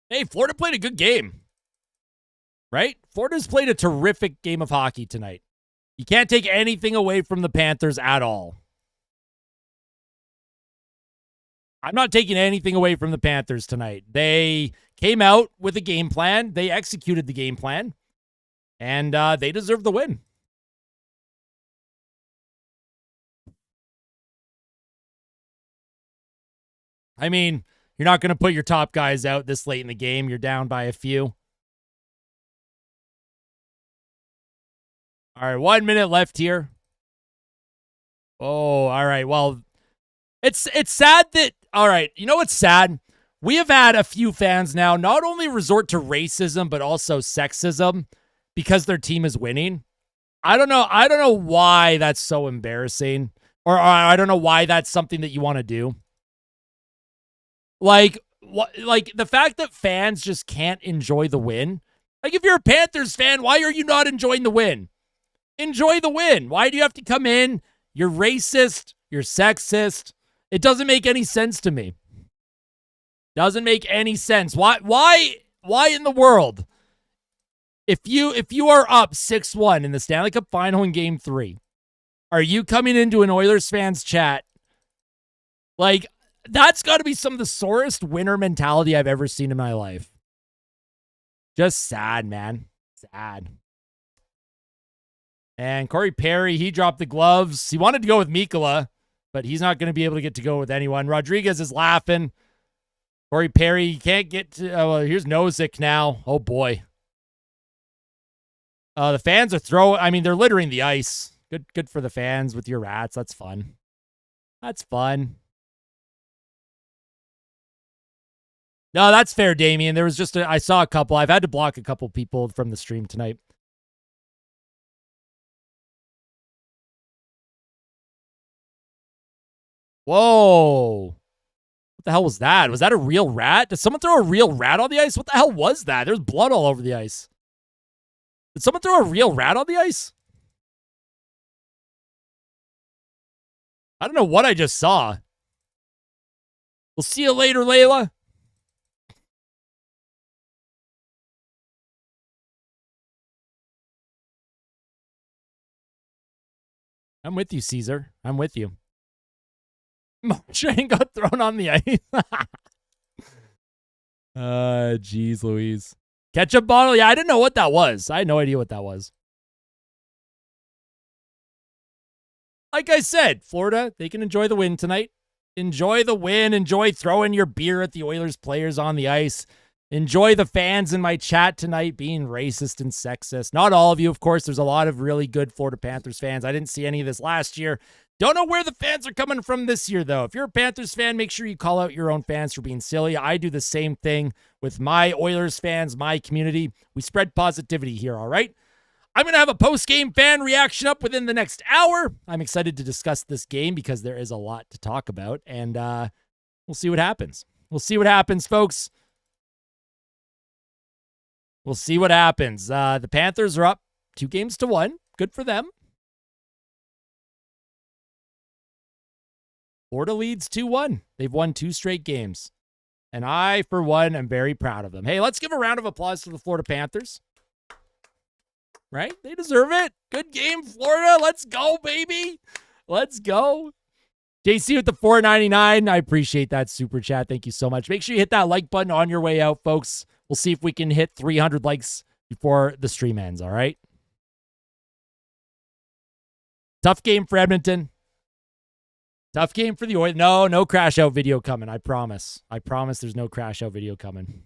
Hey, Florida played a good game. Right? Florida's played a terrific game of hockey tonight. You can't take anything away from the Panthers at all. I'm not taking anything away from the Panthers tonight. They came out with a game plan. They executed the game plan. And they deserve the win. I mean, you're not going to put your top guys out this late in the game. You're down by a few. All right, 1 minute left here. Oh, all right. Well, it's sad that, all right, you know what's sad? We have had a few fans now not only resort to racism, but also sexism because their team is winning. I don't know why that's so embarrassing, or I don't know why that's something that you want to do. Like the fact that fans just can't enjoy the win. Like, if you're a Panthers fan, why are you not enjoying the win? Enjoy the win. Why do you have to come in? You're racist. You're sexist. It doesn't make any sense to me. Doesn't make any sense. Why in the world? If you are up 6-1 in the Stanley Cup Final in Game 3, are you coming into an Oilers fans chat? Like, that's got to be some of the sorest winner mentality I've ever seen in my life. Just sad, man. Sad. And Corey Perry, he dropped the gloves. He wanted to go with Mikkola, but he's not going to be able to get to go with anyone. Rodriguez is laughing. Corey Perry can't get to... here's Nozick now. Oh, boy. The fans are they're littering the ice. Good for the fans with your rats. That's fun. That's fun. No, that's fair, Damien. There was just I saw a couple. I've had to block a couple people from the stream tonight. Whoa. What the hell was that? Was that a real rat? Did someone throw a real rat on the ice? What the hell was that? There's blood all over the ice. Did someone throw a real rat on the ice? I don't know what I just saw. We'll see you later, Layla. I'm with you, Caesar. I'm with you. Train got thrown on the ice. Jeez Louise. Ketchup bottle? Yeah, I didn't know what that was. I had no idea what that was. Like I said, Florida, they can enjoy the win tonight. Enjoy the win. Enjoy throwing your beer at the Oilers players on the ice. Enjoy the fans in my chat tonight being racist and sexist. Not all of you, of course. There's a lot of really good Florida Panthers fans. I didn't see any of this last year. Don't know where the fans are coming from this year, though. If you're a Panthers fan, make sure you call out your own fans for being silly. I do the same thing with my Oilers fans, my community. We spread positivity here, all right? I'm going to have a post-game fan reaction up within the next hour. I'm excited to discuss this game because there is a lot to talk about, and we'll see what happens. We'll see what happens, folks. We'll see what happens. The Panthers are up 2-1. Good for them. Florida leads 2-1. They've won 2 straight games. And I, for one, am very proud of them. Hey, let's give a round of applause to the Florida Panthers. Right? They deserve it. Good game, Florida. Let's go, baby. Let's go. JC with the $4.99. I appreciate that super chat. Thank you so much. Make sure you hit that like button on your way out, folks. We'll see if we can hit 300 likes before the stream ends, all right? Tough game for Edmonton. Tough game for the Oilers. No crash out video coming. I promise. I promise there's no crash out video coming.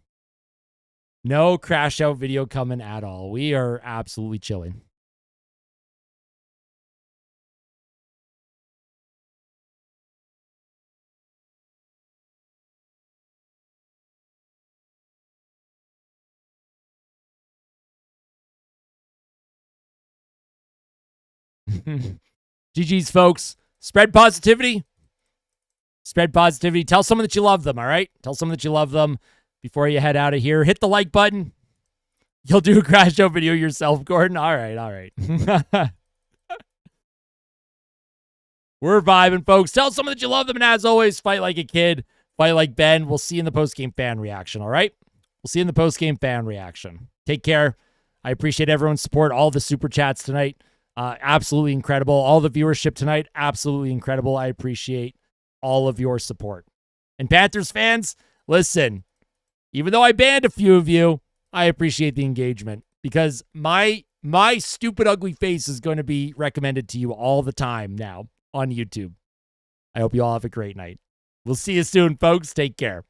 No crash out video coming at all. We are absolutely chilling. GG's, folks. Spread positivity. Spread positivity. Tell someone that you love them, all right? Tell someone that you love them before you head out of here. Hit the like button. You'll do a crash out video yourself, Gordon. All right, all right. We're vibing, folks. Tell someone that you love them, and as always, fight like a kid, fight like Ben. We'll see you in the postgame fan reaction, all right? We'll see you in the postgame fan reaction. Take care. I appreciate everyone's support, all the super chats tonight. Absolutely incredible. All the viewership tonight, absolutely incredible. I appreciate all of your support. And Panthers fans, listen, even though I banned a few of you, I appreciate the engagement because my stupid, ugly face is going to be recommended to you all the time now on YouTube. I hope you all have a great night. We'll see you soon, folks. Take care.